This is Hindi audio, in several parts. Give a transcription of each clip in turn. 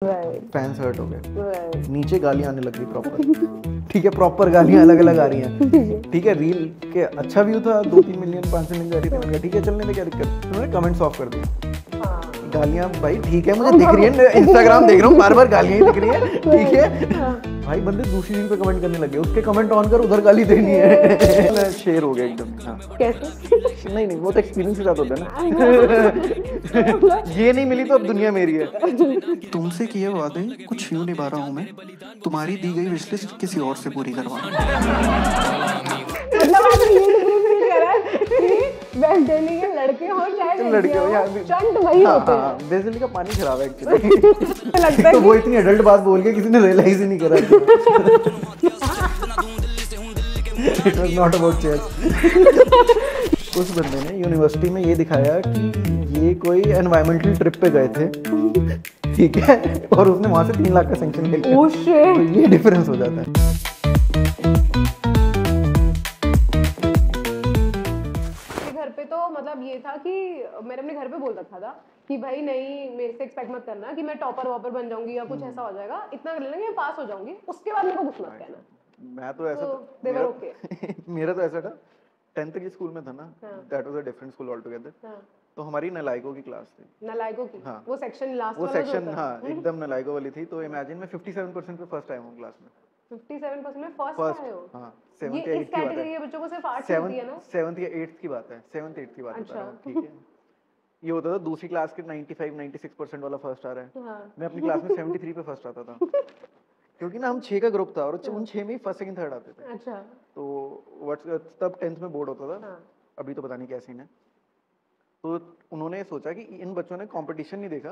फैंस हर्ट हो गए, नीचे गालियां आने लग गई प्रॉपर। ठीक है, प्रॉपर गालियां अलग अलग आ रही हैं। ठीक है, रील के अच्छा व्यू था, 2-3 मिलियन 5 मिलियन जा रही थी, मैंने ठीक है चलने दे, क्या दिक्कत। उन्होंने कमेंट्स ऑफ कर दिए। गालियां भाई ठीक है, मुझे दिख रही है, इंस्टाग्राम देख रहा हूँ, बार बार गालियां ही दिख रही है। ठीक है भाई, बंदे दूसरी रील पे कमेंट करने लगे, उसके कमेंट ऑन कर, उधर गाली देनी है। मैं शेर हो गया एकदम। हाँ कैसे? नहीं वो तो एक्सपीरियंस के साथ होता है ना। ये नहीं मिली तो अब दुनिया मेरी है। तुमसे किए वादे कुछ यूं निभा रहा हूं मैं, तुम्हारी दी गई विशलिस्ट किसी और से पूरी करवा। मतलब आपने ये डिफरेंस नहीं करा कि वेस्ट दिल्ली के लड़के हो चाहे लड़के हो, स्टंट वही होते हैं। वेस्ट दिल्ली का पानी खराब है एक्चुअली। तो वो इतनी एडल्ट बात बोल के किसी ने रियलाइज ही नहीं करा। It was not about chess. उस बंदे ने यूनिवर्सिटी में ये दिखाया कि ये कोई एनवायरमेंटल ट्रिप पे गए थे। ठीक है, और उसने वहां से 3 लाख का सैंक्शन ले लिया। ओह शिट, तो ये डिफरेंस हो जाता है। घर पे तो मतलब ये था कि मैंने अपने घर पे बोल रखा था कि भाई नहीं, मेरे से एक्सपेक्ट मत करना कि मैं टॉपर वॉपर बन जाऊंगी या कुछ ऐसा हो जाएगा, इतना कर लेना कि मैं पास हो जाऊंगी, उसके बाद मेरे को कुछ मत कहना। मैं तो ऐसा मेरा तो ऐसा था, 10th के स्कूल में था ना, that was a different school all together. तो हमारी नलायकों की क्लास थी। नलायकों की? हाँ, वो सेक्शन लास्ट वो वाला सेक्शन, हाँ एकदम नलायकों वाली थी। तो इमेजिन मैं 57% पे फर्स्ट आया हूँ क्लास में। 57% में फर्स्ट आए हो? हाँ, ये 7th या 8th इस की बात कैटेगरी है। के बच्चों को सिर्फ आर्ट्स मिलती है ना? 7th या 8th की बात है, 7th 8th की बात बता रहा हूँ। ठीक है, ये होता था दूसरी क्लास के 95-96% वाला फर्स्ट आ रहा है। हाँ। मैं अपनी क्लास में 73 पे फर्स्ट आता था। क्योंकि ना हम 6 का ग्रुप था और उन 6 में ही फर्स्ट सेकंड थर्ड आते थे। अच्छा। तो तब 10th में बोर्ड होता था। हाँ। अभी तो पता नहीं क्या सीन है। तो उन्होंने सोचा कि इन बच्चों ने कंपटीशन नहीं देखा,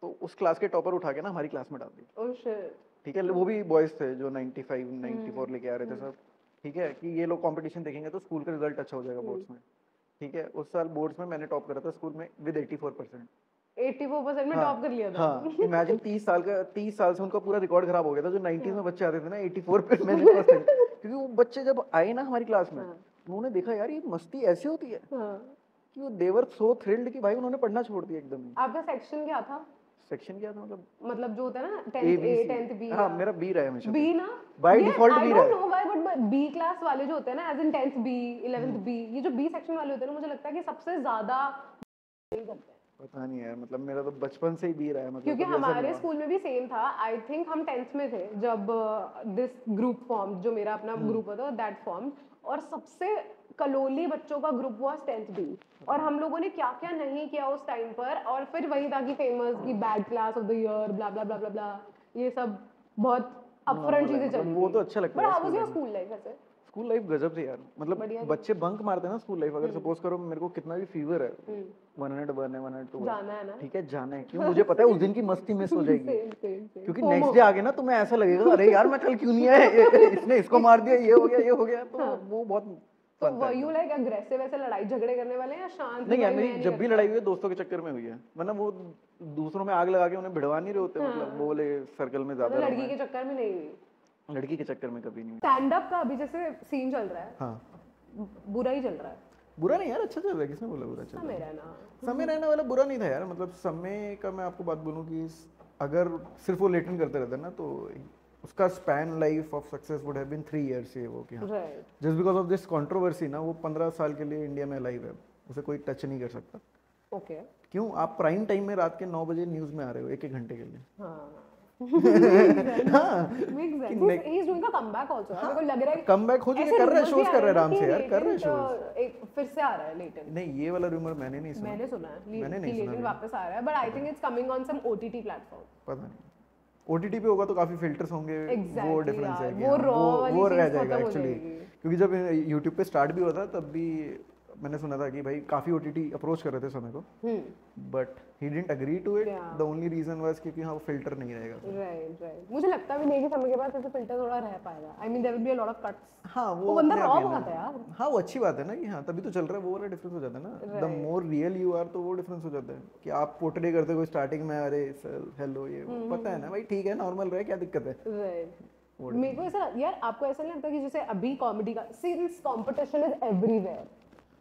तो उस क्लास के टॉपर उठा के ना हमारी क्लास में डाल दी। Oh shit. ठीक है, वो भी बॉयज थे जो 95-94 लेके आ रहे थे सब। ठीक है, कि ये लोग कंपटीशन देखेंगे तो स्कूल का रिजल्ट अच्छा हो जाएगा बोर्ड्स में। ठीक है, उस साल बोर्ड्स में मैंने टॉप करा था स्कूल में विद 84%। 84% में टॉप कर लिया था? हाँ, इमेजिन 30 साल से उनका पूरा रिकॉर्ड खराब हो गया था। जो 90s में बच्चे आते थे ना, 84 पे मैंने फर्स्ट। क्योंकि वो बच्चे जब आए ना हमारी क्लास में, उन्होंने देखा यार ये मस्ती ऐसे होती है, कि वो देवर सो थ्रिल्ड कि भाई उन्होंने पढ़ना छोड़ दिया एकदम। आपका सेक्शन क्या था? सेक्शन क्या था मतलब जो होता है ना 10th A 10th B? हाँ, मेरा बी रहा है हमेशा। बी ना बाय डिफॉल्ट बी रहा है। I don't know why, but B class वाले जो होते हैं ना, as in 10th B 11th B, ये जो बी सेक्शन वाले होते हैं ना, मुझे लगता है कि सबसे ज्यादा करते हैं। पता नहीं यार, मतलब मेरा तो बचपन से ही बी रहा है। मतलब क्योंकि हमारे स्कूल में भी सेम था। आई थिंक हम 10th में थे जब दिस ग्रुप फॉर्म, जो मेरा अपना ग्रुप होता है दैट फॉर्म, और सबसे कलोली बच्चों का ग्रुप वाज 10th B। और हम लोगों ने क्या क्या नहीं किया उस टाइम पर, और फिर वही था कि फेमस की bad class of the year, blah blah blah blah blah, ये सब बहुत अपफ्रंट चीजें चली। वो तो अच्छा लगता है। But how was your school life? ऐसे स्कूल लाइफ गजब थी यार। मतलब बच्चे बंक मारते हैं ना स्कूल लाइफ। अगर सपोज करो मेरे को कितना भी फीवर है, 101 है, 102 जाना है ना, ठीक है, जाना है। क्यों? मुझे पता है उस दिन की मस्ती मिस हो जाएगी। क्योंकि नेक्स्ट डे आगे ना तुम्हें ऐसा लगेगा अरे यार मैं कल क्यों नहीं आया, इसने इसको मार दिया, ये हो गया, ये हो गया। तो वो बहुत तो वर यू लाइक अग्रेसिव, ऐसे लड़ाई झगड़े करने वाले या शांत? नहीं यार, मेरी जब भी लड़ाई हुई है दोस्तों के चक्कर में हुई है। मतलब वो दूसरों में आग लगा के उन्हें भिड़वा नहीं रहे होते। मतलब वो बोले सर्कल में ज्यादा, लड़की के चक्कर में नहीं हुई। लड़की के चक्कर में कभी नहीं। स्टैंड अप का अभी जैसे सीन चल रहा है, हाँ, बुरा ही चल रहा है। बुरा नहीं यार, अच्छा चल रहा है। किसने बोला बुरा चल रहा है? समय रहना वाला बुरा नहीं था यार। मतलब समय का मैं आपको बात बोलूँ कि अगर सिर्फ वो लेटन करते रहता ना, तो उसका span life of success would have been 3 years से वो कि हाँ, just because of this controversy ना, वो 15 साल के लिए इंडिया में लाइव है, उसे कोई टच नहीं कर सकता। ओके। क्यों? आप प्राइम टाइम में रात के 9 बजे न्यूज में आ रहे हो 1-1 घंटे के लिए। कमबैक हो चुके, कर रहे शोज, कर रहे आराम से यार, कर रहे शोज। एक फिर से आ रहा है लेटन। नहीं, ये वाला रूमर मैंने नहीं सुना। मैंने सुना है, मैंने नहीं सुना। लेटन वापस आ रहा है, but I think it's coming on some OTT platform. पता नहीं, OTT पे होगा तो काफी फिल्टर्स होंगे। वो डिफरेंस है कि वो रह जाएगा एक्चुअली। क्योंकि जब YouTube पे स्टार्ट भी हुआ था तब भी मैंने सुना था कि भाई काफी OTT अप्रोच कर रहे थे समय को, but he didn't agree to it. The only reason was क्योंकि हाँ वो फिल्टर नहीं रहेगा। राइट। मुझे लगता भी नहीं कि समय के बाद ऐसे फिल्टर थोड़ा रह पाएगा। I mean there will be a lot of cuts. हाँ, वो बंदा रॉ बहुत है यार। हाँ, वो अच्छी बात है ना कि हाँ तभी तो चल रहा है। वो वाला डिफरेंस हो जाता है ना, the more real you are, तो वो डिफरेंस हो जाता है कि आप पोर्ट्रे करते हो स्टार्टिंग में, अरे सर हेलो, ये पता है ना भाई, ठीक है नॉर्मल रहे, क्या दिक्कत है। राइट। मेरे को ऐसा यार, आपको ऐसा नहीं लगता कि जैसे अभी कॉमेडी का सिंस कंपटीशन इज एवरीवेयर,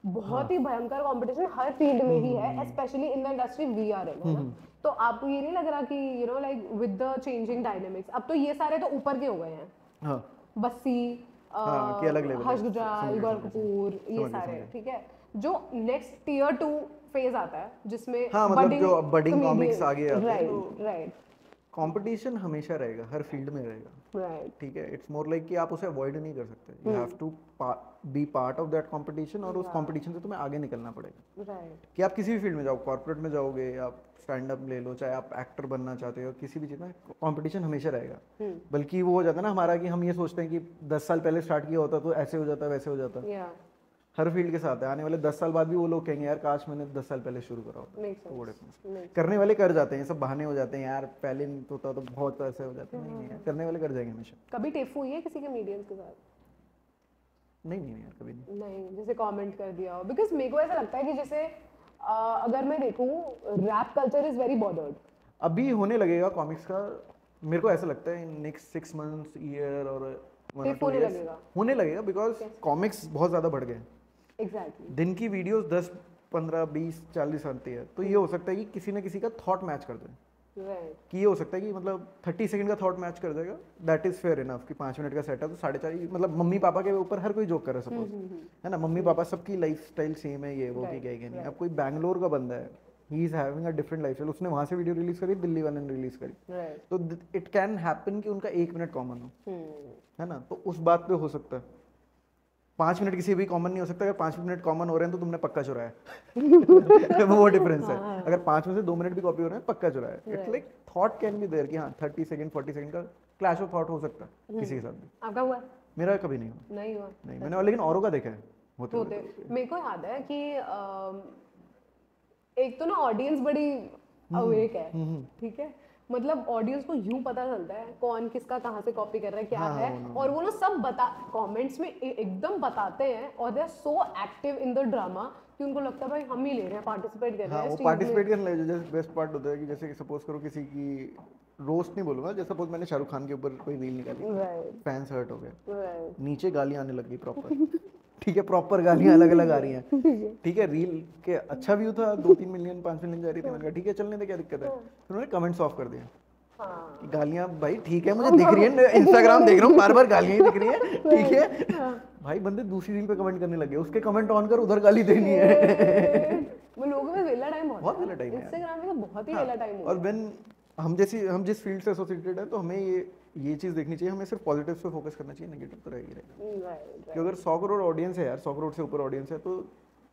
बहुत ही भयंकर कंपटीशन हर फील्ड में ही है, especially in the industry we are in, है ना। तो आपको ये नहीं लग रहा कि you know like with the changing dynamics, अब तो ये सारे तो ऊपर के हो गए हैं, हाँ बस्सी, कि अलग लेवल हर्ष गुजराल, गौरव कपूर, ये सारे, ठीक है। जो नेक्स्ट टियर 2 फेज आता है जिसमें हाँ मतलब जो बडिंग कॉमिक्स आगे आते हैं, राइट राइट कंपटीशन हमेशा रहेगा, हर फील्ड में रहेगा, राइट ठीक है। इट्स मोर लाइक कि आप उसे अवॉइड नहीं कर सकते, you have to be part of that competition, और उस कंपटीशन से तुम्हें आगे निकलना पड़ेगा। राइट कि आप किसी भी फील्ड में जाओ, कॉर्पोरेट में जाओगे, आप स्टैंड अप ले लो, चाहे आप एक्टर बनना चाहते हो, किसी भी चीज़ में कंपटीशन हमेशा रहेगा। बल्कि वो हो जाता है ना हमारा कि हम ये सोचते हैं कि 10 साल पहले स्टार्ट किया होता तो ऐसे हो जाता, वैसे हो जाता। या हर फील्ड के साथ है, आने वाले 10 साल बाद भी वो लोग कहेंगे यार काश मैंने 10 साल पहले शुरू करा होता। मेक तो वो सेंस, डिफरेंस करने वाले कर जाते हैं, सब बहाने हो जाते हैं यार पहले नहीं होता तो बहुत ऐसे हो जाते हैं, नहीं यार करने वाले कर जाएंगे हमेशा। कभी टेफ हुई है किसी कमेडियंस के साथ? नहीं यार कभी नहीं। नहीं, जैसे कमेंट कर दिया हो, बिकॉज मेरे को ऐसा लगता है कि जैसे अगर मैं देखूं, rap culture is very bothered. अभी होने लगेगा कॉमिक्स का, मेरे को ऐसा लगता है नेक्स्ट 6 मंथ्स, ईयर और 1 or 2 years होने लगेगा, बिकॉज कॉमिक्स बहुत ज़्यादा बढ़ गए। एग्जैक्टली। दिन की वीडियोस 10, 15, 20, 40 आती है, तो ये हो सकता है कि किसी न किसी का थॉट मैच कर दे, राइट कि ये हो सकता है कि मतलब 30 सेकंड का थॉट मैच कर देगा, दैट इज फेयर इनफ। कि 5 मिनट का सेट है तो 4.5, मतलब मम्मी पापा के ऊपर हर कोई जोक कर रहा है सपोज, है ना, मम्मी पापा सबकी लाइफस्टाइल सेम है, ये वो कि क्या नहीं। अब कोई बैंगलोर का बंदा है, he is having a different lifestyle, उसने वहां से वीडियो रिलीज करी, दिल्ली वाले ने रिलीज करी, राइट तो इट कैन हैपन कि उनका 1 मिनट कॉमन हो, है ना, तो उस बात पे हो सकता है। 5 मिनट किसी भी कॉमन नहीं हो सकता, अगर 5 मिनट कॉमन हो रहे हैं तो तुमने पक्का चुराया है। वो डिफरेंस है, अगर 5 में से 2 मिनट भी कॉपी हो रहे हैं पक्का चुराया है। It's like thought can be there कि हाँ 30 सेकंड 40 सेकंड का क्लैश ऑफ थॉट हो सकता है किसी के साथ भी। आपका हुआ? मेरा कभी नहीं हुआ, नहीं हुआ। नहीं मैंने, लेकिन औरों का देखा है होते होते। मेरे को याद है कि एक तो ना ऑडियंस बड़ी अवेक है, ठीक है, मतलब ऑडियंस को यूं पता चलता है कौन किसका कहाँ से कॉपी कर रहा है, क्या है, और वो ना सब बता कमेंट्स में एकदम बताते हैं, और they are so active in the drama कि उनको लगता है भाई हम ही ले रहे हैं, पार्टिसिपेट कर रहे हैं। वो पार्टिसिपेट करने लगे, जैसे बेस्ट पार्ट होता है कि जैसे सपोज करो किसी की रोस्ट नहीं बोलूंगा, जैसे सपोज मैंने शाहरुख खान के ऊपर कोई रील निकाली, राइट फैंस हर्ट हो गए, राइट नीचे गालियां आने लग गई प्रॉपर, ठीक है, प्रॉपर गालियां अलग अलग आ रही हैं, ठीक है, रील के अच्छा व्यू था, 2-3 मिलियन 5 मिलियन जा रही थी, मैंने कहा ठीक है चलने दे, क्या दिक्कत है, फिर उन्होंने कमेंट्स ऑफ कर दिया। हाँ गालियां भाई ठीक है, मुझे दिख रही है, इंस्टाग्राम देख रहा हूँ बार बार गालियां ही दिख रही है, ठीक है भाई, बंदे दूसरी रील पे कमेंट करने लगे, उसके कमेंट ऑन कर, उधर गाली देनी है। वो लोगों में वेला टाइम बहुत वेला टाइम है इंस्टाग्राम में तो बहुत ही वेला टाइम और व्हेन हम जिस फील्ड से एसोसिएटेड है, तो हमें ये चीज़ देखनी चाहिए, हमें सिर्फ पॉजिटिव्स पे फोकस करना चाहिए, नेगेटिव तो रहेगी रहेगा। राइट कि अगर 100 करोड़ ऑडियंस है यार, 100 करोड़ से ऊपर ऑडियंस है, तो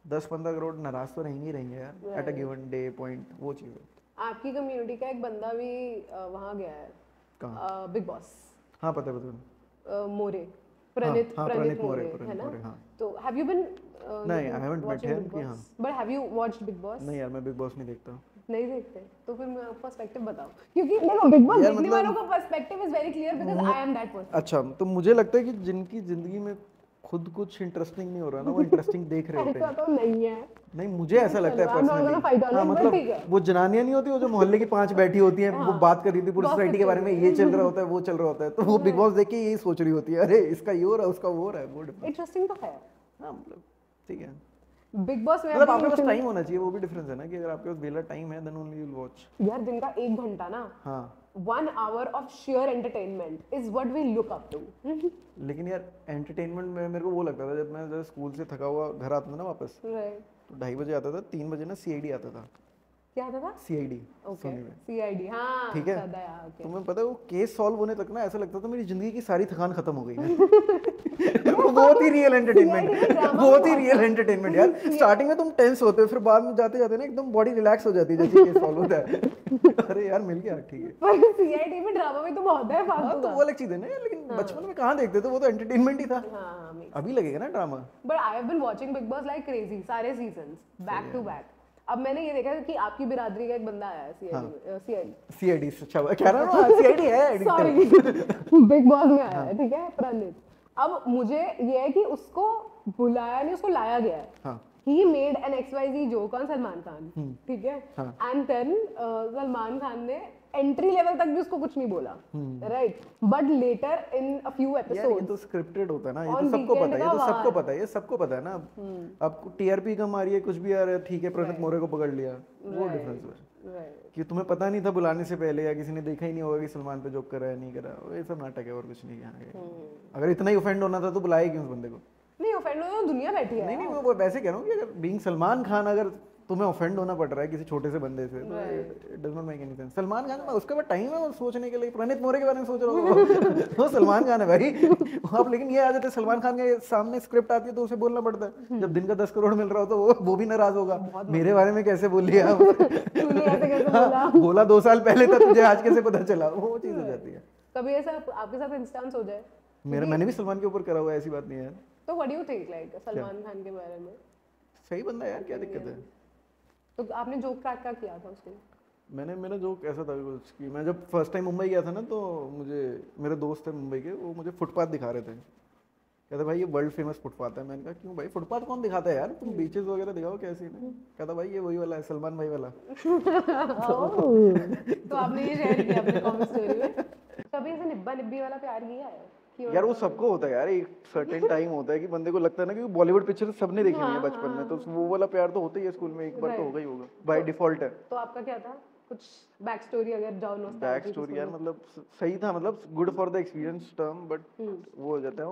10-15 करोड़ नाराज तो रहेंगे यार at a given day point, वो चीज़ है। आपकी कम्युनिटी का एक बंदा भी वहाँ गया है, कहाँ? Big boss. हाँ पता है मोरे, प्रणीत प्रणीत मोरे, है ना? हाँ। तो हैव यू बीन नहीं, I haven't met him कि हाँ। But have you watched big boss? नहीं यार, मैं बिग बॉस नहीं देखता। नहीं देखते, तो फिर मैं पर्सपेक्टिव बताओ, क्योंकि देखो बिग बॉस यार देखने मतलब- वालों का perspective is very clear because I am that person. अच्छा, तो मुझे लगता है कि जिनकी जिंदगी में खुद कुछ इंटरेस्टिंग नहीं हो रहा ना, वो इंटरेस्टिंग देख रहे होते ऐसा हैं। तो नहीं है। नहीं, मुझे ऐसा लगता है I'm not gonna fight on personally. हाँ it, but मतलब ठीक है। वो जनानियां नहीं होती, वो जो मोहल्ले की 5 बैठी होती हैं, वो बात कर रही थी पूरी सोसाइटी के बारे में, ये चल रहा होता है, वो चल रहा होता है, तो वो बिग बॉस देख के यही सोच रही होती है, अरे इसका ये हो रहा है, उसका वो हो रहा है, वो different। इंटरेस्टिंग तो है हाँ मतलब ठीक है, बिग बॉस में। मतलब आपके पास टाइम होना चाहिए, वो भी डिफरेंस है ना, कि अगर आपके पास वेला टाइम है then only you will watch. यार दिन का 1 घंटा ना, हाँ 1 hour of sheer entertainment is what we look up to। लेकिन यार एंटरटेनमेंट में मेरे को वो लगता था, जब मैं जब स्कूल से थका हुआ घर आता था ना वापस, राइट, तो 2:30 बजे आता था, 3 बजे ना CID आता था। क्या आता था? CID ओके, सोनी में, CID, हाँ ठीक है? सदा यार, ओके। तुम्हें पता है वो केस सॉल्व होने तक ना ऐसा लगता था मेरी जिंदगी की सारी थकान खत्म हो गई है। वो बहुत ही रियल एंटरटेनमेंट, बहुत ही रियल एंटरटेनमेंट यार। स्टार्टिंग में तुम टेंस होते हो, फिर बाद में जाते जाते ना एकदम बॉडी रिलैक्स हो जाती है जैसे केस सॉल्व होता है। अरे यार मिल गया, ठीक है। पर CID में ड्रामा भी तो बहुत है हाँ फालतू तो का। वो अलग चीज है ना यार, लेकिन बचपन में कहाँ देखते थे, वो तो एंटरटेनमेंट ही था। हाँ, अभी लगेगा ना drama. But I have been watching Bigg Boss like crazy, सारे सीजंस बैक टू बैक। अब मैंने ये देखा कि आपकी बिरादरी का एक बंदा आया है CID अच्छा कह रहा हूँ CID है, सॉरी बिग बॉस में आया है, ठीक है, प्रणीत। अब मुझे ये है कि उसको बुलाया नहीं, उसको लाया गया है। हाँ He made an XYZ joke on Salman Khan, ठीक है, हाँ। and then सलमान खान ने एंट्री लेवल तक भी उसको कुछ नहीं बोला, right, but later in a few यार ये तो एपिसोड्स स्क्रिप्टेड होता है ना, ये On तो सबको weekend पता है, ये का तो सबको वार। पता है, ये सबको पता है ना। अब टीआरपी कम आ रही है, कुछ भी आ रहा है, ठीक है प्रणीत मोरे को पकड़ लिया, वो डिफरेंस है राइट। कि तुम्हें पता नहीं था बुलाने से पहले, या किसी ने देखा ही नहीं होगा कि सलमान पे जोक कर रहा है नहीं कर रहा, वो ये सब नाटक है और कुछ नहीं है। अगर इतना ही ऑफेंड होना था तो बुलाए क्यों उस बंदे को? नहीं ऑफेंड हो, दुनिया बैठी है। नहीं नहीं, वो वैसे कह रहा हूँ कि अगर बीइंग सलमान खान अगर तुम्हें ऑफेंड होना पड़ रहा है किसी छोटे से बंदे से, तो it does not make any sense. Salman Khan में उसके बाद टाइम है वो सोचने के लिए, प्रणीत मोरे के बारे में सोच रहा हूँ वो सलमान खान है भाई आप। लेकिन ये आ जाते सलमान खान के सामने स्क्रिप्ट आती है तो उसे बोलना पड़ता है, जब दिन का 10 करोड़ मिल रहा हो तो वो भी नाराज होगा, मेरे बारे में कैसे बोल लिया तूने ऐसे कैसे बोला? बोला 2 साल पहले था, तुझे आज कैसे पता चला, वो चीज हो जाती है। कभी ऐसा आपके साथ इंस्टेंस हो जाए? मैंने भी सलमान के ऊपर करा हुआ है, ऐसी बात नहीं है यार। तो what do you think like Salman Khan के बारे में? सही बंदा है यार, क्या दिक्कत है? तो आपने जोक क्रैक क्या किया था उसको? मेरा जोक ऐसा था कुछ कि मैं जब फर्स्ट टाइम मुंबई गया था ना, तो मुझे मेरे दोस्त थे मुंबई के, वो मुझे फुटपाथ दिखा रहे थे, कहते भाई ये वर्ल्ड फेमस फुटपाथ है। मैंने कहा क्यों भाई, फुटपाथ कौन दिखाता है यार, तुम बीचेस वगैरह दिखाओ कैसे है। कहता भाई ये वही वाला है, सलमान भाई वाला। तो आपने ये शेयर किया अपने कॉमेंट स्टोरी में? कभी ऐसे निब्बा निब्बी वाला प्यार किया है? यार वो सबको होता है यार, एक सर्टेन टाइम होता है कि बंदे को लगता है ना कि बॉलीवुड पिक्चर सबने देखी हुई है बचपन में, तो वो वाला प्यार तो होता ही है स्कूल में, एक बार तो होगा ही होगा, बाय डिफॉल्ट है। तो आपका क्या था कुछ बैक स्टोरी अगर जाओ नॉस्टैल्जिक? बैक स्टोरी यार मतलब सही था, मतलब good for the experience term, but वो हो जाता है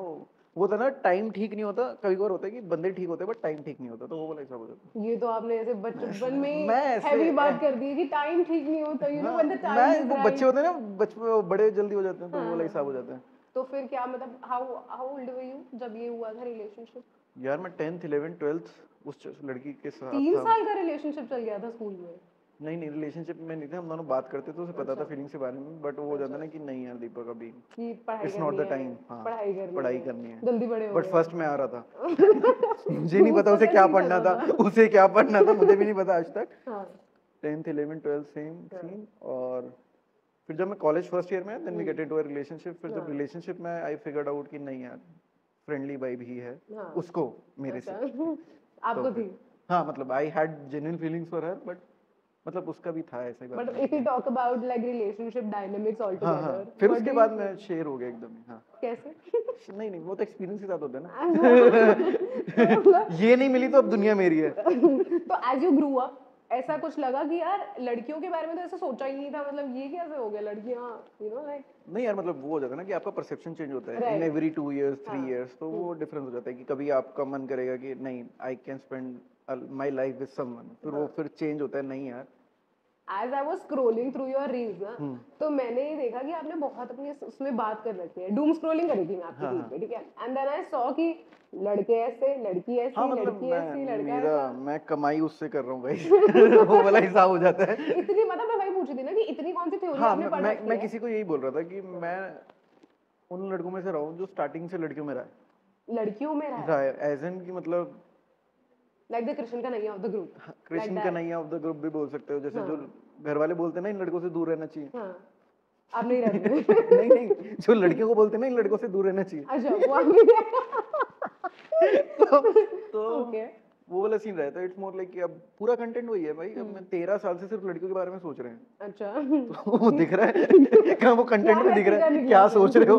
वो था ना, टाइम ठीक नहीं होता, कभी बार होता है कि बंदे ठीक होते हैं बट टाइम ठीक नहीं होता, तो वो वाला हिसाब हो जाता है। ये तो आपने ऐसे बचपन में मैं ऐसे- हैवी बात कर दी है कि टाइम ठीक नहीं होता, you know when the time मैं इज वो बच्चे होते हैं ना, बचपन बड़े जल्दी हो जाते हैं, तो वो वाला हिसाब हो जाता है। तो फिर क्या मतलब हाउ ओल्ड वर यू जब ये हुआ था रिलेशनशिप? यार मैं 10th 11th 12th उस लड़की के साथ 3 था। साल का रिलेशनशिप चल गया था स्कूल में? नहीं रिलेशनशिप में नहीं थे हम दोनों, बात करते थे, उसे पता था फीलिंग्स के बारे में, बट वो हो जाता ना कि नहीं यार दीपक अभी कि पढ़ाई इट्स नॉट द करनी टाइम। है, हाँ पढ़ाई करनी है, जल्दी बड़े हो बट गए। फर्स्ट में आ रहा था मुझे नहीं पता उसे क्या पढ़ना था, उसे क्या पढ़ना था मुझे भी नहीं पता आज तक। हाँ 10th 11th 12th same scene, और फिर जब मैं कॉलेज फर्स्ट ईयर में, then we get into a relationship. फिर जब रिलेशनशिप में आई फिगर्ड आउट कि नहीं यार फ्रेंडली वाइब ही है उसको मेरे से, आपको थी? हाँ मतलब I had genuine feelings for her, but मतलब उसका भी था ऐसा ही बात। But if you talk about like relationship dynamics all हाँ टुगेदर, फिर उसके बाद मैं शेयर हो गया एकदम ही। हाँ कैसे? नहीं वो तो एक्सपीरियंस के साथ होता है ना ये नहीं मिली तो अब दुनिया मेरी है। तो एज यू ग्रू अप ऐसा कुछ लगा कि यार लड़कियों के बारे में तो ऐसा सोचा ही नहीं था, मतलब ये कैसे हो गया लड़कियां, यू नो लाइक? नहीं यार मतलब वो हो जाता है ना कि आपका परसेप्शन चेंज होता है इन एवरी 2 years 3 years, तो वो डिफरेंस हो जाता है कि कभी आपका मन करेगा कि नहीं I can spend my life with someone, फिर वो फिर चेंज होता है, नहीं यार। As I was scrolling through your reels ना, तो मैंने ये देखा कि आपने बहुत अपनी उसमें बात कर रखी है, डूम स्क्रोलिंग करी थी मैं आपकी फीड पे, ठीक है, एंड देन आई सॉ कि लड़के ऐसे, लड़की ऐसी, हाँ मतलब लड़की ऐसी, लड़का मेरा ऐसा। मैं कमाई उससे कर रहा हूँ भाई वो वाला हिसाब हो जाता है। इतनी मतलब मैं वही पूछी थी ना कि इतनी कौन सी थ्योरी हाँ आपने पढ़ रखी मैं है? किसी को यही बोल रहा था कि मैं उन लड़कों में से रहा हूँ जो स्टार्टिंग से लड़कियों में रहा है। लड़कियों में रहा है एज एन की मतलब लाइक द कृष्ण का नहीं ऑफ द ग्रुप, कृष्ण का नहीं ऑफ द ग्रुप भी बोल सकते हो, जैसे जो घर वाले बोलते हैं ना इन लड़कों से दूर रहना चाहिए। हाँ आप नहीं रहते नहीं जो लड़कियों को बोलते हैं ना इन लड़कों से दूर रहना चाहिए। अच्छा वो आप नहीं तो ओके वो वाला सीन रहता है। इट्स मोर लाइक कि अब पूरा कंटेंट वही है भाई, अब मैं 13 साल से सिर्फ लड़कियों के बारे में सोच रहे हैं, अच्छा तो वो दिख रहा है क्या, वो कंटेंट में दिख रहा है क्या सोच रहे हो।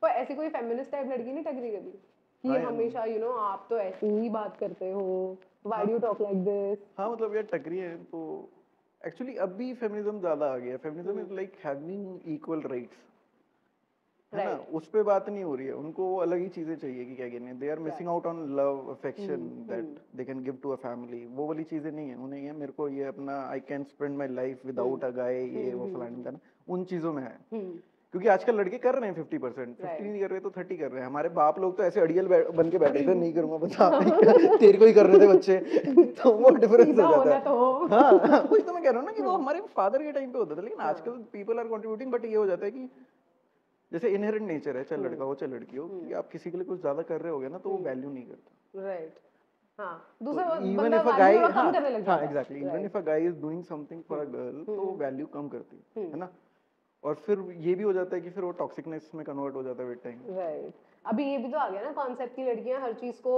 पर ऐसी कोई फेमिनिस्ट टाइप लड़की नहीं टकरी कभी कि हमेशा यू नो आप तो ऐसे ही बात करते हो, why do you talk like this? हाँ मतलब यार टकरी है तो एक्चुअली अब भी फेमिनिज्म ज्यादा आ गया है। Feminism is like having equal rights, है ना, उस पे बात नहीं हो रही है, उनको वो अलग ही चीजें चाहिए कि क्या कहते हैं, they are missing out on love affection that they can give to a family, वो वाली चीजें नहीं है उन्हें, ये मेरे को ये अपना I can spend my life without a guy, ये वो फलानी का ना, उन चीजों में है। क्योंकि आजकल लड़के कर रहे हैं 50%, 50 नहीं कर रहे तो 30 कर रहे हैं। हमारे बाप लोग तो ऐसे अड़ियल बन के बैठे थे, नहीं करूंगा बता तेरे को ही कर रहे थे बच्चे तो वो डिफरेंस हो जाता है। हाँ वही तो मैं कह रहा हूँ ना कि वो हमारे फादर के टाइम पे होता था, लेकिन आजकल पीपल आर कंट्रीब्यूटिंग, बट ये हो जाता है कि जैसे इनहेरेंट नेचर है, चाहे लड़का हो चाहे लड़की हो, कि आप किसी के लिए कुछ ज्यादा कर रहे होगे ना तो वो वैल्यू नहीं करता। राइट हाँ दूसरा इवन इफ अ गाय, हाँ exactly, even if a guy is doing something for a girl तो वैल्यू कम करती है ना। और फिर ये भी हो जाता है कि फिर वो टॉक्सिकनेस में कन्वर्ट हो जाता है विद टाइम। राइट। अभी ये भी तो आ गया ना कॉन्सेप्ट की लड़कियां हर चीज को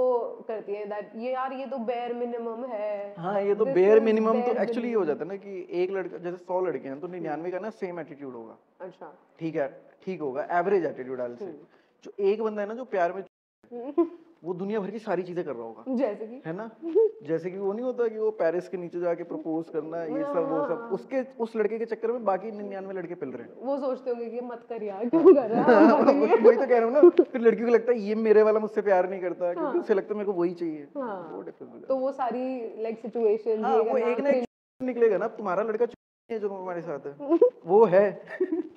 करती है दैट ये यार ये तो बेयर मिनिमम है। हाँ, ये तो This बेयर is मिनिमम तो bare एक्चुअली ये हो minimum। जाता है ना कि एक लड़का जैसे 100 लड़के हैं तो 99 का ना सेम एटीट्यूड होगा। अच्छा। ठीक है, ठीक होगा, एवरेज एटीट्यूड आल से। जो एक बंदा है ना जो प्यार में वो दुनिया भर की सारी चीजें कर रहा होगा, जैसे कि है ना। जैसे कि वो नहीं होता कि वो पेरिस के नीचे जाके प्रपोज करना, ये सब वो सब, उसके उस लड़के के चक्कर में बाकी 99 लड़के पिल रहे हैं। वो सोचते होंगे कि मत कर यार क्यों कर रहा है हम करेंगे। वही तो कह रहा हूँ ना, फिर लड़की को लगता है ये मेरे वाला मुझसे प्यार नहीं करता, क्योंकि उसे लगता है मेरे को वही चाहिए। वो डिफरेंस हो जाता तो वो सारी लाइक सिचुएशन है। हाँ, वो एक ना एक निकलेगा ना, तुम्हारा लड़का है जो हमारे साथ है वो है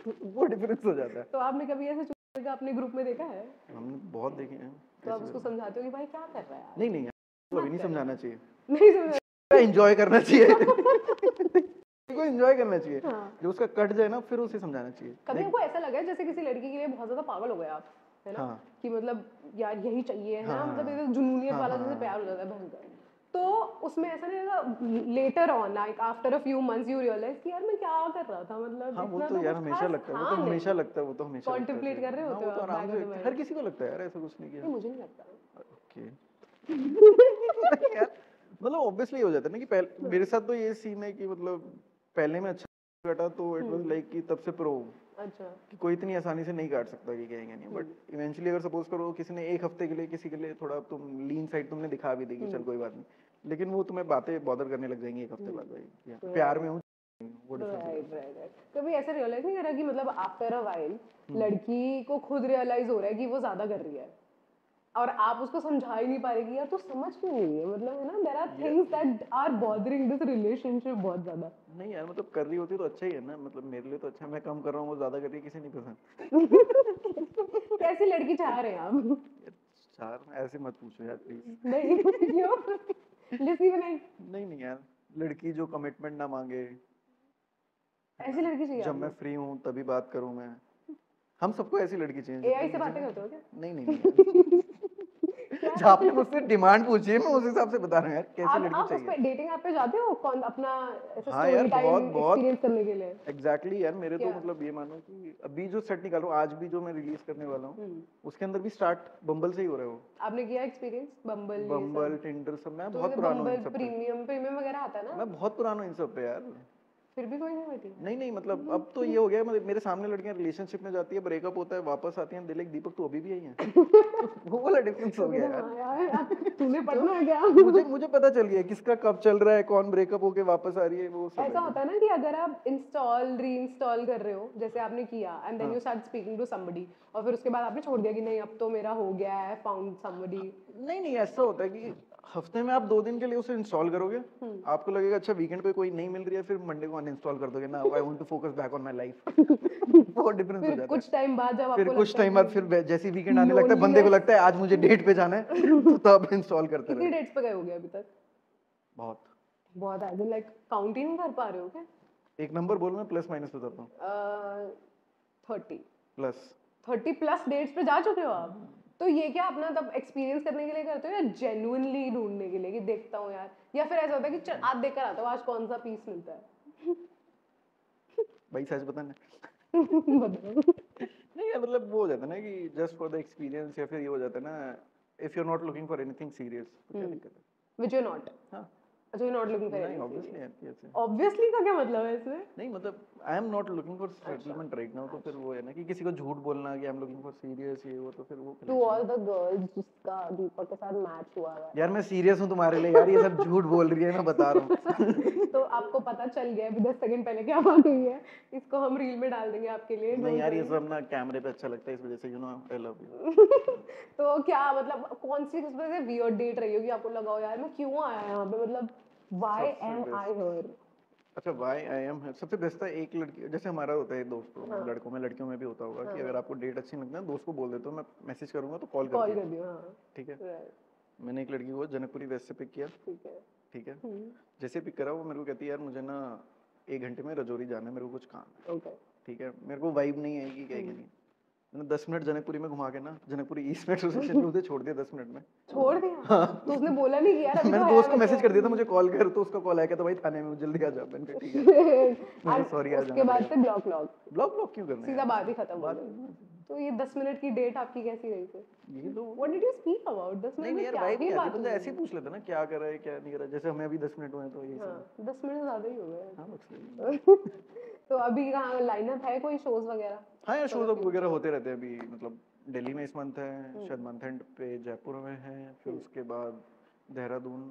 वो डिफरेंस हो जाता है। तो आपने कभी ऐसे लड़का अपने ग्रुप में देखा है? हमने बहुत देखे हैं। तो आप उसको समझाते हो कि भाई क्या कर रहा है यार? नहीं नहीं, तो अभी नहीं समझाना चाहिए, नहीं समझा। एंजॉय करना चाहिए। को एंजॉय करना चाहिए। जब उसका कट जाए ना फिर उसे समझाना चाहिए। कभी आपको ऐसा लगा है जैसे किसी लड़की के लिए बहुत ज्यादा पागल हो गए आप, है ना? कि मतलब यार यही चाहिए, है ना? मतलब ये जुनूनियत वाला जैसे प्यार हो जाता है भयंकर, तो उसमें ऐसा नहीं लगा later on like after a few months you realise कि यार मैं क्या कर रहा था, मतलब हाँ, वो इतना तो यार कुछ हमेशा खास लगता है, वो था तो नहीं। हमेशा लगता है, वो तो हमेशा कॉन्टेम्पलेट कर रहे होते हो वो तो आप आराम back of से the mind? हर किसी को लगता है यार, ऐसा कुछ नहीं किया। नहीं मुझे नहीं लगता। ओके। यार मतलब ऑब्वियसली हो जाता है ना कि पहले मेरे साथ तो ये सीन है कि मतलब पहले में अच्छा काटा तो इट वाज लाइक कि तब से प्रो अच्छा। कि कोई इतनी आसानी से नहीं काट सकता कि कहेंगे नहीं, बट इवेंचुअली अगर सपोज करो किसी ने एक हफ्ते के लिए किसी के लिए थोड़ा तुम लीन साइड तुमने दिखा भी देगी, चल कोई बात नहीं, लेकिन वो तुम्हें बातें बॉदर करने लग जाएंगी एक हफ्ते बाद भाई, प्यार में हूँ वो राइट राइट राइट। कभी ऐसा रियलाइज नहीं करा कि मतलब आफ्टर अ वाइल लड़की को खुद रियलाइज हो रहा है कि वो ज्यादा कर रही है और आप उसको समझा ही नहीं पा रहे कि यार तू समझ क्यों नहीं है, मतलब है ना there are things that are bothering this relationship बहुत ज्यादा। नहीं यार, मतलब कर रही होती तो अच्छा ही है ना, मतलब मेरे लिए तो अच्छा है, मैं कम कर रहा हूँ वो ज्यादा कर रही है, किसी नहीं पसंद। कैसी लड़की चाह रहे हैं आप? चार ऐसे मत पूछो यार प्लीज। नहीं क्यों? लिसी बनाई नहीं नहीं यार, लड़की जो कमिटमेंट ना मांगे, ऐसी लड़की चाहिए जब मैं आपको? फ्री हूँ तभी बात करूँ मैं, हम सबको ऐसी लड़की चाहिए एआई से बातें करते हो क्या? नहीं नहीं नहीं यार। जो आपने मुझसे डिमांड पूछी है मैं उस हिसाब से बता रहा हूँ यार, कैसी लड़की आप उस चाहिए। पे डेटिंग ऐप पे जाते हो कौन अपना ऐसे हाँ यार, स्टोरी टाइम बहुत बहुत एक्सपीरियंस करने के लिए? एग्जैक्टली यार, मेरे तो क्या? मतलब ये मानो कि अभी जो सेट निकालूं, आज भी जो मैं रिलीज करने वाला हूँ उसके अंदर भी स्टार्ट बम्बल से ही हो रहा है वो। आपने किया एक्सपीरियंस बम्बल ये बम्बल सब? टिंडर सब, मैं तो बहुत ये पुराना हूँ इन बम्बल सब पे, प्रीमियम प्रीमियम वगैरह आता है ना? मैं बहुत पुराना हूँ इन सब पे यार। फिर भी कोई नहीं बैठी? नहीं नहीं, मतलब अब तो ये हो गया, मतलब मेरे सामने लड़कियां रिलेशनशिप में जाती है, ब्रेकअप होता है, वापस आती हैं, दिल दीपक तो अभी भी आई हैं। वो वाला डिफरेंस हो गया हाँ यार। यार तूने तो पढ़ना है क्या? मुझे पता चल गया किसका कब चल रहा है, कौन ब्रेकअप होके वापस आ रही है, वो सब ऐसा है। होता है ना कि अगर आप इंस्टॉल री इंस्टॉल कर रहे हो जैसे आपने किया and then you start speaking to somebody और फिर उसके बाद आपने छोड़ दिया कि नहीं अब तो मेरा हो गया है फाउंड समबडी। नहीं नहीं, ऐसा होता है कि हफ्ते में आप 2 दिन के लिए उसे इंस्टॉल करोगे, आपको लगेगा अच्छा वीकेंड पे कोई नहीं मिल रही है, फिर मंडे को अनइंस्टॉल कर दोगे ना, I want to focus back on my life. वो डिफरेंस हो फिर जाता कुछ है। टाइम बाद जब फिर आपको कुछ लगता है टाइम बाद फिर जैसे वीकेंड आने लगता है, बंदे को लगता है आज मुझे डेट पे जाना है, तो तब इंस्टॉल करते कितनी रहे। डेट्स पे गए हो गए अभी तक? बहुत। बहुत है लाइक काउंट ही नहीं कर पा रहे हो क्या? एक नंबर बोल, मैं प्लस माइनस बताता हूँ। 30 प्लस 30+ डेट्स पे जा चुके हो आप? तो ये क्या अपना तब एक्सपीरियंस करने के लिए करते हो या जेन्युइनली ढूंढने के लिए कि देखता हूँ यार, या फिर ऐसा होता है कि चल आज देख कर आता हूँ आज कौन सा पीस मिलता है? भाई सच बताना। बताओ। नहीं यार, मतलब वो हो जाता है ना कि जस्ट फॉर द एक्सपीरियंस, या फिर ये हो जाता है ना if you are not looking for anything serious, तो क्या दिक्कत है। Which you're not. हाँ अच्छा, you're not looking for नहीं, anything ऑब्वियसली serious. यार कैसे। Obviously का क्या मतलब है इसमें? नहीं मतलब आई am not looking for settlement right now, तो फिर वो है ना कि किसी को झूठ बोलना कि I am looking for serious ये वो, तो फिर वो To all the girls जिसका दीपक के साथ मैच हुआ है यार मैं सीरियस हूँ तुम्हारे लिए यार, ये सब झूठ बोल रही है, मैं बता रहा हूँ। तो आपको पता चल गया अभी 10 सेकंड पहले क्या बात हुई है, इसको हम रील में डाल देंगे आपके लिए। नहीं don't यार, ये worry. सब ना कैमरे पे अच्छा लगता है, इस वजह से you know I love you. तो क्या मतलब कौन सी किस्म से वियर्ड डेट रही होगी आपको लगा हो यार मैं क्यों आया यहाँ पे, मतलब व्हाई एम आई हियर? अच्छा, वाई आई एम है सबसे बेस्ट था। एक लड़की जैसे हमारा होता है दोस्तों में, लड़कों में लड़कियों में भी होता होगा कि अगर आपको डेट अच्छी लगती है दोस्त को बोल देते हो मैं मैसेज करूंगा तो कॉल कॉल करती कर है, दियो। हाँ ठीक है। राइट मैंने एक लड़की को जनकपुरी वेस्ट से पिक किया, ठीक है। ठीक है। जैसे पिक करा वो मेरे को कहती है यार मुझे ना 1 घंटे में रजौरी जाना है, मेरे को कुछ काम है, ओके ठीक है। मेरे को वाइब नहीं आएगी, कहेगी नहीं। मैंने 10 मिनट जनकपुरी में घुमा के ना, जनकपुरी ईस्ट मेट्रो स्टेशन पे उसे छोड़ दिया 10 मिनट में। छोड़ दिया? तो उसने बोला नहीं कि यार अभी मैंने तो दोस्त है को मैसेज मतलब। कर दिया था मुझे कॉल कर, तो उसका कॉल आया क्या, तो भाई थाने में जल्दी आ जा। मैंने कहा ठीक है, और सॉरी आ उसके जाना बाद पड़ेगा। से ब्लॉक लॉक, ब्लॉक क्यों करना है सीधा यार? बात ही खत्म हो गई। तो ये 10 मिनट की डेट आपकी कैसी रही थी? ये तो what did you speak about? 10 नहीं मिनट में यार क्या भाई ही नहीं आती, बात बंदा हुई? ऐसे ही पूछ लेता ना क्या कर रहा है क्या नहीं कर रहा है, जैसे हमें अभी 10 मिनट हुए हैं तो ये सब। हाँ 10 मिनट ज्यादा ही हो गए। हाँ बस। तो अभी कहाँ लाइनअप है कोई शोज वगैरह? हाँ यार शोज वगैरह होते रहते हैं अभी, मतलब दिल्ली में इस मंथ है, शायद मंथ एंड पे जयपुर में है, फिर उसके बाद देहरादून,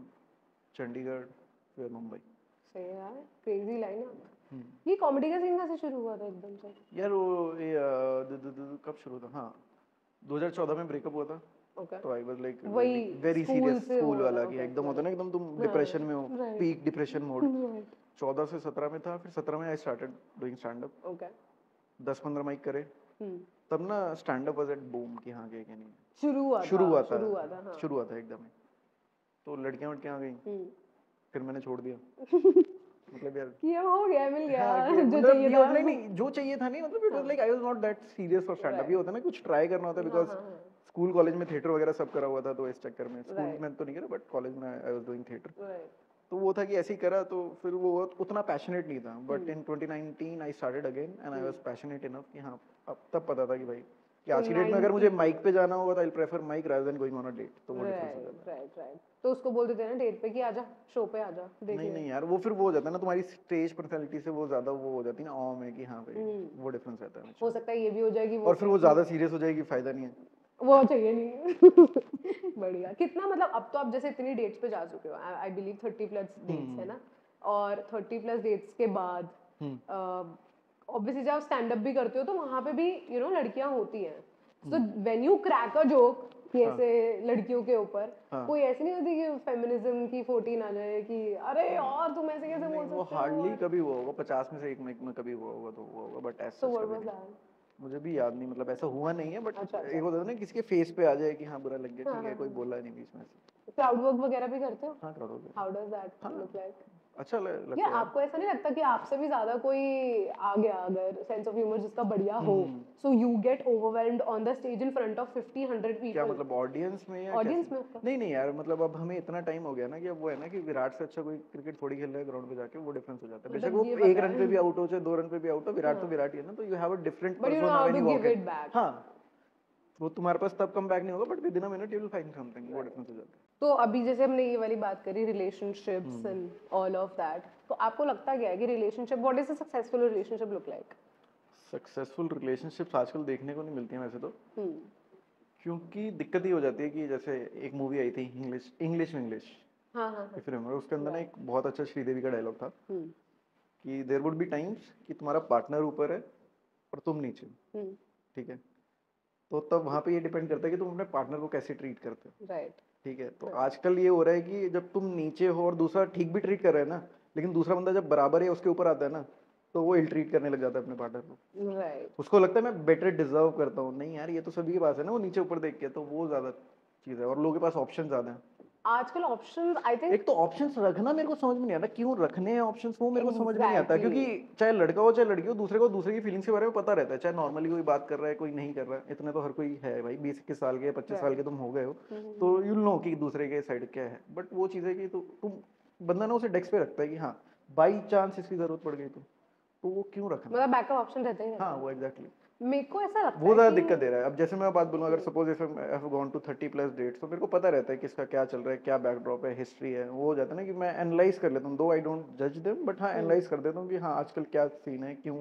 चंडीगढ़, फिर मुंबई। सही है यार, क्रेजी लाइनअप। ये कॉमेडी का सीन कैसे शुरू हुआ था एकदम से? यार वो ये कब शुरू था, हाँ 2014 में ब्रेकअप हुआ था। ओके, तो आई वाज लाइक वही वेरी स्कूल सीरियस, से स्कूल हो वाला रहा, कि okay, एकदम होता है ना, एकदम तुम डिप्रेशन में हो, right. Peak depression mode. right. 14 से 17 में था, फिर 17 में I started doing stand up. Okay 10-15 mic करे, तब ना stand up was at boom कि हाँ क्या नहीं। शुरू हुआ था, हाँ। शुरू हुआ था एकदम। तो लड़कियां आ गई, फिर मैंने छोड़ दिया। मतलब यार ये हो गया, मिल गया, हाँ, जो मतलब चाहिए ये था। नहीं जो चाहिए था नहीं, मतलब it was like I was not that serious for stand up. ये होता है ना कुछ ट्राई करना होता है, बिकॉज स्कूल कॉलेज में थिएटर वगैरह सब करा हुआ था, तो इस चक्कर में स्कूल में तो नहीं करा, बट कॉलेज में आई वाज डूइंग थिएटर। तो वो था कि ऐसे ही करा, तो फिर वो उतना पैशनेट नहीं था। But in 2019 I started again and I was passionate enough कि हाँ अब तब पता था कि भाई कि आज की डेट में अगर मुझे माइक पे जाना होगा तो I prefer mic rather than going on a date. तो वो डिफरेंस हो जाता है। राइट। तो उसको बोल देते हैं ना डेट पे कि आजा शो पे आजा, देख ले। नहीं यार वो फिर वो हो जाता है ना, तुम्हारी स्टेज पर्सनालिटी से वो ज्यादा वो हो जाती है ना ऑम है कि हाँ भाई वो डिफरेंस रहता है। हो सकता है ये भी हो जाएगी वो, और फिर वो ज्यादा सीरियस हो जाएगी, फायदा नहीं है, वो चाहिए नहीं। बढ़िया। कितना मतलब अब तो आप जैसे इतनी डेट्स पे जा चुके हो, आई बिलीव 30 प्लस डेट्स है ना, और 30 प्लस डेट्स के बाद ऑब्वियसली जब आप स्टैंड अप भी करते हो तो वहां पे भी यू नो लड़कियां होती हैं। So when you crack a joke ऐसे लड़कियों के ऊपर, कोई ऐसी नहीं होती कि फेमिनिज्म की 14 आ जाए कि अरे यार तुम ऐसे कैसे बोल सकते हो? वो हार्डली कभी हुआ होगा, 50 में से एक माइक में कभी हुआ होगा तो हुआ होगा, बट ऐसा मुझे भी याद नहीं, मतलब ऐसा हुआ नहीं है। बट एक होता है ना किसी के फेस पे आ जाए कि हाँ बुरा लग गया, ठीक है कोई बोला नहीं बीच में से। क्राउड वर्क वगैरह भी करते हो? हाँ crowd work. How does that look like? अच्छा लगता यार आपको ऐसा नहीं लगता कि आपसे भी ज्यादा कोई आ गया अगर सेंस ऑफ ह्यूमर जिसका बढ़िया हो, so you get overwhelmed on the stage in front of 50-100 people? क्या मतलब ऑडियंस में या ऑडियंस में? नहीं यार, मतलब अब हमें इतना टाइम हो गया ना कि अब वो है ना कि विराट से अच्छा कोई क्रिकेट थोड़ी खेल रहा है ग्राउंड पे जाके, वो डिफरेंस हो जाता है। बेशक वो 1 रन पे भी आउट हो चाहे 2 रन पे भी आउट हो, विराट तो विराट ही है ना, तो you have a different persona when you walk in. हां वो तुम्हारे पास तब कम बैक नहीं होगा, but with in a minute you will find something, वो डिफरेंस हो जाता है। तो अभी जैसे हमने ये वाली बात करी relationships and all of that, तो आपको लगता क्या है कि relationship, what is a successful relationship look like? Successful relationships आजकल देखने को नहीं मिलती हैं वैसे तो, क्योंकि दिक्कत ही हो जाती है कि जैसे एक मूवी आई थी इंग्लिश। हाँ इफ यू रिमेंबर, उसके अंदर ना एक बहुत अच्छा श्रीदेवी का डायलॉग था कि देयर वुड बी टाइम्स कि तुम्हारा पार्टनर ऊपर है और तुम नीचे, ठीक है, तो तब वहाँ पे ये डिपेंड करता है कि तुम अपने पार्टनर को कैसे ट्रीट करते हो। राइट। ठीक है, तो आजकल ये हो रहा है कि जब तुम नीचे हो और दूसरा ठीक भी ट्रीट कर रहा है ना, लेकिन दूसरा बंदा जब बराबर है उसके ऊपर आता है ना, तो वो इल ट्रीट करने लग जाता है अपने पार्टनर को। राइट। उसको लगता है मैं बेटर डिजर्व करता हूँ। नहीं यार, ये तो सभी के पास है ना, वो नीचे ऊपर देख के, तो वो ज्यादा चीज है और लोगों के पास ऑप्शन ज्यादा है आजकल। ऑप्शंस आई थिंक, एक तो ऑप्शंस रखना मेरे को समझ में नहीं आता, क्यों रखने हैं ऑप्शंस, वो मेरे को समझ में नहीं आता, क्योंकि चाहे लड़का हो चाहे लड़की हो, दूसरे को दूसरे की फीलिंग्स के बारे में पता रहता है, चाहे नॉर्मली कोई बात कर रहा है कोई नहीं कर रहा है, इतने तो हर कोई है भाई, 20-21 साल के 25 साल के तुम हो गए हो, तो यू नो कि दूसरे के साइड क्या है। बट वो चीज़ है कि तो तुम बंदा ना उसे डेस्क पे रखता है कि हाँ बाई चांस इसकी जरूरत पड़ गई तो वो क्यों रखना, मतलब बैकअप ऑप्शन रहता है। हाँ वो एग्जैक्टली मेरे को ऐसा लगता है वो ज़्यादा दिक्कत दे रहा है। अब जैसे मैं बात बोलूँ, अगर suppose if I have gone to 30 plus dates, तो मेरे को पता रहता है कि इसका क्या चल रहा है, क्या बैकड्रॉप है, हिस्ट्री है, वो हो जाता है ना कि मैं एनालाइज कर लेता हूँ, दो आई डोंट जज देम, बट हाँ एनालाइज कर देता हूँ कि हाँ आजकल क्या सीन है, क्यों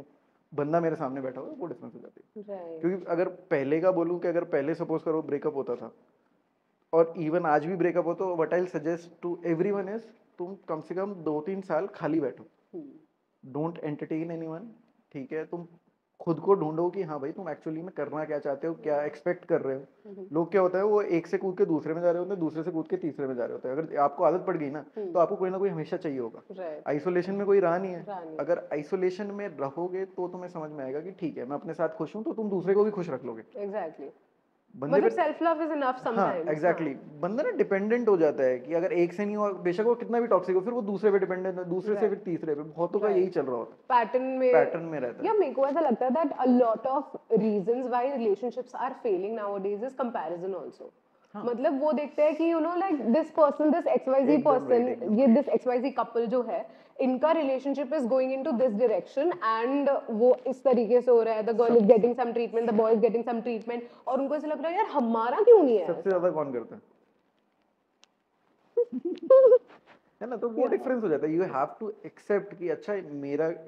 बंदा मेरे सामने बैठा हुआ है, वो डिफरेंस हो जाती है। क्योंकि अगर पहले का बोलूँ कि अगर पहले सपोज करो ब्रेकअप होता था और इवन आज भी ब्रेकअप हो, तो what I suggest to everyone is तुम कम से कम 2-3 साल खाली बैठो, डोंट एंटरटेन एनीवन, ठीक है, तुम खुद को ढूंढो कि हाँ भाई तुम एक्चुअली में करना क्या चाहते हो, क्या एक्सपेक्ट कर रहे हो। लोग क्या होता है वो एक से कूद के दूसरे में जा रहे होते हैं, दूसरे से कूद के तीसरे में जा रहे होते हैं। अगर आपको आदत पड़ गई ना, तो आपको कोई ना कोई हमेशा चाहिए होगा। आइसोलेशन में कोई रहा नहीं है, अगर आइसोलेशन में रहोगे तो तुम्हें समझ में आएगा कि ठीक है मैं अपने साथ खुश हूँ, तो तुम दूसरे को भी खुश रख लोगे। एग्जैक्टली। बंदे मतलब पे सेल्फ लव इज इनफ हाँ समटाइम्स। एग्जैक्टली बंदा ना डिपेंडेंट हो जाता है कि अगर एक से नहीं हो, बेशक वो कितना भी टॉक्सिक हो, फिर वो दूसरे पे डिपेंडेंट है, दूसरे से फिर तीसरे पे, बहुतों का यही चल रहा होता पैटर्न है, में पैटर्न में रहता या है। मेरे को ऐसा लगता है that a lot of reasons why relationships are failing nowadays is comparison also. मतलब वो देखते हैं कि you know like this person, this XYZ person, ये दिस XYZ कपल जो है, इनका relationship is going into this direction and वो इस तरीके से हो रहा है, the girl is getting some treatment, the boy is getting some treatment, और उनको ऐसा लग रहा है यार हमारा क्यों नहीं है सबसे ज्यादा कौन करता है है ना? तो वो डिफरेंस हो जाता है। यू हैव टू एक्सेप्ट कि अच्छा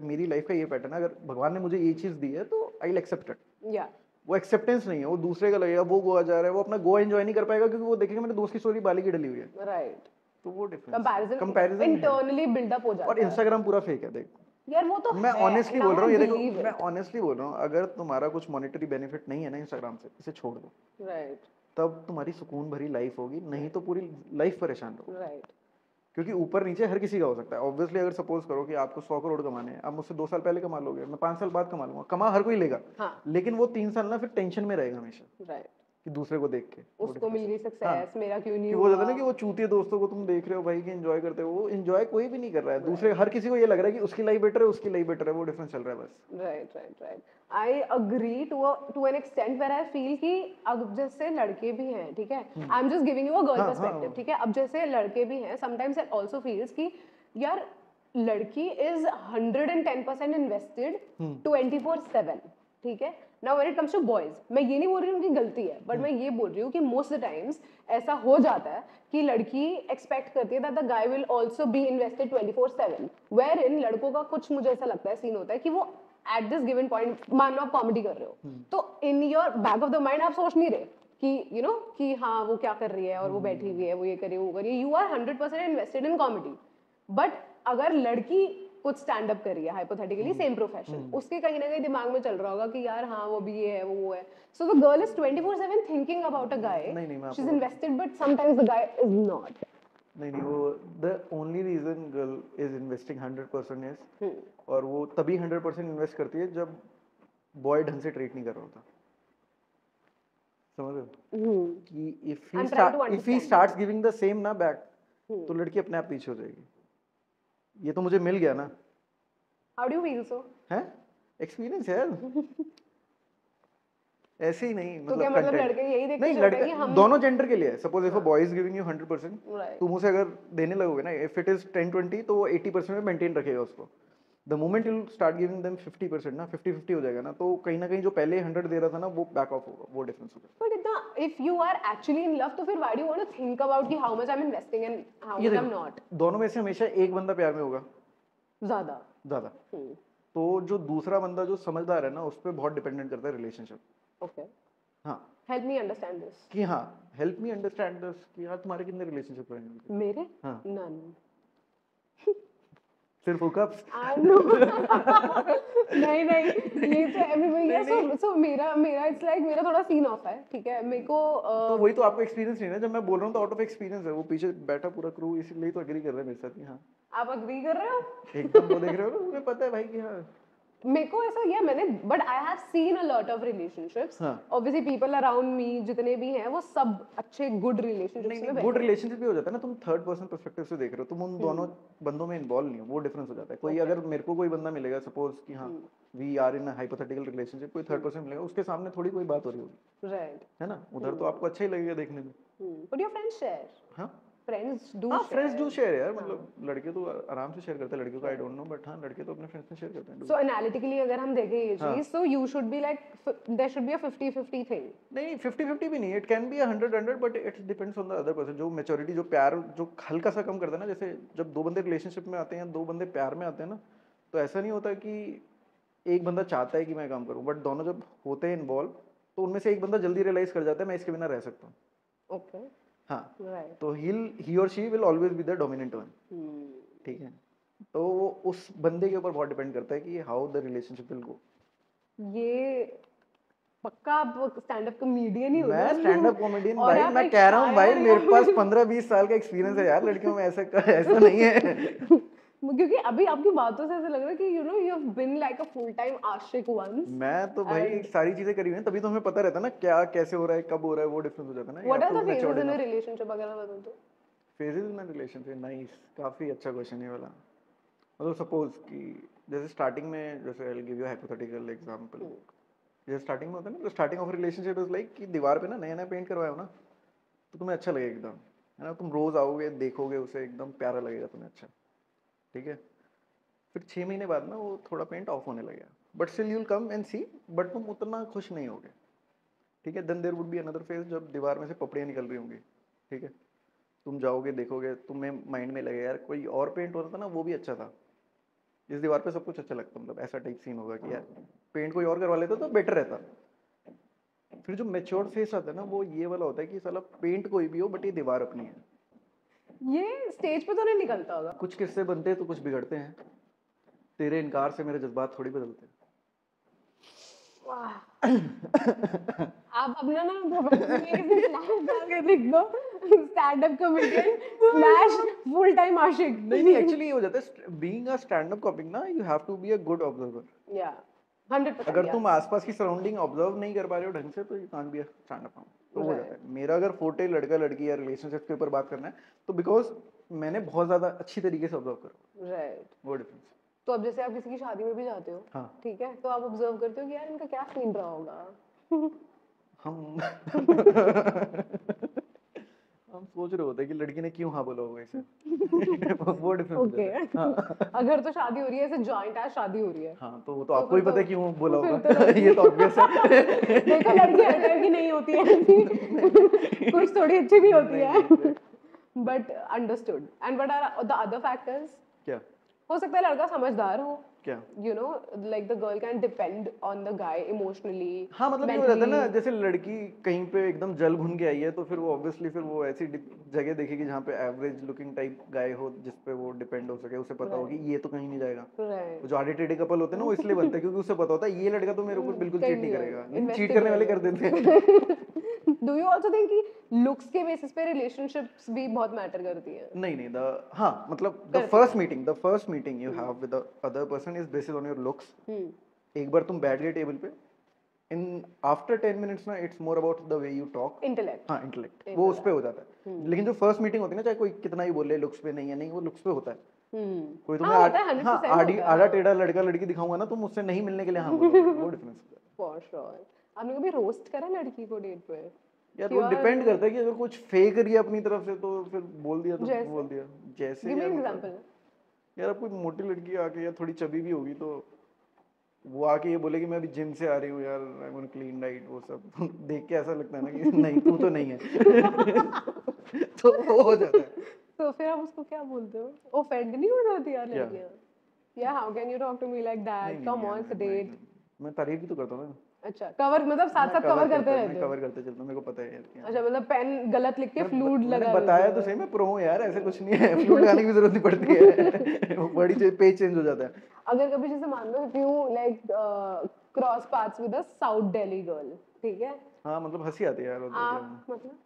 मेरी लाइफ का ये पैटर्न है, अगर भगवान ने मुझे ये चीज दी है तो आई विल एक्सेप्ट इट। या वो एक्सेप्टेंस नहीं है, वो दूसरे का लगेगा, वो गोवा जा रहा है, वो अपना गोवा एंजॉय नहीं कर पाएगा क्योंकि वो देखेगा मेरे दोस्त की स्टोरी बाली की डली हुई है। राइट, तो वो डिफरेंस कंपैरिजन इंटरनली बिल्डअप हो जाता और है इंस्टाग्राम पूरा फेक है। देख यार, वो तो मैं है, ऑनेस्टली now बोल रहा हूँ, I ये देखो believe मैं it. ऑनेस्टली बोल रहा हूँ, अगर तुम्हारा कुछ मॉनेटरी बेनिफिट नहीं है ना इंस्टाग्राम से, इसे छोड़ दो, राइट तब तुम्हारी सुकून भरी लाइफ होगी, नहीं तो पूरी लाइफ परेशान रहो। राइट क्योंकि ऊपर नीचे हर किसी का हो सकता है। ऑब्वियसली अगर सपोज करो कि आपको 100 करोड़ कमाने हैं, आप मुझसे 2 साल पहले कमा लोगे, मैं 5 साल बाद कमा लूंगा, कमा हर कोई लेगा। हाँ लेकिन वो 3 साल ना फिर टेंशन में रहेगा हमेशा राइट, कि दूसरे को देख के उसको मिल गई सक्सेस, मेरा क्यों नहीं कि वो जाता है ना कि वो चूतिए दोस्तों को तुम देख रहे हो भाई कि एंजॉय करते हो, वो एंजॉय कोई भी नहीं कर रहा है। दूसरे हर किसी को ये लग रहा है कि उसकी लाइफ बेटर है, उसकी लाइफ बेटर है, वो डिफरेंस चल रहा है बस। Right right right. I agree to an extent where I feel कि अब जैसे लड़के भी हैं, ठीक है, I am just giving you a girl perspective, ठीक है, अब जैसे लड़के भी हैं, समटाइम्स इट आल्सो फील्स कि यार लड़की इज 110% इन्वेस्टेड 24/7, ठीक है। Now when it comes to boys, मैं ये नहीं बोल रही हूँ उनकी गलती है, बट मैं ये बोल रही हूँ कि मोस्ट द टाइम्स ऐसा हो जाता है कि लड़की एक्सपेक्ट करती है that the guy will also be invested 24/7, where इन लड़कों का कुछ मुझे ऐसा लगता है सीन होता है कि वो एट दिस गिवन पॉइंट, मान लो आप कॉमेडी कर रहे हो, तो in your back of the mind आप सोच नहीं रहे कि यू नो कि हाँ वो क्या कर रही है और वो बैठी हुई है, वो ये करे वो करे, you are 100% invested in comedy. But अगर लड़की कुछ स्टैंड अप कर रही है हाइपोथेटिकली सेम प्रोफेशन, उसके कहीं ना कहीं दिमाग में चल रहा होगा कि यार हाँ वो भी ये है वो है, so the girl is 24/7 thinking about a guy, she is invested but sometimes the guy is not. नहीं वो the only reason girl is investing 100% is, और वो तभी 100% इन्वेस्ट करती है जब बॉय ढंग से ट्रीट नहीं कर रहा होता। समझ रहे हो कि if he starts giving the same ना बैक, तो लड़की अपने आप पीछे हो जाएगी। ये तो मुझे मिल गया ना। How do you feel so? है एक्सपीरियंस है ऐसे ही नहीं, तो क्या मतलब लड़के यही देखते नहीं, हैं कि हम दोनों जेंडर के लिए है। Suppose if a boy is giving you 100%, तुम उसे अगर देने लगोगे ना, इफ इट इज 10-20 तो वो 80% में मेंटेन रखेगा उसको। The moment you start giving them 50% ना, 50-50 हो जाएगा ना, तो कहीं ना कहीं जो पहले 100 दे रहा था ना वो बैक ऑफ होगा, वो डिफरेंस होगा। बट इतना if you are actually in love, तो फिर why do you want to think about कि how much I am investing and how much I am not? दोनों में से हमेशा एक बंदा प्यार में होगा ज्यादा। तो जो दूसरा बंदा जो समझदार है ना, उस पर बहुत डिपेंडेंट करता है रिलेशनशिप। ओके, हाँ, हेल्प मी अंडरस्टैंड दिस। कि हाँ हेल्प मी अंडरस्टैंड दिस कि हाँ तुम्हारे कितने रिलेशनशिप रहे हैं? मेरे हाँ नन, सिर्फ हुकअप्स। आई नो नहीं नहीं, ये तो एवरीबॉडी है। सो मेरा इट्स लाइक मेरा थोड़ा सीन ऑफ है, ठीक है, मेरे को तो वही तो आपको एक्सपीरियंस नहीं है ना, जब मैं बोल रहा हूँ तो आउट ऑफ एक्सपीरियंस है। वो पीछे बैठा पूरा क्रू इसीलिए तो एग्री कर रहा है मेरे साथ कि हाँ। आप एग्री कर रहे हो? एकदम वो देख रहे हो ना, मुझे पता है भाई कि हाँ। मेरे को ऐसा ये मैंने, but I have seen a lot of relationships, obviously people around me जितने भी हैं वो सब अच्छे गुड रिलेशनशिप्स में। गुड रिलेशनशिप भी हो जाता है ना, तुम थर्ड पर्सन पर्सपेक्टिव से देख रहे हो, तुम उन दोनों बंदों में इन्वॉल्व नहीं हो, वो डिफरेंस हो जाता है। कोई अगर मेरे को कोई बंदा मिलेगा, सपोज कि हाँ we are in hypothetical relationship, कोई थर्ड पर्सन मिलेगा, उसके सामने थोड़ी कोई बात हो रही होगी, राइट, है ना, उधर तो आपको अच्छा ही लगेगा देखने में। But your friends share? हाँ फ्रेंड्स डू शेयर यार, मतलब लड़के तो आराम से शेयर करते हैं, लड़कियों का आई डोंट नो, बट हाँ लड़के तो अपने फ्रेंड्स में शेयर करते हैं। सो एनालिटिकली अगर हम देखें ये चीज, so you should be like there should be a 50-50 thing. नहीं 50-50 भी नहीं, it can be 100-100, but it depends on the other person. जो मैच्योरिटी, जो प्यार, जो हल्का सा कम करता है ना, जैसे जब दो बंदे रिलेशनशिप में आते हैं, दो बंदे प्यार में आते हैं ना, तो ऐसा नहीं होता कि एक बंदा चाहता है कि मैं काम करूं, बट दोनों जब होते हैं इन्वॉल्व, तो उनमें से एक बंदा जल्दी रियलाइज कर जाता है मैं इसके बिना रह सकता हूँ। ओके, हाँ, राइट, तो ही और she will always be the dominant one, ठीक है। तो वो उस बंदे के ऊपर बहुत डिपेंड करता है कि how the relationship will go. ये पक्का आप स्टैंड अप कॉमेडियन ही हो? मैं स्टैंड अप कॉमेडियन भाई, मैं कह रहा हूँ भाई, मेरे पास 15-20 साल का एक्सपीरियंस है यार लड़कियों में, ऐसा नहीं है। क्योंकि अभी आपकी बातों से ऐसा लग रहा है कि you know you have been like a full time आशिक वंस। मैं तो भाई सारी चीजें करी हुई हैं, तभी तो हमें पता रहता है ना क्या कैसे हो रहा है, कब हो रहा है, वो डिफरेंस हो जाता है ना। What are the phases in a relationship अगर मैं बताऊं तो? फेजेस इन रिलेशनशिप, नाइस, काफी अच्छा क्वेश्चन है वाला। मतलब सपोज कि जैसे स्टार्टिंग में, जैसे I will give you hypothetical example. जैसे स्टार्टिंग में होता है ना, तो starting of relationship is like कि दीवार पे ना नया नया पेंट करवाया हो ना, तो तुम्हें अच्छा लगेगा एकदम, है ना। तुम रोज आओगे, देखोगे उसे, एकदम प्यारा लगेगा तुम्हें, अच्छा, ठीक है। फिर 6 महीने बाद ना वो थोड़ा पेंट ऑफ होने लगेगा, but still you will come and see, but तुम उतना खुश नहीं होगे, ठीक है। Then there would be another phase जब दीवार में से पपड़ियाँ निकल रही होंगी, ठीक है। तुम जाओगे, देखोगे, तुम्हें माइंड में लगेगा यार कोई और पेंट होता था ना, वो भी अच्छा था। इस दीवार पे सब कुछ अच्छा लगता, मतलब ऐसा टाइप सीन होगा कि यार पेंट कोई और करवा लेता तो बेटर रहता। फिर जो मैच्योर फेस आता है ना, वो ये वाला होता है कि साला पेंट कोई भी हो बट ये दीवार अपनी है। ये स्टेज पे तो नहीं निकलता होगा। कुछ किस्से बनते हैं तो कुछ बिगड़ते हैं। तेरे इनकार से मेरे जज्बात थोड़ी बदलते। वाह। आप अपना ना लिख दो, stand up comedian slash full time आशिक। नहीं एक्चुअली ये हो जाता है, being a stand up comic ना, you have to be a good observer. या 100%। अगर तुम आसपास की सराउंडिंग ऑब्जर्व नहीं कर पा रहे हो ढंग से, तो you can't be a stand up comic. तो हो जाता है। मेरा अगर फोटे लड़का लड़की या रिलेशनशिप के ऊपर बात करना है, तो बिकॉज मैंने बहुत ज्यादा अच्छी तरीके से ऑब्जर्व करा। राइट। वो डिफरेंस। तो अब जैसे आप किसी की शादी में भी जाते हो, हाँ। ठीक है, तो आप ऑब्जर्व करते हो कि यार इनका क्या सीन रहा होगा। हम हम सोच रहे होते हैं कि लड़की ने क्यों हाँ बोला होगा इसे। वो डिफरेंस हो ओके। जाता है। हाँ। अगर तो शादी हो रही है, ऐसे जॉइंट आज शादी हो रही है, हाँ, तो वो तो आपको ही पता है क्यों बोला फिर होगा। ये तो ऑब्वियस है। देखो लड़की हर टाइप की नहीं होती है, कुछ थोड़ी अच्छी भी होती है। But understood. And what are the other factors? क्या हो सकता है लड़का समझदार हो, क्या you know, like the girl can depend on the guy emotionally. हाँ, मतलब ये हो जाता है ना, जैसे लड़की कहीं पे एकदम जल भुन के आई है, तो फिर वो ऑब्वियसली फिर वो ऐसी जगह देखेगी जहाँ पे एवरेज लुकिंग टाइप गाय हो, जिस पे वो डिपेंड हो सके। उसे पता हो कि ये तो कहीं नहीं जाएगा। वो जो आधे टेढ़े कपल होते हैं ना, वो इसलिए बनते हैं क्योंकि उसे पता होता है ये लड़का तो मेरे ऊपर बिल्कुल चीट नहीं करेगा, लेकिन चीट करने वाले कर देते हैं। डू यू ऑल्सो थिंक कि लुक्स के बेसिस पे रिलेशनशिप्स भी बहुत मैटर करती है? नहीं, हाँ, मतलब the first meeting you have with the other person is based on your looks. एक बार तुम बैठ गए टेबल पे, इन आफ्टर 10 मिनट्स ना, it's more about the way you talk. Intellect. हाँ, इंटेलेक्ट वो उस पे हो जाता है। लेकिन जो फर्स्ट मीटिंग होती है ना, चाहे कोई कितना ही बोले लुक्स पे नहीं है, नहीं, वो लुक्स पे होता है। कोई तुम्हें आधा टेढ़ा लड़का लड़की दिखाऊंगा ना, तुम मुझसे नहीं मिलने के लिए हाँ बोलोगे, वो डिफरेंस है। For sure. आपने कभी रोस्ट करा लड़की को डेट पे? यार वो डिपेंड करता है कि अगर कुछ फेक रही है अपनी तरफ से, तो फिर बोल दिया तो बोल दिया। जैसे गिव मी एग्जांपल। यार अब कोई मोटी लड़की आके या थोड़ी चबी भी होगी, तो वो आके ये बोले कि मैं अभी जिम से आ रही हूँ यार, आई वांट क्लीन डाइट, वो सब देख के ऐसा लगता है ना कि नहीं, तू तो नहीं है। तो वो हो जाता है। तो फिर आप उसको क्या बोलते हो? ऑफेंड नहीं हो जाती यार लड़कियां? या how can you talk to me like that, come on date? मैं तारीफ भी तो करता हूँ ना। अच्छा, कवर मतलब साथ साथ कवर करते रहते हो? कवर करते चलता हूँ, मेरे को पता है यार। अच्छा, मतलब पेन गलत लिख के फ्लूड लगा मैंने बताया तो सही, मैं प्रो हूँ यार, ऐसे कुछ नहीं है, फ्लूड लगाने की जरूरत नहीं पड़ती है। वो बड़ी पेज चेंज हो जाता है। अगर कभी जैसे मान लो if you like cross paths with a south Delhi girl, ठीक है? हाँ, मतलब हंसी आती है यार। आप मतलब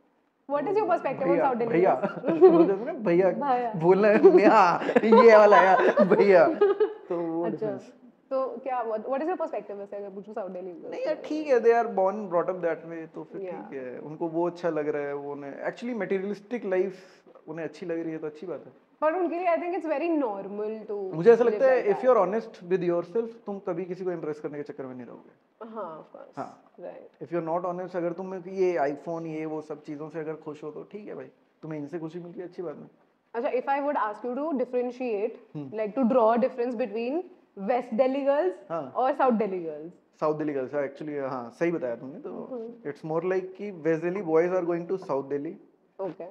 what is your perspective on south Delhi? भैया बोलते हैं ना, भैया बोलना है, हाँ ये वाला यार भैया। तो वो डिफरेंस। तो क्या व्हाट इज योर पर्सपेक्टिव वैसे अगर पूछूं साउथ दिल्ली गर्ल? नहीं यार, ठीक है, they are born brought up that way, तो फिर ठीक है, उनको वो अच्छा लग रहा है, वो उन्हें एक्चुअली मटेरियलिस्टिक लाइफ उन्हें अच्छी लग रही है, तो अच्छी बात है। पर उनके लिए I think it's very normal too, मुझे ऐसा लगता है if you are honest with yourself, तुम कभी किसी को इम्प्रेस करने के चक्कर में नहीं रहोगे। हाँ, ऑफ कोर्स। हाँ, right. If you are not honest, अगर तुम ये आईफोन ये वो सब चीजों से अगर खुश हो, तो ठीक है भाई, तुम्हें इनसे खुशी मिलती है, अच्छी बात है। अच्छा, if I would ask you to differentiate, like to draw a difference between west Delhi girls और south Delhi girls. South Delhi girls, actually हाँ, सही बताया तुमने। तो इट्स मोर लाइक कि west Delhi boys are going to south Delhi, okay,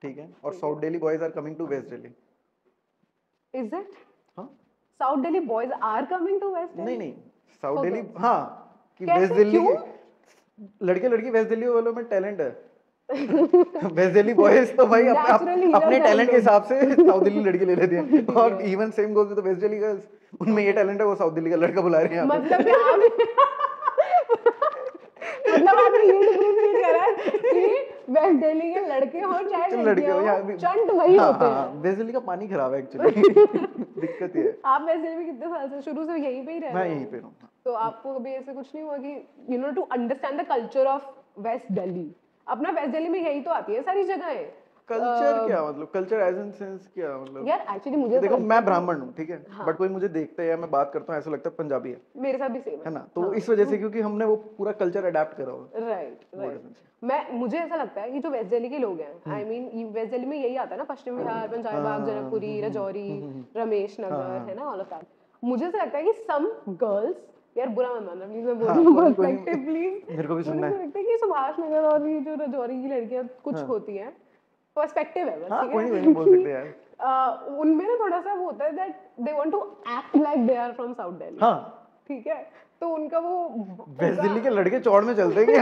ठीक है, और south Delhi boys are coming to west Delhi. Is it? हाँ, south Delhi boys are coming to west Delhi? नहीं, साउथ दिल्ली, हाँ, कि वेस्ट दिल्ली लड़के लड़की वेस्ट दिल्ली वालों में टैलेंट है। वेस्ट दिल्ली बॉयज तो भाई अपने टैलेंट के हिसाब से साउथ दिल्ली लड़के ले लेते हैं, और even same goes with west Delhi girls, उनमें ये टैलेंट है, वो साउथ दिल्ली का लड़का बुला रहे हैं। मतलब आप ये डिफरेंशिएट कर रहा है कि वेस्ट दिल्ली के लड़के हो चाहे लड़के हो या चंट वही होते हैं। वेस्ट दिल्ली का पानी खराब है एक्चुअली। दिक्कत ये है। आप वेस्ट दिल्ली में कितने साल से शुरू से यहीं पे ही रह रहे मैं हो? यहीं पे हूँ। तो आपको कभी ऐसे कुछ नहीं हुआ कि to understand the culture of west Delhi? अपना वेस्ट दिल्ली में यही तो आती है सारी जगहें। कल्चर क्या मतलब, कल्चर एज इन सेंस क्या मतलब? यार एक्चुअली मुझे देखो मैं ब्राह्मण हूँ, ठीक है, बट कोई मुझे देखता है या मैं बात करता हूँ ऐसा लगता है पंजाबी है। मेरे साथ भी सेम है ना, तो इस वजह से क्योंकि हमने वो पूरा कल्चर अडेप्ट करा हुआ। राइट। मुझे ऐसा लगता है कि जो वेस्ट दिल्ली के लोग हैं, आई मीन वेस्ट दिल्ली में यही आता है ना, पश्चिम बिहार, पंजाब बाग, जनकपुरी, राजौरी, रमेश नगर, है ना, ऑल ऑफ दैट। मुझे ऐसा लगता है कि सम गर्ल्स, यार बुरा मत मानना प्लीज, मैं बोल रही हूँ पर्सपेक्टिव प्लीज, मेरे को भी सुनना है। मुझे लगता है कि सुभाष नगर और ये जो राजौरी की लड़कियां कुछ होती हैं, पर्सपेक्टिव है बस, ठीक कोई नहीं बोल सकते यार। उनमें ना थोड़ा सा वो होता है that they want to act like they are from south Delhi. हाँ, ठीक है, तो उनका वो वेस्ट दिल्ली के लड़के चौड़ में चलते हैं कि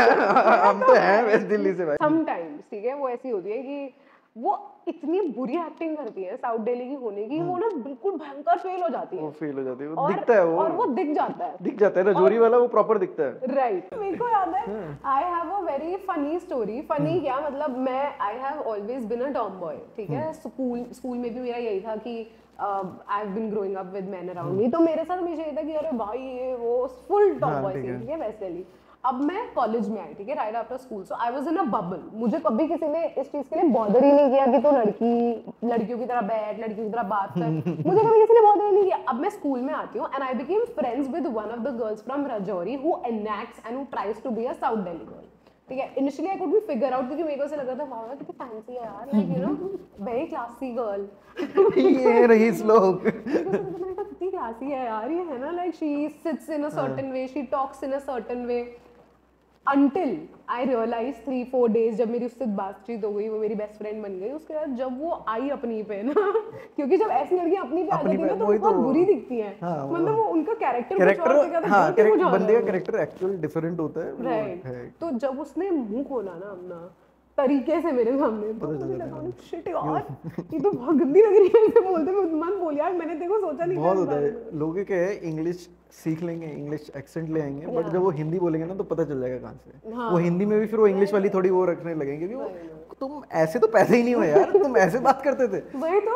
हम तो हैं वेस्ट दिल्ली से भाई। समटाइम्स, ठीक है, वो ऐसी होती है कि वो इतनी बुरी एक्टिंग करती है साउथ दिल्ली की होने की, वो ना बिल्कुल भयंकर फेल हो जाती है। वो फेल हो जाती है, वो दिखता है, और वो दिख जाता है, दिख जाता है। राजौरी वाला वो प्रॉपर दिखता है। राइट। मेरे को याद है, I have a very funny story. Funny क्या मतलब, मैं I have always been a tomboy, ठीक है, स्कूल में भी मेरा यही था कि I have been growing up with men around me, तो मेरे साथ हमेशा यही था कि अरे भाई ये वो फुल टॉम बॉय थी, ठीक है, वैसे ही। अब मैं कॉलेज में आई, ठीक है, right after school, so I was in a bubble. मुझे कभी किसी ने इस चीज के लिए बॉदर ही नहीं किया कि तो लड़कियों की तरह बैठ, लड़कियों की तरह बात कर, मुझे कभी किसी ने बॉदर ही नहीं किया। अब मैं स्कूल में आती हूँ and I became friends with one of the girls from Rajouri who enacts and who tries to be a south Delhi girl, ठीक है। Initially I could be figure out, क्योंकि मेरे को ऐसा लगा था वाह कितनी फैंसी है यार, like you know very classy girl. ये रही श्लोक। मैंने कहा कितनी क्लासी है यार ये, है ना, like she sits in a certain way, she talks in a certain way, until I realized 3-4 days जब मेरी उससे बातचीत हो गई, वो मेरी बेस्ट फ्रेंड बन गई। उसके बाद जब वो आई अपनी पे ना, क्योंकि जब ऐसी लड़कियां अपनी पे आ जाती है तो वो बहुत बुरी दिखती हैं, मतलब वो उनका कैरेक्टर बंदे का कैरेक्टर एक्चुअली डिफरेंट होता है, राइट। तो जब उसने मुंह खोला ना अपना तरीके से मेरे सामने, तो मुझे लगा शिट यार ये तो बहुत गंदी लग रही है ऐसे बोलते, मत बोल यार, मैंने देखो सोचा नहीं। बहुत होता है लोगों के, इंग्लिश सीख लेंगे, इंग्लिश एक्सेंट ले आएंगे, बट जब वो हिंदी बोलेंगे ना तो पता चल जाएगा कहाँ से। वो हिंदी में भी फिर वो इंग्लिश वाली थोड़ी वो रखने लगेंगे कि तुम ऐसे तो पैदा ही नहीं हो यार, तुम ऐसे बात करते थे। वही तो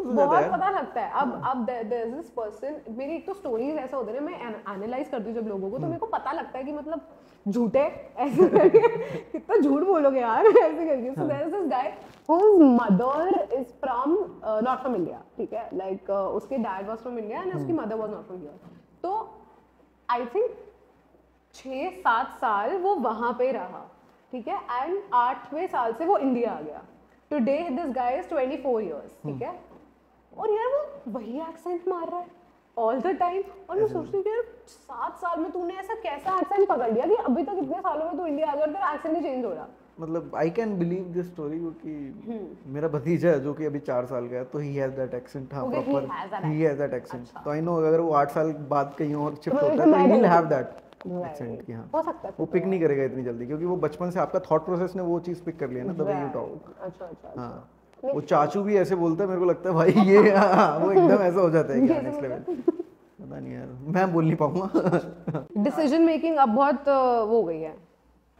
बहुत पता लगता है। अब देयर इज दिस पर्सन, मेरी एक तो स्टोरीज ऐसा होता है ना, मैं एनालाइज करती हूँ जब लोगों को, तो मेरे को पता लगता है कि मतलब झूठे ऐसे करके कितना झूठ बोलोगे यार ऐसे करके। So there is this guy whose mother is from not from India, ठीक है, लाइक उसके dad was from India and उसकी mother was not from here. तो आई थिंक 6-7 साल वो वहां पे रहा, ठीक है, एंड 8वें साल से वो इंडिया आ गया। Today this guy is 24 years, ठीक है, और यार वो वही एक्सेंट मार रहा है ऑल द टाइम। और मैं सोचती हूँ कि यार 7 साल में तूने ऐसा कैसा एक्सेंट पकड़ लिया कि अभी तक इतने सालों में तू इंडिया आ गया और तेरा एक्सेंट नहीं चेंज हो रहा। मतलब I can believe this story, क्योंकि मेरा भतीजा है जो कि अभी 4 साल का है, तो ही हैज दैट एक्सेंट। हाँ, proper he has that accent. तो आई नो अगर वो 8 साल बाद कहीं और शिफ्ट होता है तो he will have that accent की। हाँ, हो सकता है वो पिक नहीं करेगा इतनी जल्दी, क्योंकि वो बचपन से आपका थॉट प्रोसेस ने वो चीज पिक कर लिया ना, तभी यू टॉक। अच्छा। हाँ, वो चाचू भी ऐसे बोलता है, मेरे को लगता है भाई ये वो एकदम ऐसा हो जाता है क्या नेक्स्ट लेवल, पता नहीं यार, मैं बोल नहीं पाऊंगा। डिसीजन मेकिंग अब बहुत वो हो गई है,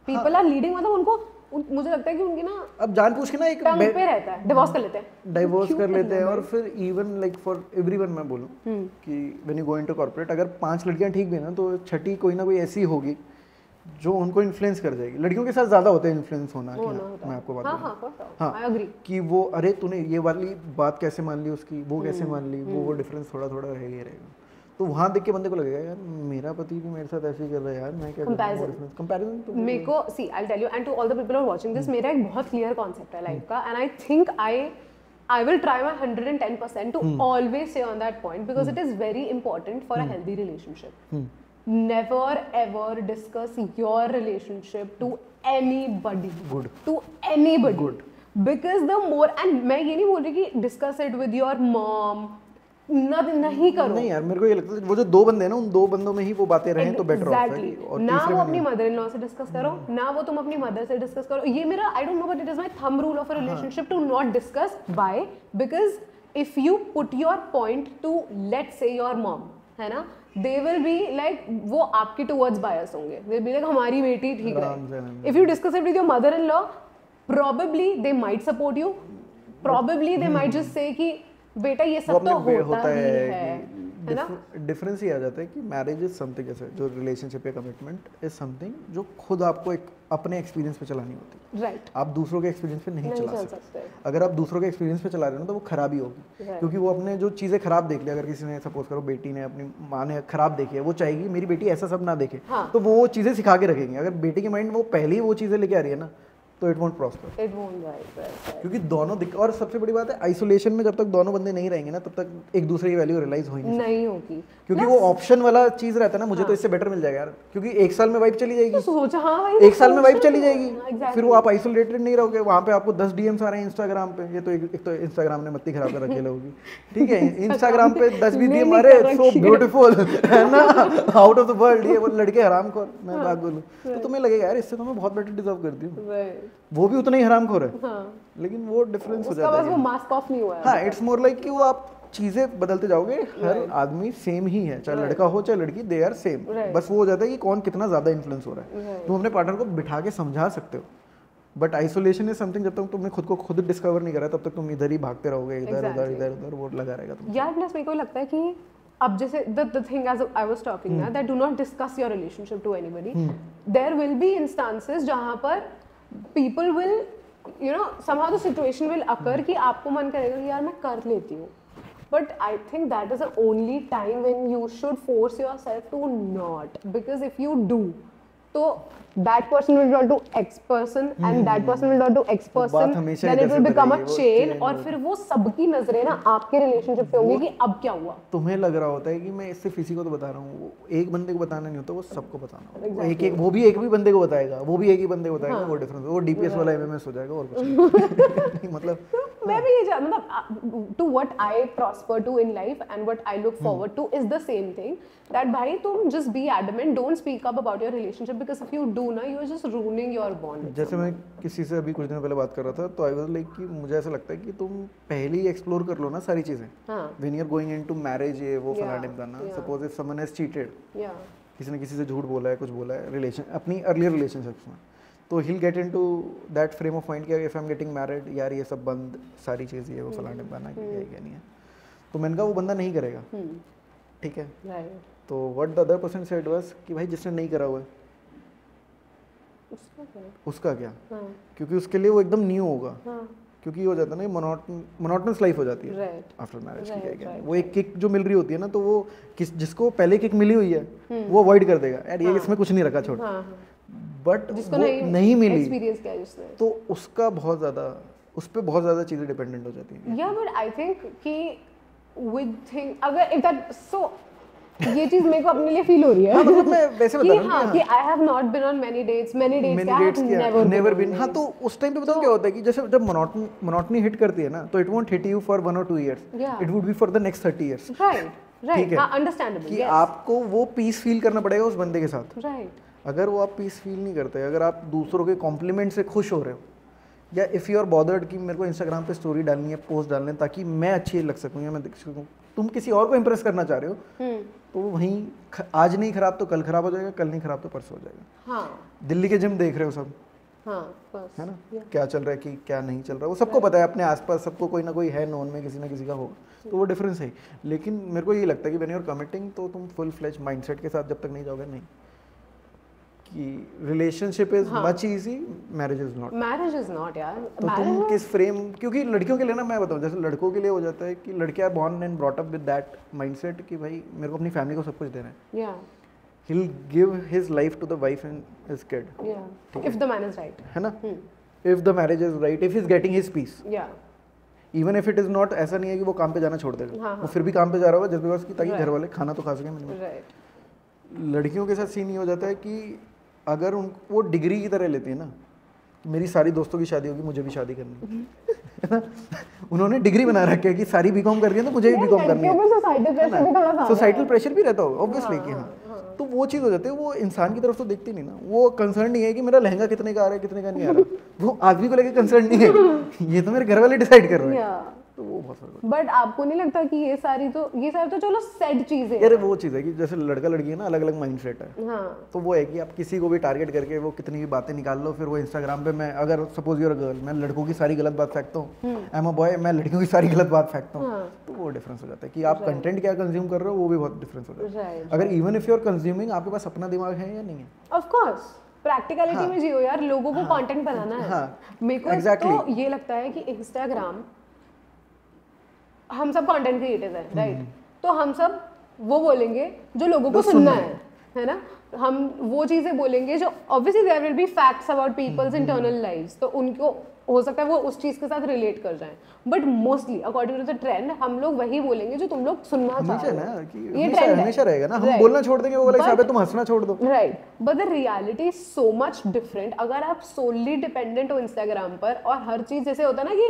पीपल आर लीडिंग, मतलब उनको मुझे लगता है कि उनकी ना अब जानबूझ के ना एक टंग पे रहता है, डिवोर्स कर लेते हैं, डाइवोर्स कर लेते हैं। और फिर इवन लाइक फॉर एवरीवन मैं बोलूं कि when you go into corporate, अगर 5 लड़कियां ठीक भी है ना, तो छठी कोई ना कोई ऐसी होगी जो उनको इन्फ्लुएंस कर जाएगी। लड़कियों के साथ ज्यादा होता है इन्फ्लुएंस होना, कि मैं आपको बात हाँ, कि वो अरे तूने ये वाली बात कैसे मान ली उसकी, वो कैसे मान ली, वो डिफरेंस थोड़ा थोड़ा रहेगा। तो वहां देख के बंदे को लगेगा यार मेरा पति भी मेरे साथ ऐसे ही कर रहा है यार, मैं क्या कंपैरिजन। तो मेरे को see I tell you and to all the people who are watching this, मेरा एक बहुत क्लियर कॉन्सेप्ट है लाइफ का, and I think I will try my 110% to always stay on that point, because it is very important for a healthy relationship. Never ever discuss your relationship to anybody. Good. To anybody. Good. Because the more, and मैं ये नहीं बोल रही कि discuss it with your mom, नहीं करो। नहीं यार, मेरे को ये लगता है वो जो 2 बंदे हैं ना, उन 2 बंदों में ही वो बातें रहें तो बेटर होता है। और ना वो अपनी मदर इन लॉ से डिस्कस करो, ना वो तुम अपनी मदर से डिस्कस करो। ये मेरा I don't know but it is my thumb rule of a relationship to not discuss. Why? Because if you put your point to let's say your mom, है ना, दे विल बी लाइक, वो आपकी टुवर्ड्स बायस होंगे, दे विल बी लाइक हमारी बेटी ठीक है। If you discuss it with your mother in law, probably they might support you, probably they might just say कि बेटा ये सब तो होता ही है ना। डिफरेंस ही आ जाता है कि मैरिज इज समथिंग, जैसे जो रिलेशनशिप या कमिटमेंट इज समथिंग जो खुद आपको एक अपने एक्सपीरियंस पे चलानी होती है। राइट, आप दूसरों के एक्सपीरियंस पे नहीं चला सकते। अगर आप दूसरों के एक्सपीरियंस पे चला रहे हो ना तो वो खराबी होगी, क्योंकि वो अपने जो चीज़ें खराब देख लिया, अगर किसी ने सपोज करो बेटी ने अपनी माँ ने खराब देखी है, वो चाहेगी मेरी बेटी ऐसा सब ना देखे, तो वो चीज़ें सिखा के रखेंगे। अगर बेटी के माइंड में वो पहले ही वो चीज़ें लेके आ रही है ना तो it won't prosper, it won't, right. क्योंकि दोनों और सबसे बड़ी बात है आइसोलेशन में जब तक दोनों बंदे नहीं रहेंगे ना तब तक एक दूसरे की वैल्यू रियलाइज हो ही नहीं होगी, क्योंकि वो ऑप्शन वाला चीज रहता है ना, मुझे तो इससे बेटर मिल जाएगा यार, क्योंकि एक साल में वाइफ चली जाएगी, सोचा हाँ भाई, एक साल में वाइफ चली जाएगी, फिर वो आप आइसोलेटेड नहीं रहोगे, वहाँ पे आपको 10 DMs आ रहे हैं इंस्टाग्राम पे। ये तो एक तो इंस्टाग्राम ने मत्ती खराब कर रखी है लोगों की, ठीक है, इंस्टाग्राम पे 10-20 DM, अरे सो ब्यूटीफुल है ना, आउट ऑफ द वर्ल्ड, ये वो लड़के हरामखोर, मैं बात बोलूं तो तुम्हें लगेगा यार इससे तो मैं बहुत बेटर डिजर्व करती हूँ, वो भी उतना ही हरामखोर है, लेकिन वो डिफरेंस हो जाता है, वो मास्क ऑफ नहीं हुआ है। हाँ, इट्स मोर लाइक कि वो आप चीजें बदलते जाओगे, हर आदमी सेम ही है, चाहे लड़का हो चाहे लड़की, दे आर सेम, बस वो हो जाता है कि कौन कितना ज्यादा इन्फ्लुएंस हो रहा है। तुम अपने पार्टनर को बिठा के समझा सकते हो, बट आइसोलेशन इज समथिंग जब तक तुमने खुद को खुद डिस्कवर नहीं करा तब तक तुम इधर ही भागते रहोगे, इधर उधर वो लगा रहेगा तुम। यार प्लस मेरे को लगता है कि अब जैसे the thing as I was talking ना, that do not discuss your relationship to anybody, there will be instances जहाँ पर people will, you know, somehow the situation will occur कि आपको मन करेगा कि यार मैं कर लेती हूँ, but I think that is the only time when you should force yourself to not, because if you do तो that person will not do X person and that person will not do X person, then it will become a chain, और फिर वो सबकी नजरें ना आपके रिलेशनशिप पे होंगी कि अब क्या हुआ। तुम्हें लग रहा होता है कि मैं सिर्फ इसी को तो बता रहा हूँ, एक बंदे को बताना नहीं होता, वो सबको बताना होता है, एक वो भी एक भी बंदे को बताएगा, वो भी एक ही बंदे को बताएगा, वो डिफरेंस, वो DPS वाला MMS हो जाएगा और कुछ नहीं। मतलब मैं भी ये मतलब to what I prosper to in life and what I look forward to is the same thing, that भाई तुम just be adamant, don't speak up about your relationship, because if you do ना, you are just ruining your bond. जैसे मैं किसी से अभी कुछ दिन पहले बात कर रहा था तो आई वाज लाइक कि मुझे ऐसा लगता है कि तुम पहले ही एक्सप्लोर कर लो ना सारी चीजें, when you are going into marriage, ये वो फलाना ढिमकाना, suppose if someone has cheated, किसी ने किसी से झूठ बोला है, कुछ बोला है रिलेशन अपनी अर्लियर रिलेशनशिप्स में, तो he'll get into that frame of mind कि if I'm getting married, यार ये सब बंद, सारी चीज़ ये वो फलाना ढिमकाना क्या नहीं है, तो मैंने कहा वो बंदा नहीं करेगा, ठीक है, तो what the other person said was कि भाई जिसने नहीं करा हुआ है उसका क्या, क्योंकि उसके लिए वो एकदम न्यू होगा, क्योंकि हो जाता है ना मोनोटनस लाइफ हो जाती है आफ्टर मैरिज की, क्या वो एक किक जो मिल रही होती है ना, तो वो जिसको पहले किक मिली हुई है वो अवॉइड कर देगा, यार ये इसमें कुछ नहीं रखा छोड़, बट जिसको नहीं मिली एक्सपीरियंस किया जिसने, तो उसका बहुत ज़्यादा उस पर बहुत ज़्यादा चीज़ें डिपेंडेंट हो जाती हैं। या बट आई थिंक कि विद थिंग अगर इफ दैट सो ये चीज मेरे को अपने लिए फील हो रही है, मतलब मैं वैसे बता रहा हूं कि I have not been on many dates never been. हाँ, तो उस टाइम पे बताऊं क्या होता है कि जैसे जब मोनोटनी हिट करती है ना, तो it won't hit you for 1 or 2 years, it would be for the next 30 years, right, understandable, कि आपको वो पीस फील करना पड़ेगा उस बंदे के साथ, राइट। अगर वो आप पीस फील नहीं करते, अगर आप दूसरों के कॉम्प्लीमेंट से खुश हो रहे हो, या इफ़ यू आर बॉदर्ड कि मेरे को इंस्टाग्राम पे स्टोरी डालनी है, पोस्ट डालनी है ताकि मैं अच्छी लग सकूँ या मैं दिख सकूँ, तुम किसी और को इम्प्रेस करना चाह रहे हो, तो वहीं आज नहीं खराब तो कल खराब हो जाएगा, कल नहीं खराब तो परसों हो जाएगा। हाँ, दिल्ली के जिम देख रहे हो सब, है ना, क्या चल रहा है कि क्या नहीं चल रहा है, वो सबको पता है, अपने आसपास सबको कोई ना कोई है नोन में, किसी ना किसी का होगा, तो वो डिफरेंस है। लेकिन मेरे को ये लगता है कि व्हेन यू आर कमिटिंग, तो तुम फुल फ्लेज माइंडसेट के साथ जब तक नहीं जाओगे, नहीं कि relationship is much easy, marriage is not यार। तो तुम किस फ्रेम, क्योंकि लड़कियों के लिए ना मैं बताऊं, जैसे लड़कों के लिए हो जाता है कि लड़के are born and brought up with that mindset कि भाई मेरे को अपनी फैमिली को सब कुछ देना है, he'll give his life to the wife and his kid, if the man is right, है ना, if the marriage is right, if he's getting his peace, even if it is not, ऐसा नहीं है कि वो काम पे जाना छोड़ देगा, वो फिर भी काम पे जा रहा होगा जस्ट बिकॉज कि ताकि घर वाले खाना तो खा सकें मिनिमम। लड़कियों के साथ सीन ये हो जाता है कि अगर वो डिग्री की तरह लेती है ना, मेरी सारी दोस्तों की शादी होगी, मुझे भी शादी करनी है ना, उन्होंने डिग्री बना रखी है कि सारी बीकॉम कर रही है तो मुझे भी बीकॉम करनी है, सोसाइटल प्रेशर भी रहता होगा ऑब्वियसली कि हाँ, तो वो चीज़ हो जाती है, वो इंसान की तरफ तो देखती नहीं ना, वो कंसर्न नहीं है कि मेरा लहंगा कितने का आ रहा है कितने का नहीं आ रहा, वो आदमी को लेकर कंसर्न नहीं है, ये तो मेरे घर वाले डिसाइड कर रहे हैं, तो वो बहुत फर्क बट आपको नहीं लगता कि ये सारी तो चलो सेट चीजें यार वो चीज़ है कि जैसे लड़का लड़की है ना, अलग अलग माइंडसेट है। हाँ तो वो है कि आप किसी को भी टारगेट करके वो कितनी भी बातें निकाल लो, फिर वो इंस्टाग्राम पे मैं अगर सपोज यूर गर्ल, मैं लड़कों की सारी गलत बात फेंकता हूँ, आई एम अ बॉय, मैं लड़कियों की सारी गलत बात फेंकता हूँ, हाँ तो वो डिफरेंस हो जाता है कि आप कंटेंट क्या कंज्यूम कर रहे हो, वो भी बहुत डिफरेंस हो जाता है। राइट अगर even if you are consuming, आपके पास अपना दिमाग है या नहीं है। ऑफ कोर्स प्रैक्टिकलिटी में जियो यार, लोगों को कंटेंट बनाना है। हाँ, मेरे को exactly. तो ये लगता है कि इंस्टाग्राम, हम सब कंटेंट क्रिएटर्स हैं राइट, तो हम सब वो बोलेंगे जो लोगों को सुनना है ना, हम वो चीजें बोलेंगे जो obviously there will be facts about people's internal lives, तो उनको हो सकता है वो उस चीज के साथ रिलेट कर जाएं, but mostly according to the trend हम लोग वही बोलेंगे जो तुम लोग सुनना चाहते हो ना कि ये हमेशा ट्रेंड हमेशा रहेगा ना, हम बोलना छोड़ देंगे, वो वाला हिसाब है, तुम हंसना छोड़ दो। Right, but the reality is so much different. अगर आप सोली डिपेंडेंट हो इंस्टाग्राम पर और हर चीज जैसे होता है ना कि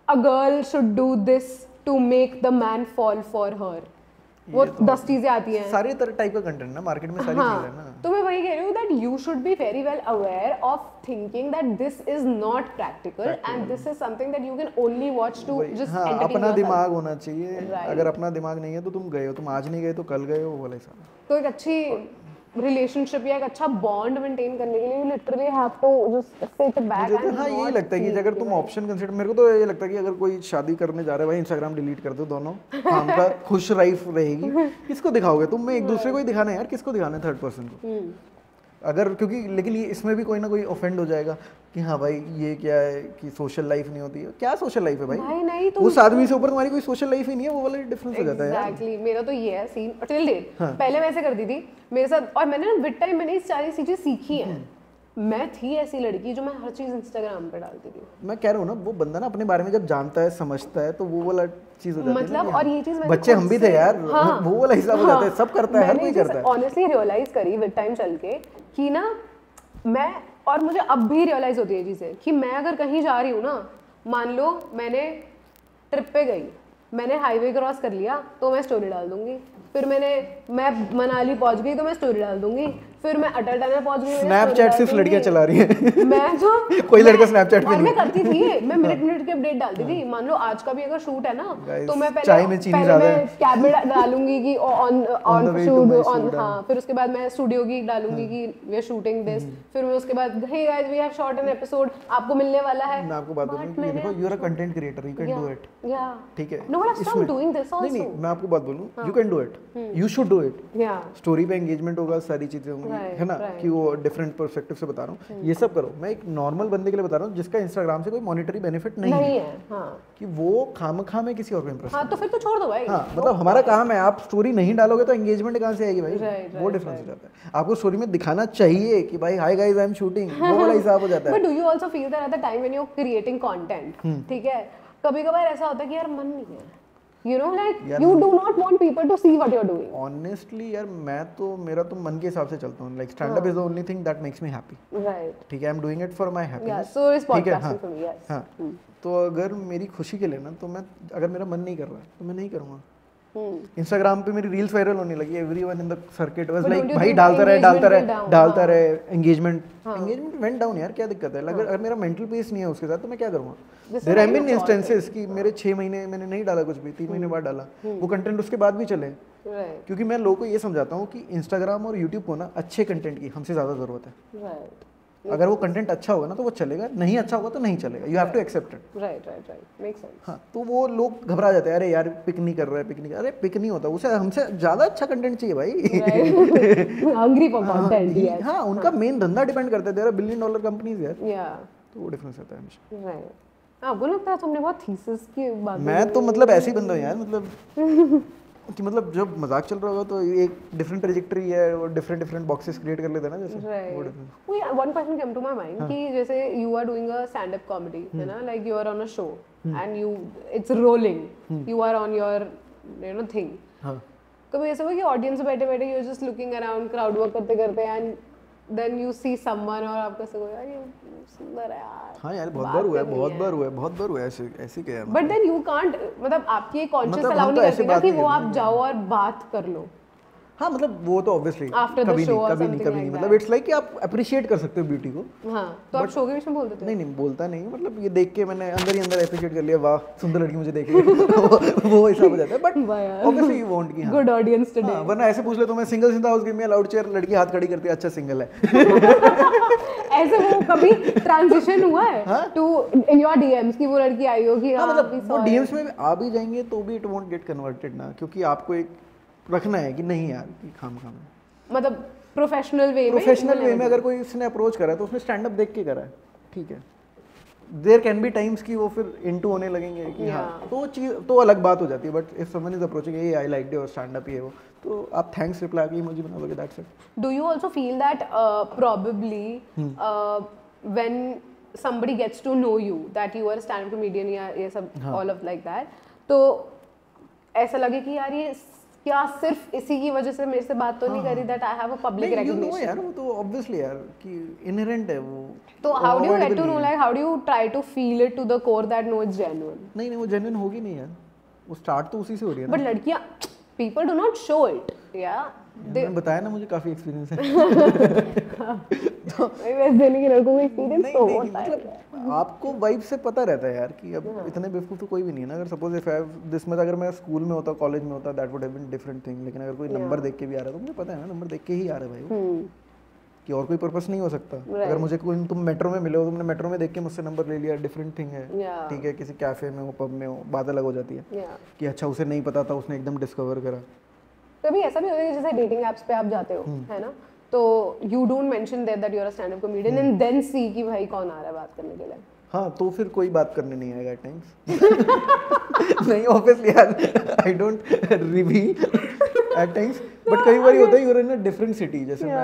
a girl should do this to make the man fall for her, वो 10 चीजें आती हैं, सारे तरह टाइप का कंटेंट ना मार्केट में, सारी चीजें है ना। तो मैं वही कह रही हूँ that you should be very well aware of thinking that this is not practical and this is something that you can only watch to just हाँ, एंटरटेन अपना योरसेल्फ। दिमाग होना चाहिए। अगर अपना दिमाग नहीं है तो तुम गए हो, तुम आज नहीं गए तो कल गए हो, वो वाला हिसाब। तो एक अच्छी रिलेशनशिप या एक अच्छा बॉन्ड मेंटेन करने के लिए you literally have to just sit back मुझे तो हाँ यही लगता है कि अगर तुम ऑप्शन कंसीडर, मेरे को तो ये लगता है कि अगर कोई शादी करने जा रहा है भाई, इंस्टाग्राम डिलीट कर दो दोनों, हाँ उनका खुश लाइफ रहेगी। किसको दिखाओगे तुम, में एक दूसरे को ही दिखाना है यार, किसको दिखाना है थर्ड पर्सन को। अगर क्योंकि लेकिन ये इसमें भी कोई ना कोई ऑफेंड हो जाएगा कि हाँ भाई ये क्या है कि सोशल लाइफ नहीं होती है। क्या सोशल लाइफ है भाई नहीं तो उस आदमी से ऊपर तुम्हारी कोई सोशल लाइफ ही नहीं है, वो वाला डिफरेंस हो जाता है यार। एग्जैक्टली मेरा तो ये है सीन टिल डेट। पहले मैं ऐसे करती थी मेरे साथ, और मैंने ना विद टाइम मैंने ये सारी चीजें सीखी हैं। मैं थी ऐसी लड़की जो मैं हर चीज इंस्टाग्राम पे डालती थी। मैं कह रहा हूँ ना, वो बंदा ना अपने बारे में जब जानता है समझता है तो वो वाला चीज हो जाती है मतलब ना, और ये चीज बच्चे हम भी थे यार, वो वाला हिसाब हो जाता है, सब करता है, हर कोई करता है। ऑनेस्टली रियलाइज करी विद टाइम चल के कि ना मैं, और मुझे अब भी रियलाइज होती है चीजें कि मैं अगर कहीं जा रही हूँ ना, मान लो मैंने ट्रिप पे गई, मैंने हाईवे क्रॉस कर लिया तो मैं स्टोरी डाल दूंगी, फिर मैं मनाली पहुंच गई तो मैं स्टोरी डाल दूंगी, फिर मैं अटल टनल पहुंच गई, स्नैपचैट सिर्फ लड़कियां चला रही हैं। मैं तो कोई लड़का स्नैपचैट पे मैं करती थी, मैं मिनट के अपडेट डालती थी। मान लो आज का भी अगर शूट है ना, तो मैं चाय में चीनी ज्यादा है, कैब में डालूंगी कि ऑन शूट ऑन, हाँ फिर उसके बाद मैं स्टूडियो की डालूंगी कि वी आर शूटिंग दिस, फिर मैं उसके बाद hey guys we have shot an episode, आपको मिलने वाला है। मैं आपको बात बोलूं कि देखो you are a content creator, you can do it, या ठीक है। No but I stop doing this also. नहीं मैं आपको बात बोलूं, you can do it, you should do it. या स्टोरी पे एंगेजमेंट होगा, सारी चीजें होंगी, है ना, कि वो डिफरेंट पर्सपेक्टिव से बता रहा हूँ, ये सब करो। मैं एक नॉर्मल बंदे के लिए बता रहा हूँ जिसका इंस्टाग्राम से कोई मॉनेटरी बेनिफिट नहीं है, हाँ कि वो खामखा में किसी और को इंप्रेस। हाँ तो फिर तो छोड़ दो भाई। हाँ मतलब हमारा काम है, आप स्टोरी नहीं डालोगे तो एंगेजमेंट कहाँ से आएगी भाई, वो right, डिफरेंस हो जाता है। आपको स्टोरी में दिखाना चाहिए कि भाई hi guys I am shooting, वो वाला हिसाब हो जाता है। But do you also feel that at the time when you are creating content, ठीक है, कभी-कभार ऐसा होता है कि यार मन नहीं है, you know like you do not want people to see what you're doing. Honestly यार मैं तो मेरा तो मन के हिसाब से चलता हूँ, like stand up is the only thing that makes me happy. Right. ठीक है, I'm doing it for my happiness. Yeah, so is podcasting for me, yes. हाँ, तो अगर मेरी खुशी के लिए ना, तो मैं अगर मेरा मन नहीं कर रहा है तो मैं नहीं करूँगा। इंस्टाग्राम पे मेरी रील्स वायरल होने लगी, everyone in the circuit was like भाई डालता रहे एंगेजमेंट वेंट डाउन यार, क्या दिक्कत है? अगर मेरा मेंटल पीस नहीं है उसके साथ तो मैं क्या करूँगा? देयर हैव बीन इंस्टेंसेस कि मेरे 6 महीने मैंने नहीं डाला कुछ भी, 3 महीने बाद डाला, वो कंटेंट उसके बाद भी चले, क्योंकि मैं लोगों को ये समझाता हूँ कि इंस्टाग्राम और यूट्यूब को ना अच्छे कंटेंट की हमसे ज़्यादा ज़रूरत है। अगर वो कंटेंट अच्छा होगा ना तो वो चलेगा, नहीं अच्छा होगा तो नहीं चलेगा, you have to accept it. Right make sense. हाँ, तो वो लोग घबरा जाते हैं, अरे यार पिक नहीं कर रहा है, अरे पिक नहीं होता, उसे हमसे ज़्यादा अच्छा कंटेंट चाहिए भाई। Hungry for content, yes. हाँ, उनका मेन धंधा डिपेंड करता है, देयर आर $1 बिलियन कंपनीज यार, या तो वो डिफरेंस होता है हमेशा। राइट। आपको लगता है तुमने बहुत थीसिस की बात, मैं तो मतलब ऐसे ही बंदा हूँ यार, मतलब कि मतलब जब मजाक चल रहा होगा तो एक डिफरेंट ट्रेजेक्टरी है, वो डिफरेंट बॉक्सेस क्रिएट कर लेते हैं ना, जैसे वो different. One question came to my mind कि जैसे you are doing a stand up comedy, है ना, like you are on a show and you it's rolling, you are on your you know thing. हाँ, कभी ऐसा हुआ कि ऑडियंस में बैठे-बैठे you are just looking around, crowd work करते-करते and then you see someone और आपको ऐसा यार ये सुंदर है यार। हाँ यार, बहुत बार हुआ है ऐसे क्या है। बट देन यू कांट, मतलब आपकी एक कॉन्शियस अलाउ नहीं करती ना कि वो आप जाओ और बात कर लो। हाँ मतलब वो तो ऑब्वियसली After the कभी show नहीं or कभी नहीं something कभी नहीं like मतलब that. इट्स लाइक कि आप अप्रिशिएट कर सकते हो ब्यूटी को। हाँ तो आप शो के बीच में बोल देते हो? नहीं बोलता नहीं मतलब ये देख के मैंने अंदर ही अंदर अप्रिशिएट कर लिया, वाह सुंदर लड़की मुझे देख रही है वो हिसाब हो जाता है। बट वाह यार। ऑब्वियसली यू वांट कि हाँ गुड ऑडियंस टुडे। हाँ, वरना ऐसे पूछ ले तो मैं single in the house give me a loud chair, लड़की हाथ खड़ी करती है अच्छा सिंगल है। ऐसे वो कभी ट्रांजिशन हुआ है टू इन योर डीएम्स कि वो लड़की आई हो कि हाँ हाँ मतलब वो डीएम्स में आ भी जाएंगे तो भी इट वोंट गेट कन्वर्टेड ना, क्योंकि आपको एक रखना है कि नहीं यार कि खाम मतलब प्रोफेशनल वे में अगर कोई उसने अप्रोच करा है तो उसने स्टैंड अप देख के करा है, ठीक है। देयर कैन बी टाइम्स कि वो फिर इनटू होने लगेंगे कि हाँ तो चीज तो अलग बात हो जाती है। But if someone is approaching ये I like your stand up ये वो तो आप थैंक्स रिप्लाई की इमोजी बना दोगे, that's it. Do you also feel that probably when somebody gets to know you that you are a stand up comedian या ये सब all of like that, तो ऐसा लगे कि यार ये क्या सिर्फ इसी की वजह से मेरे से बात तो नहीं करी, that I have a public recognition यार वो तो ऑब्वियसली यार कि इनहेरेंट है वो। तो how do you get to know, like how do you try to feel it to the core that know it's genuine? नहीं वो जेन्युइन होगी नहीं यार, वो स्टार्ट तो उसी से हो रही है ना। बट लड़कियां people do not show it या मैंने बताया ना मुझे काफी एक्सपीरियंस है। तो वैसे देने के लड़कों को एक्सपीरियंस तो होता है। मतलब आपको वाइब से पता रहता है यार कि अब इतने बेवकूफ तो कोई भी नहीं है ना। अगर suppose if I have this much, अगर मैं स्कूल में होता कॉलेज में होता that would have been different thing. लेकिन अगर कोई नंबर देख के भी आ रहा है तो मुझे पता है ना नंबर देख के ही आ रहा है भाई वो, कि और कोई पर्पस नहीं हो सकता। अगर मुझे कोई तुम मेट्रो में मिले हो, तुमने मेट्रो में देख के मुझसे नंबर ले लिया, डिफरेंट थिंग है, ठीक है। किसी कैफे में हो, पब में हो, बात अलग हो जाती है कि अच्छा उसे नहीं पता था, उसने एकदम डिस्कवर करा। कभी ऐसा भी होता है जैसे डेटिंग एप्स पे आप जाते हो है ना, तो you don't mention there that you are a stand up comedian and then see कि भाई कौन आ रहा है बात करने के लिए। हाँ तो फिर कोई बात करने नहीं आएगा एट टाइम्स। नहीं ऑब्वियसली यार I don't reveal at times, but कई बार होता है you are in a different city. जैसे मैं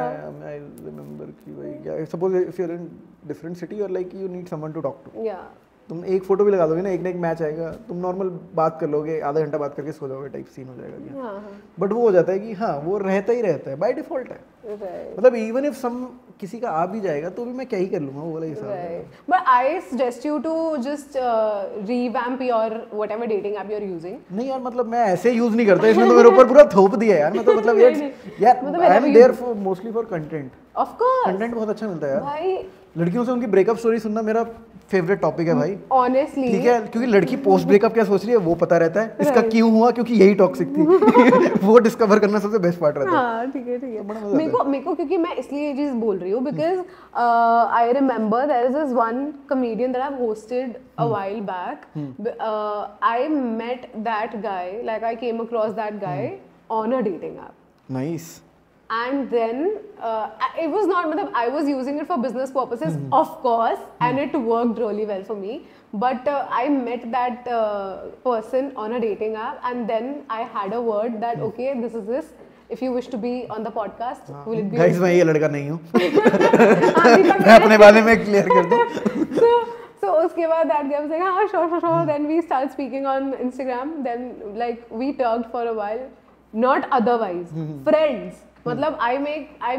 आई रिमेंबर कि भाई क्या suppose if you are in different city you are like you need someone to talk to. तुम एक फोटो भी लगा दोगे ना, एक ना एक मैच आएगा, तुम नॉर्मल बात कर लोगे, आधा घंटा बात करके सो जाओगे टाइप सीन हो जाएगा। बट वो हो जाता है कि हाँ वो रहता ही रहता है, बाय डिफॉल्ट है। मतलब इवन इफ सम किसी का आ भी जाएगा तो भी मैं क्या ही कर लूंगा वो वाला हिसाब है। But I suggest you to just revamp your whatever dating app you are using. नहीं यार मतलब मैं ऐसे यूज नहीं करता, इसने तो मेरे ऊपर पूरा थोप दिया यार। मैं तो मतलब यार I am there for mostly for content. Of course content बहुत अच्छा मिलता है यार भाई। लड़कियों से उनकी ब्रेकअप स्टोरी सुनना मेरा फेवरेट टॉपिक है भाई, ऑनेस्टली। ठीक है, क्योंकि लड़की पोस्ट ब्रेकअप क्या सोच रही है वो पता रहता है, इसका क्यों हुआ क्योंकि यही टॉक्सिक थी। वो डिस्कवर करना सबसे बेस्ट पार्ट रहता है। हाँ ठीक है ठीक है। मेरे को क्योंकि मैं इसलिए ये चीज बोल रही हूँ because I remember there is this one comedian that I have hosted a while back. I met that guy, like I came across that guy on a dating app. Nice. And then it was not, I was using it for business purposes, of course, and it worked really well for me. But I met that person on a dating app, and then I had a word that okay, this is this. If you wish to be on the podcast, will it be? Guys, मैं ये लड़का नहीं हूँ। मैं अपने बारे में क्लियर कर दूँ। So उसके बाद that guy was like, हाँ sure. Then we started speaking on Instagram. Then like we talked for a while, not otherwise, friends. मतलब I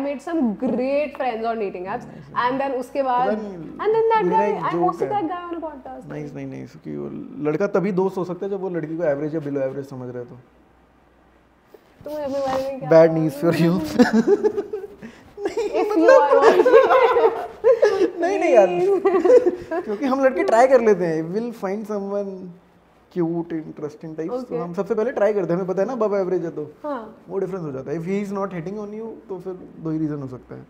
made some great friends on dating apps, and then उसके बाद and then that guy I hosted that guy on a podcast. Nice क्योंकि वो लड़का तभी दोस्त हो सकता है जब वो लड़की को एवरेज या बिलो एवरेज समझ रहे तो। तुम्हें अपने बारे में क्या? Bad news for you. If you are watching. नहीं यार, क्योंकि हम लड़के ट्राई कर लेते हैं, we'll find someone cute interesting types. तो हम सबसे पहले ट्राई करते हैं, हमें पता है ना अब एवरेज है तो वो डिफरेंस हो जाता है। If he is not hitting on you तो फिर दो ही रीजन हो सकता है,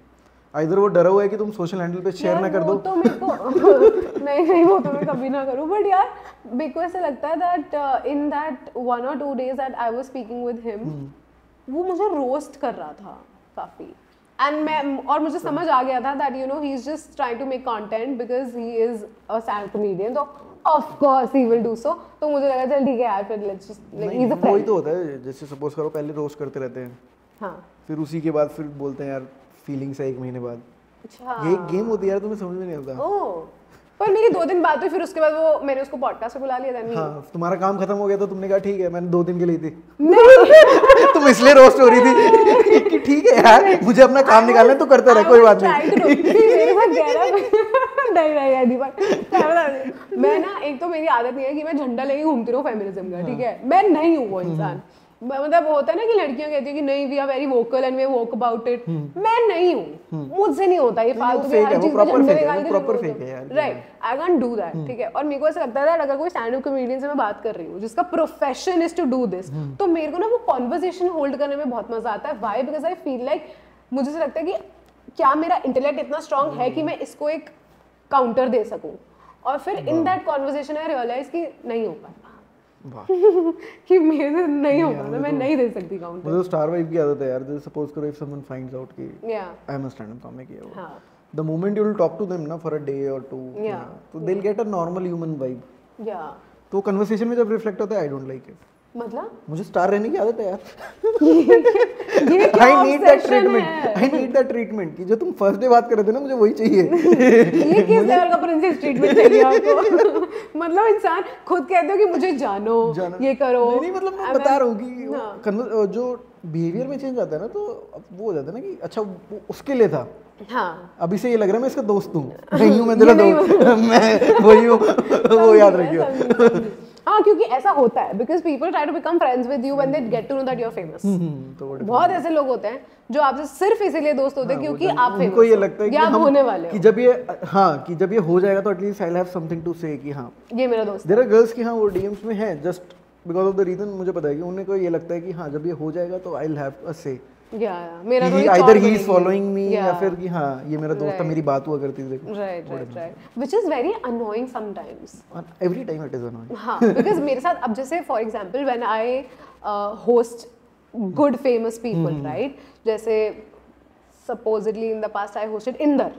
आइदर वो डरा हुआ है कि तुम सोशल हैंडल पे शेयर ना कर दो। तो मेरे को नहीं वो तो मैं कभी ना करूं। बट यार मेरे को ऐसा लगता है that in that 1 or 2 days that I was speaking with him, वो मुझे रोस्ट कर रहा था काफी, और मुझे समझ आ गया था that you know he is just trying to make content because he is a stand comedian, तो of course he will do so. तो मुझे लगा चल ठीक है यार, फिर let's just like he is a friend. वही तो होता है, जैसे सपोज करो पहले रोस्ट करते रहते हैं, हाँ, फिर उसी के बाद फिर बोलते हैं यार फीलिंग्स है 1 महीने बाद। अच्छा ये गेम होती है यार, तुम्हें समझ में नहीं आता। ओह पर मेरी 2 दिन बात हुई, फिर उसके बाद वो मैंने उसको पॉडकास्ट पे बुला लिया था। हाँ, तुम्हारा काम खत्म हो गया तो तुमने कहा ठीक है, मैंने 2 दिन के लिए थी। तुम इसलिए रोस्ट हो रही थी कि ठीक है यार मुझे अपना काम निकालना है तो करते रह, कोई बात नहीं। नहीं दीपक, मैं ना, एक तो मेरी आदत नहीं है कि मैं झंडा लेके घूमती रहूं फेमिनिज्म का, ठीक है, मैं नहीं हूँ वो इंसान। मतलब होता है ना कि लड़कियां कहती है कि नहीं we are very vocal and we walk about it, मैं नहीं हूँ, मुझसे नहीं होता ये फालतू के हर चीज पे झंडे निकाल के प्रॉपर फेक है यार, right, I can't do that, ठीक है। और मेरे को ऐसा लगता है अगर कोई स्टैंड अप कॉमेडियन से मैं बात कर रही हूँ जिसका profession is to do this, तो मेरे को ना वो कॉन्वर्सेशन होल्ड करने में बहुत मजा आता है। Why? Because I feel like मुझे ऐसा लगता है कि क्या मेरा इंटेलेक्ट इतना स्ट्रांग है कि मैं इसको एक काउंटर दे सकूं, और फिर in that conversation I realise कि नहीं हो पाता कि मेरे से नहीं हो पाता, मैं नहीं दे सकती काउंटर। मुझे स्टार वाइब की आदत है यार, जैसे सपोज करो इफ समवन फाइंड्स आउट कि Yeah. I am a stand up comic है वो, हाँ, the moment you will talk to them ना for a day or two, Yeah. तो they'll get a normal human vibe, या तो कन्वर्सेशन में जब रिफ्लेक्ट होता है आई डोंट लाइक इट। मतलब मुझे स्टार रहने की आदत है यार, ये क्या I need that obsession treatment, है? आई नीड दैट ट्रीटमेंट कि जो तुम फर्स्ट डे बात कर रहे थे ना, मुझे वही चाहिए। ये किस लेवल का प्रिंसेस ट्रीटमेंट चाहिए आपको? मतलब इंसान खुद कहते हो कि मुझे जानो, ये करो। नहीं मतलब मैं बता रहा हूँ कि हाँ। जो बिहेवियर में चेंज आता है ना, तो अब वो हो जाता है ना कि अच्छा वो उसके लिए था, हाँ, अभी से ये लग रहा है मैं इसका दोस्त हूँ, नहीं हूँ मैं तेरा दोस्त, मैं वही हूँ, वो याद रखियो। हाँ, क्योंकि ऐसा होता है because people try to become friends with you when they get to know that you are famous. तो वो बहुत ऐसे लोग होते हैं जो आपसे सिर्फ इसीलिए दोस्त होते हैं क्योंकि आप फेमस उनको ये लगता है कि आप हम होने वाले हो, कि जब ये हाँ कि जब ये हो जाएगा तो at least I will have something to say कि हाँ ये मेरा दोस्त देयर आर गर्ल्स की हाँ वो डीएम्स में है just because of the reason, मुझे पता है कि उन्हें को ये लगता है कि हाँ जब ये हो जाएगा तो आई विल हैव अ से, या मेरा either he is following me या फिर कि हाँ ये मेरा दोस्त था, मेरी बात हुआ करती थी, देखो right which is very annoying sometimes. Every time it is annoying. हाँ, बिकॉज मेरे साथ अब जैसे for example when I host good famous people, right, जैसे supposedly in the past I hosted Inder,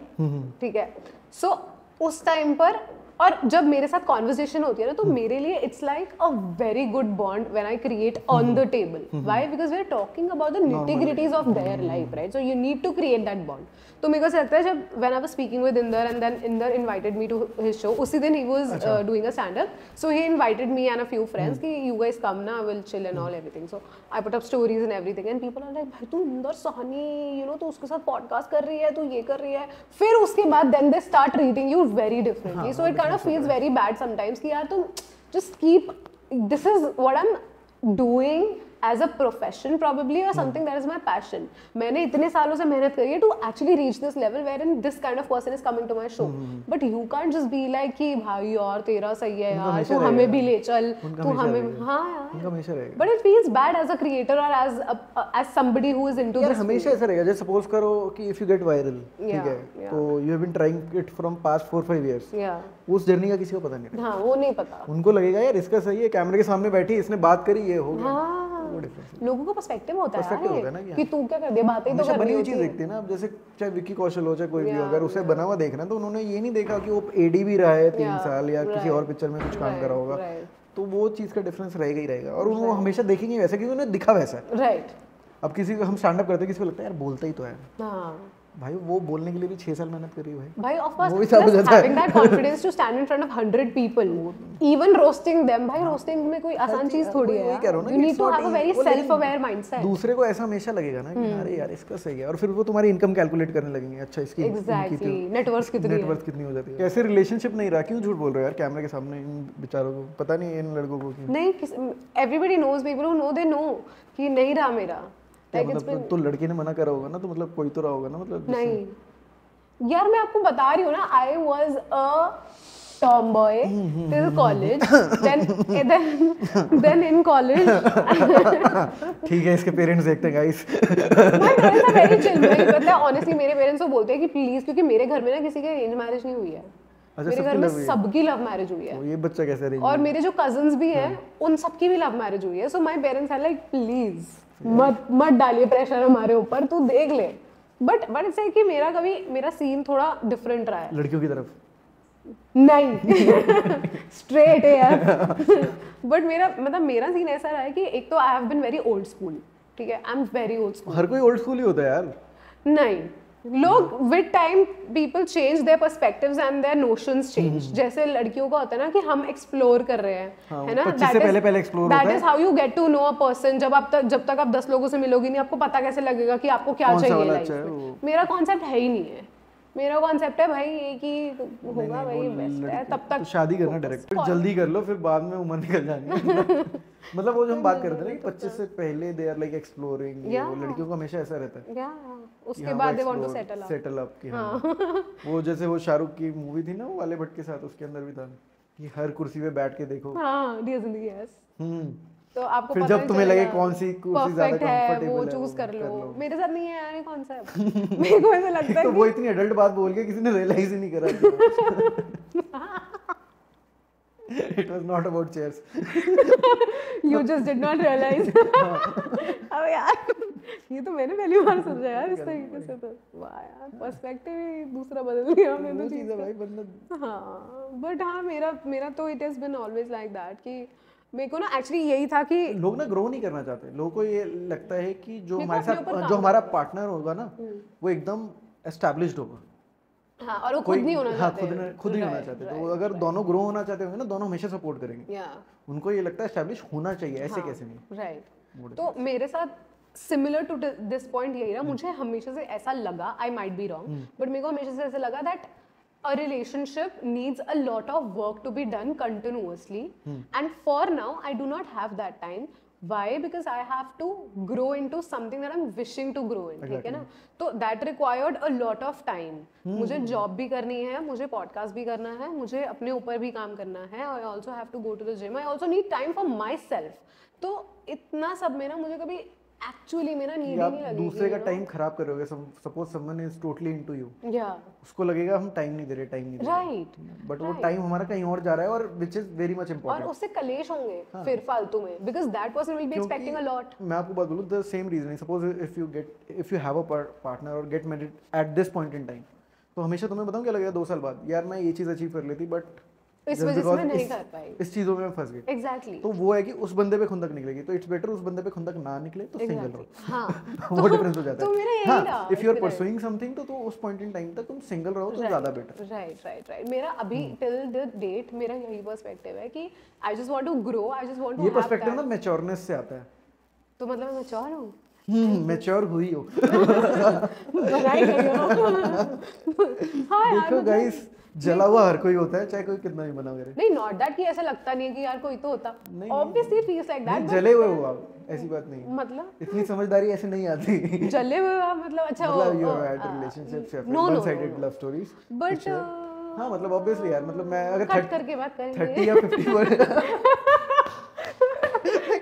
ठीक है, सो उस टाइम पर और जब मेरे साथ कॉन्वर्सेशन होती है ना, तो मेरे लिए it's like a very good bond when I create on the table. Why? Because we are talking about the nitty gritties of their life, right, so you need to create that bond. तो मेरे को ऐसा लगता है जब when I was speaking with Inder and then Inder invited me to his show, उसी दिन he was doing a stand up, so he invited me and a few friends कि यू गाइस कम ना, I will chill and all everything, so I put up stories and everything and people are like भाई तू इंदर साहनी, यू नो, तू उसके साथ पॉडकास्ट कर रही है, तू ये कर रही है, फिर उसके बाद then they start treating you very differently, so it kind of feels very bad sometimes कि यार तुम just keep, this is what I'm doing as a profession probably or something that is my passion. मैंने इतने सालों से मेहनत करी है to actually reach this level wherein this kind of person is coming to my show. But you can't just be like कि भाई यार तेरा सही है यार, तू हमें भी ले चल, तू हमें, हाँ यार, हमेशा रहेगा। But it feels bad as a creator or as somebody who is into यार this. हमेशा ऐसा रहेगा, जैसे सपोज करो कि if you get viral, ठीक है, तो you have been trying it from past 4-5 years, उस जर्नी का किसी को पता नहीं, हाँ वो नहीं पता, उनको लगेगा यार इसका सही है, कैमरे के सामने बैठी इसने बात करी, ये हो गया। हाँ, लोगों को पर्सपेक्टिव होता है यार कि तू क्या कर दे, बातें तो कर बनी रही हुई होती चीज है। देखते हैं ना, अब जैसे चाहे विक्की कौशल हो चाहे कोई भी हो, अगर उसे बना हुआ देखना तो उन्होंने ये नहीं देखा कि वो एडी भी रहा है 3 साल या किसी और पिक्चर में कुछ काम करा होगा, तो वो चीज का डिफरेंस रहेगा ही रहेगा, और वो हमेशा देखेंगे वैसा क्योंकि उन्हें दिखा वैसा है, राइट। अब किसी को हम स्टैंड अप करते हैं, किसी को लगता है यार बोलता ही तो है, हाँ भाई वो बोलने के लिए भी 6 साल मेहनत करी है भाई, of course, वो भी सब हो जाता having that confidence to stand in front of 100 people, even roasting them, भाई roasting में कोई आसान चीज थोड़ी है यार, you need to have a very self aware mindset। दूसरे को ऐसा हमेशा लगेगा ना कि अरे यार इसका सही है, और फिर वो तुम्हारी इनकम कैलकुलेट करने लगेंगे, अच्छा इसकी एग्जैक्टली नेटवर्थ कितनी हो जाती है, कैसे रिलेशनशिप नहीं रहा, क्यों झूठ बोल रहे हो यार कैमरे के सामने, इन बेचारों को पता नहीं, इन लड़कों को नहीं, everybody knows, people who know they know कि नहीं रहा मेरा, मतलब तो लड़के ने मना करा होगा ना, तो मतलब कोई तो रहा होगा ना, मतलब नहीं यार मैं आपको बता रही हूँ ना, I was a tomboy till college, then in college ठीक है, इसके पेरेंट्स देखते हैं guys, my parents are very chill, मतलब honestly मेरे पेरेंट्स तो बोलते हैं कि प्लीज, क्योंकि मेरे घर में ना किसी की अरेंज मैरिज नहीं हुई है, मेरे घर में सबकी लव मैरिज हुई है, ये बच्चा कैसे अरेंज, और मेरे जो कजन्स भी हैं उन सबकी भी लव मैरिज हुई है, so my parents are like please मत डालिए प्रेशर हमारे ऊपर, तू देख ले, बट इट्स लाइक कि मेरा सीन थोड़ा डिफरेंट रहा है लड़कियों की तरफ, नहीं स्ट्रेट है यार, बट मेरा सीन ऐसा रहा है कि एक तो I have been very old school, ठीक है, I am very old school, हर कोई ओल्ड स्कूल ही होता है यार, नहीं, लोग with time people change their perspectives and their notions change, जैसे लड़कियों का होता है ना कि हम एक्सप्लोर कर रहे हैं, है ना, पहले एक्सप्लोर होता है, that is how you get to know a person, जब तक आप 10 लोगों से मिलोगी नहीं, आपको पता कैसे लगेगा कि आपको क्या चाहिए लाइफ में, मेरा कॉन्सेप्ट है ही नहीं है, मेरा कॉन्सेप्ट है भाई ये कि होगा भाई बेस्ट है तब तक तो शादी करना डायरेक्ट, फिर जल्दी कर लो, फिर बाद में उम्र निकल जानी है। मतलब वो जो हम बात कर रहे थे ना कि 25 से पहले दे आर लाइक एक्सप्लोरिंग, वो लड़कियों का हमेशा ऐसा रहता है। या उसके बाद they want to settle up कि हाँ वो जैसे वो शाहरुख की मूवी थी ना वो वाले भट्ट के साथ, उसके अंदर भी था कि हर कुर्सी पे बैठ के देखो। हाँ डियर जिंदगी यस। तो आपको फिर पता जब तुम्हें लगे कौन सी कुर्सी ज्यादा कंफर्टेबल है वो चूज कर लो। मेरे साथ नहीं है यार ये कॉन्सेप्ट। मेरे को ऐसा लगता है तो वो इतनी एडल्ट बात बोल के किसी ने रियलाइज ही नहीं करा। It was not about chairs. You just did not realize. अब यार ये तो मैंने पहली बार समझा यार इस तरीके से। तो वाह यार पर्सपेक्टिव ही दूसरा बदल दिया मैंने तो चीज़ भाई बंदा। हाँ बट हाँ मेरा तो it has been always like that कि मेरे को ना एक्चुअली यही था कि लोग ना ग्रो नहीं करना चाहते। लोगों को ये लगता है कि जो हमारे साथ जो हमारा पार्टनर होगा ना वो एकदम एस्टैब्लिश्ड होगा। हाँ और वो खुद नहीं होना चाहते। खुद ही होना चाहते। तो अगर दोनों ग्रो होना चाहते होंगे ना दोनों हमेशा सपोर्ट करेंगे। उनको ये लगता है एस्टैब्लिश होना चाहिए, ऐसे कैसे नहीं। राइट। तो मेरे साथ सिमिलर टू दिस पॉइंट यही रहा। मुझे हमेशा से ऐसा लगा, I might be wrong but मेरे को हमेशा से ऐसा लगा that a relationship needs a lot of work to be done continuously and for now I do not have that time. Why? Because I have to grow into something that I'm wishing to grow in. ठीक है ना? तो that required a lot of time. मुझे जॉब भी करनी है, मुझे पॉडकास्ट भी करना है, मुझे अपने ऊपर भी काम करना है। I also have to go to the gym. I also need time for myself. तो इतना सब में ना मुझे कभी एक्चुअली मेरा नीड ही नहीं लगेगी। दूसरे का टाइम खराब कर रहे हो। Suppose someone is totally into you, उसको लगेगा हम टाइम नहीं दे रहे राइट, बट वो टाइम हमारा कहीं और जा रहा है और which is very much important. और उससे कलेश होंगे फिर फालतू में because that person will be expecting a lot. मैं आपको बात बोलूं the same reason. Suppose if you have a partner और get married at this point in time, तो हमेशा तुम्हें बताऊं क्या लगेगा 2 साल बाद, यार मैं ये चीज अचीव कर लेती बट इस वजह से मैं नहीं कर पाई, इस चीजों में फंस गई। एग्जैक्टली। तो वो है कि उस बंदे पे खुंदक निकलेगी, तो इट्स बेटर उस बंदे पे खुंदक ना निकले तो सिंगल रहो। हाँ वो डिफरेंस हो जाता है। तो मेरा यही रहा if you are pursuing something तो उस पॉइंट इन टाइम तक तुम सिंगल रहो तो ज्यादा बेटर। राइट। मेरा अभी टिल द डेट मेरा यही पर्सपेक्टिव है कि I just want to grow, I just want to ये पर्सपेक्टिव ना मैच्योरनेस से आता है। तो मतलब मैं मैच्योर हूं। मैच्योर हुई हो। बनाई गई हो। हाँ देखो गाइस जला हुआ हर कोई होता है, चाहे कोई कितना भी बना करे। नहीं नॉट दैट कि ऐसा लगता नहीं है कि यार कोई तो होता, ऑब्वियसली फील्स लाइक दैट। जले हुए हो आप, ऐसी बात नहीं। मतलब इतनी समझदारी ऐसे नहीं आती। जले हुए हो मतलब अच्छा मतलब यू हैव हैड रिलेशनशिप्स या one sided love stories but हाँ मतलब ऑब्वियसली यार मतलब मैं अगर कट करके बात करेंगे 30 या 50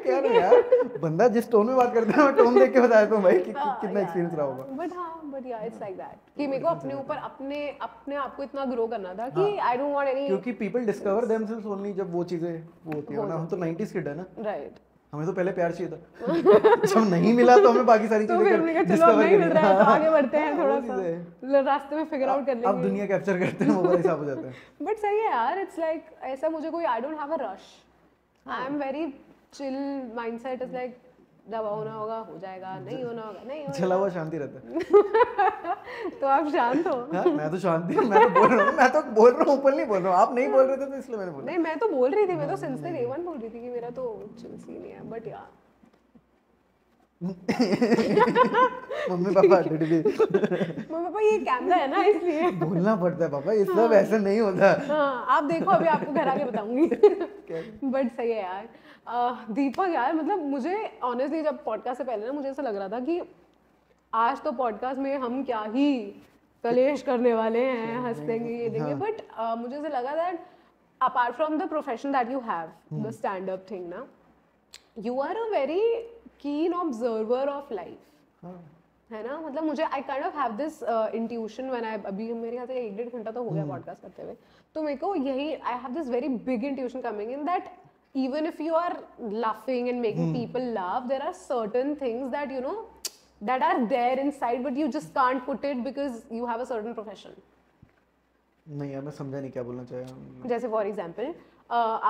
क्या ना यार बंदा जिस टोन में बात करता है मैं टोन देख के बताया तो भाई कितना एक्सपीरियंस रहा होगा। बट या इट्स लाइक दैट कि मेरे को अपने ऊपर अपने आप को इतना ग्रो करना था कि आई डोंट वांट एनी, क्योंकि पीपल डिस्कवर देमसेल्व्स ओनली जब वो चीजें वो होती है ना। हम तो 90s किड है ना, राइट। हमें तो पहले प्यार चाहिए था। जब नहीं मिला तो हमें बाकी सारी चीजें डिस्कवर नहीं मिल रहा है तो आगे बढ़ते हैं थोड़ा सा रास्ते में फिगर आउट कर लेंगे। अब दुनिया कैप्चर करते हैं, वो हिसाब हो जाता है। बट सही है यार, इट्स लाइक ऐसा मुझे कोई I don't have a rush, I am very chill mindset. Is like जब होना होगा हो जाएगा, नहीं होना होगा नहीं होगा। चला हुआ शांति रहता है। तो आप शांत हो? हाँ, मैं तो शांति हूँ। मैं तो बोल रहा हूँ ऊपर नहीं बोल रहा हूँ। आप नहीं बोल रहे थे तो इसलिए मैंने बोला। नहीं मैं तो बोल रही थी, मैं तो सिंसियर A1 बोल रही थी कि मेरा तो चिल सीन है। बट यार मम्मी पापा ये कैमरा है ना इसलिए बोलना पड़ता है पापा, ये सब ऐसा नहीं होता। हाँ आप देखो अभी आपको घर आके बताऊंगी। बट सही है यार। दीपक यार मतलब मुझे ऑनेस्टली जब पॉडकास्ट से पहले ना मुझे ऐसा लग रहा था कि आज तो पॉडकास्ट में हम क्या ही कलेश करने वाले हैं, हंसेंगे ये देंगे। बट मुझे ऐसा लगा that apart from the profession that you have, the stand up thing ना, you are a very keen observer of life, है ना। मतलब मुझे I kind of have this intuition when I अभी मेरे ख्याल से 1-1.5 घंटा तो हो गया पॉडकास्ट करते हुए, तो मेरे को यही आई have this very big intuition coming in that even if you are laughing and making people laugh, there are certain things that you know that are there inside but you just can't put it because you have a certain profession. नहीं यार मैं समझा नहीं क्या बोलना चाहे। जैसे फॉर एग्जांपल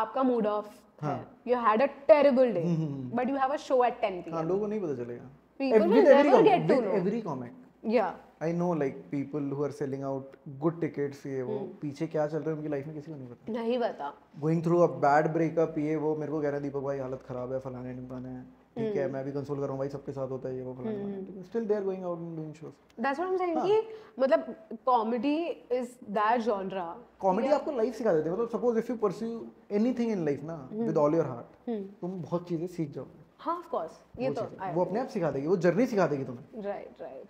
आपका मूड ऑफ है, you had a terrible day but you have a show at 10 p.m. हाँ लोगों को नहीं पता चलेगा। People will never get to know. Every comic. Yeah. I know like people who are selling out good tickets, ये वो पीछे क्या चल रहा है उनकी लाइफ में किसी को नहीं पता। नहीं पता। Going through a bad breakup, ये वो मेरे को कह रहा है दीपक भाई हालत खराब है, फलाने ढिमकाने हैं। ठीक है मैं भी कंसोल कर रहा हूँ भाई सबके साथ होता है ये वो फलाना, still they are going out and doing shows. That's what I am saying कि मतलब comedy is that genre. Comedy आपको लाइफ सिखा देती है, मतलब suppose if you pursue anything in life ना विद ऑल योर हार्ट, तुम बहुत चीजें सीख जाओगे। हाँ ऑफ कोर्स, ये तो वो अपने आप सिखा देगी, वो जर्नी सिखा देगी तुम्हें। Right right.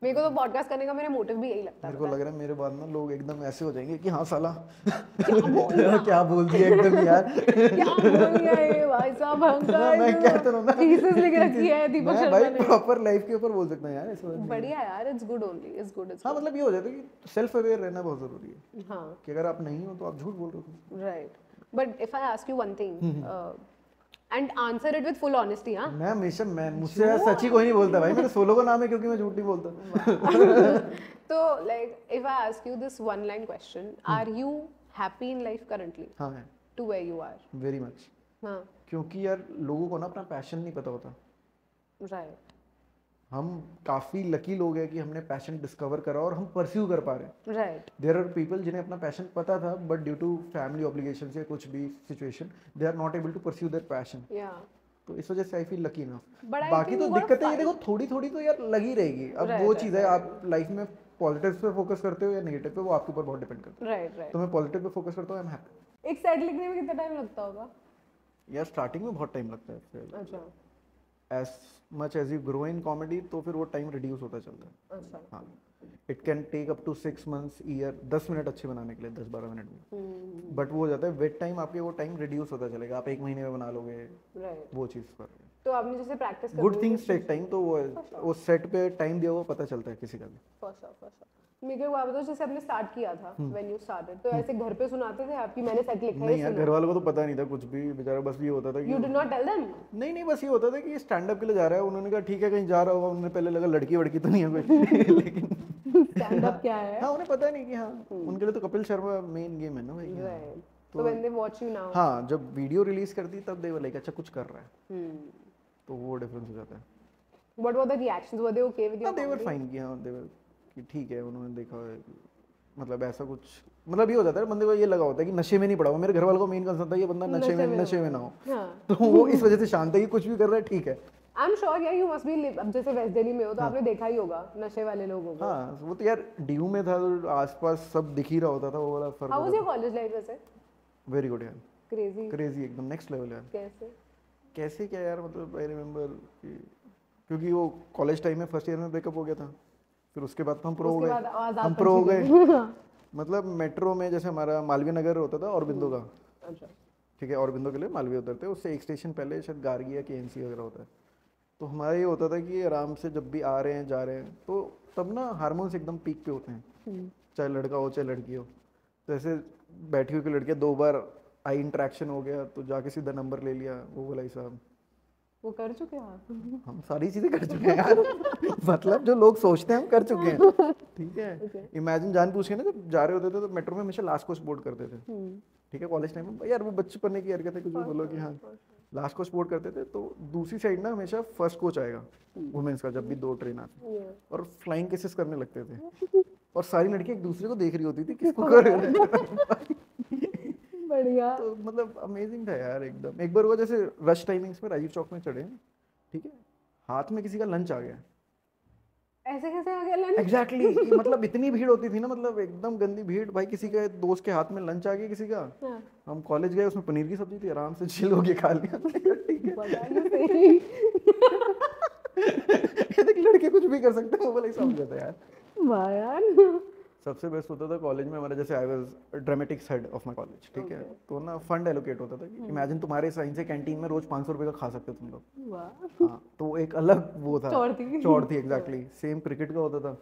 मेरे को तो पॉडकास्ट करने का मेरा मोटिव भी यही लगता है। मेरे को लग रहा है मेरे बाद ना लोग एकदम ऐसे हो जाएंगे कि हाँ साला क्या बोल दिया एकदम यार, क्या बोल गया ये भाई साहब भयंकर। मैं कहता हूं ना थीसिस लिख रखी है दीपक शर्मा भाई ने। प्रॉपर लाइफ के ऊपर बोल सकता हूं यार ऐसा। बढ़िया यार, it's good only, it's good. हाँ मतलब ये हो जाता है कि सेल्फ अवेयर रहना बहुत जरूरी है। हाँ कि अगर आप नहीं हो तो आप झूठ बोल रहे हो। Right, but if I ask you one thing and answer it with full honesty. हाँ मैं हमेशा मुझसे सच ही कोई नहीं बोलता भाई, मेरे सोलो का नाम है क्योंकि मैं झूठ नहीं बोलता। तो like if I ask you this one line question, are you happy in life currently हाँ है, to where you are? Very much. हाँ क्योंकि यार लोगों को ना अपना पैशन नहीं पता होता। राइट हम काफी लकी लोग हैं कि हमने पैशन डिस्कवर करा और हम परस्यू कर पा रहे हैं। राइट। देयर आर पीपल जिन्हें अपना पैशन पता था but due to family obligation या कुछ भी situation they are not able to pursue their passion. या तो इस वजह से आई फील लकी ना। But I बाकी think तो you got दिक्कतें ये fight. देखो थोड़ी थोड़ी तो यार लगी रहेगी। अब Right, वो right, चीज़ है आप लाइफ में पॉजिटिव पे फोकस करते हो या नेगेटिव पे, वो आपके ऊपर बहुत डिपेंड करता है। Right right. तो मैं पॉजिटिव पे फोकस करता हूँ, आई एम हैप्पी। एक सेट लिखने में कितना टाइम लगता होगा? यार स्टार्टिंग में बहुत टाइम लगता है, फिर अच्छा as much as you grow in comedy तो फिर वो टाइम रिड्यूस होता चलता है। अच्छा। हाँ it can take up to 6 months year 10 minute अच्छे बनाने के लिए 10-12 मिनट में, बट वो हो जाता है विद टाइम आपके वो टाइम रिड्यूस होता चलेगा, आप 1 महीने में बना लोगे राइट। वो चीज़ पर। तो आपने जैसे practice good things take time, तो वो सेट पे टाइम दिया हुआ पता चलता है किसी का भी। फर्स्ट ऑफ मेरे को बात बताओ, जैसे आपने स्टार्ट किया था व्हेन यू स्टार्टेड, तो ऐसे घर पे सुनाते थे आपकी मैंने सेट लिखा है? नहीं यार घर वालों को तो पता नहीं था कुछ भी, बेचारा बस ये होता था कि you did not tell them? नहीं बस ये होता था कि स्टैंड अप के लिए जा रहा है, उन्होंने कहा ठीक है कहीं जा रहा होगा, उन्होंने पहले लगा लड़की वड़की तो नहीं है कोई लेकिन स्टैंड अप क्या है? हाँ उन्हें पता नहीं कि हाँ उनके लिए तो कपिल शर्मा मेन गेम है ना भाई। राइट। तो when they watch you now, हाँ जब वीडियो रिलीज करती तब दे वर लाइक अच्छा कुछ कर रहा है, तो वो डिफरेंस हो जाता है। What were the reactions? Were they okay with your? They were fine कि हाँ दे वर कि ठीक है, उन्होंने देखा मतलब ऐसा कुछ, मतलब ये हो जाता है बंदे को ये लगा होता है कि नशे में नहीं पड़ा हुआ। मेरे घर वालों को मेन कंसर्न था ये बंदा नशे में ना हो, तो वो इस वजह से शांत है कि कुछ भी कर रहा है ठीक है। आई एम श्योर यार यू मस्ट बी, अब जैसे वेस्ट दिल्ली में हो तो आपने देखा ही होगा नशे वाले लोगों को। हाँ वो तो यार डीयू में था तो आसपास सब दिख ही रहा होता था, वो वाला फर्क। How was your college life वैसे? वेरी गुड यार, क्रेजी क्रेजी एकदम नेक्स्ट लेवल यार। कैसे क्या यार, मतलब आई रिमेंबर क्योंकि वो कॉलेज टाइम में फर्स्ट ईयर में ब्रेकअप हो गया था, फिर उसके बाद तो हम प्रो हो गए। मतलब मेट्रो में जैसे हमारा मालवीय नगर होता था औरबिंदो का, अच्छा ठीक है, औरबिंदो के लिए मालवीय उतरते, उससे एक स्टेशन पहले शायद गार्गी या केएनसी वगैरह होता है। तो हमारा ये होता था कि आराम से जब भी आ रहे हैं जा रहे हैं तो तब ना हार्मोन्स एकदम पीक पे होते हैं, चाहे लड़का हो चाहे लड़की हो। तो ऐसे बैठी हुई लड़कियाँ 2 बार आई इंटरेक्शन हो गया तो जाके सीधा नंबर ले लिया, वो बोला साहब वो कर चुके हैं हम सारी चीजें कर चुके हैं यार मतलब जो लोग सोचते हैं हम कर चुके हैं, ठीक है। इमेजिन जान पूछ के ना जब जा रहे होते थे तो मेट्रो में हमेशा लास्ट को सपोर्ट करते थे, ठीक है, कॉलेज टाइम में यार वो बचपन की हरकत है, कुछ भी बोलो कि हाँ लास्ट को सपोर्ट करते थे। तो दूसरी साइड ना हमेशा फर्स्ट कोच आएगा वुमेन्स का, जब भी 2 ट्रेन आती और फ्लाइंग केसेस करने लगते थे और सारी लड़कियां एक दूसरे को देख रही होती थी किसको कर रहे हैं। बढ़िया। तो मतलब अमेजिंग था यार एकदम। एक बार हुआ जैसे रश टाइमिंग्स में राजीव चौक में चढ़े, ठीक है, हाथ में किसी का लंच आ गया। ऐसे कैसे आ गया लंच? एग्जैक्टली मतलब इतनी भीड़ होती थी ना, मतलब एकदम गंदी भीड़ भाई, किसी के दोस्त के हाथ में लंच आ गया किसी का। हम कॉलेज गए, उसमें पनीर की सब्जी थी, आराम से चिल होके खा लिया। ठीक है ये देख लड़के कुछ भी कर सकते हैं, वो वाला समझ जाता है यार। वाह यार। सबसे बेस्ट होता था कॉलेज में हमारा, जैसे I was dramatics head of my college, ठीक है, तो ना फंड एलोकेट होता था कि इमेजिन तुम्हारे साइंस से कैंटीन में रोज 500 रुपए का खा सकते हो तुम लोग। वाह। हाँ तो एक अलग वो था, चौड़ थी एग्जैक्टली। सेम क्रिकेट का होता था,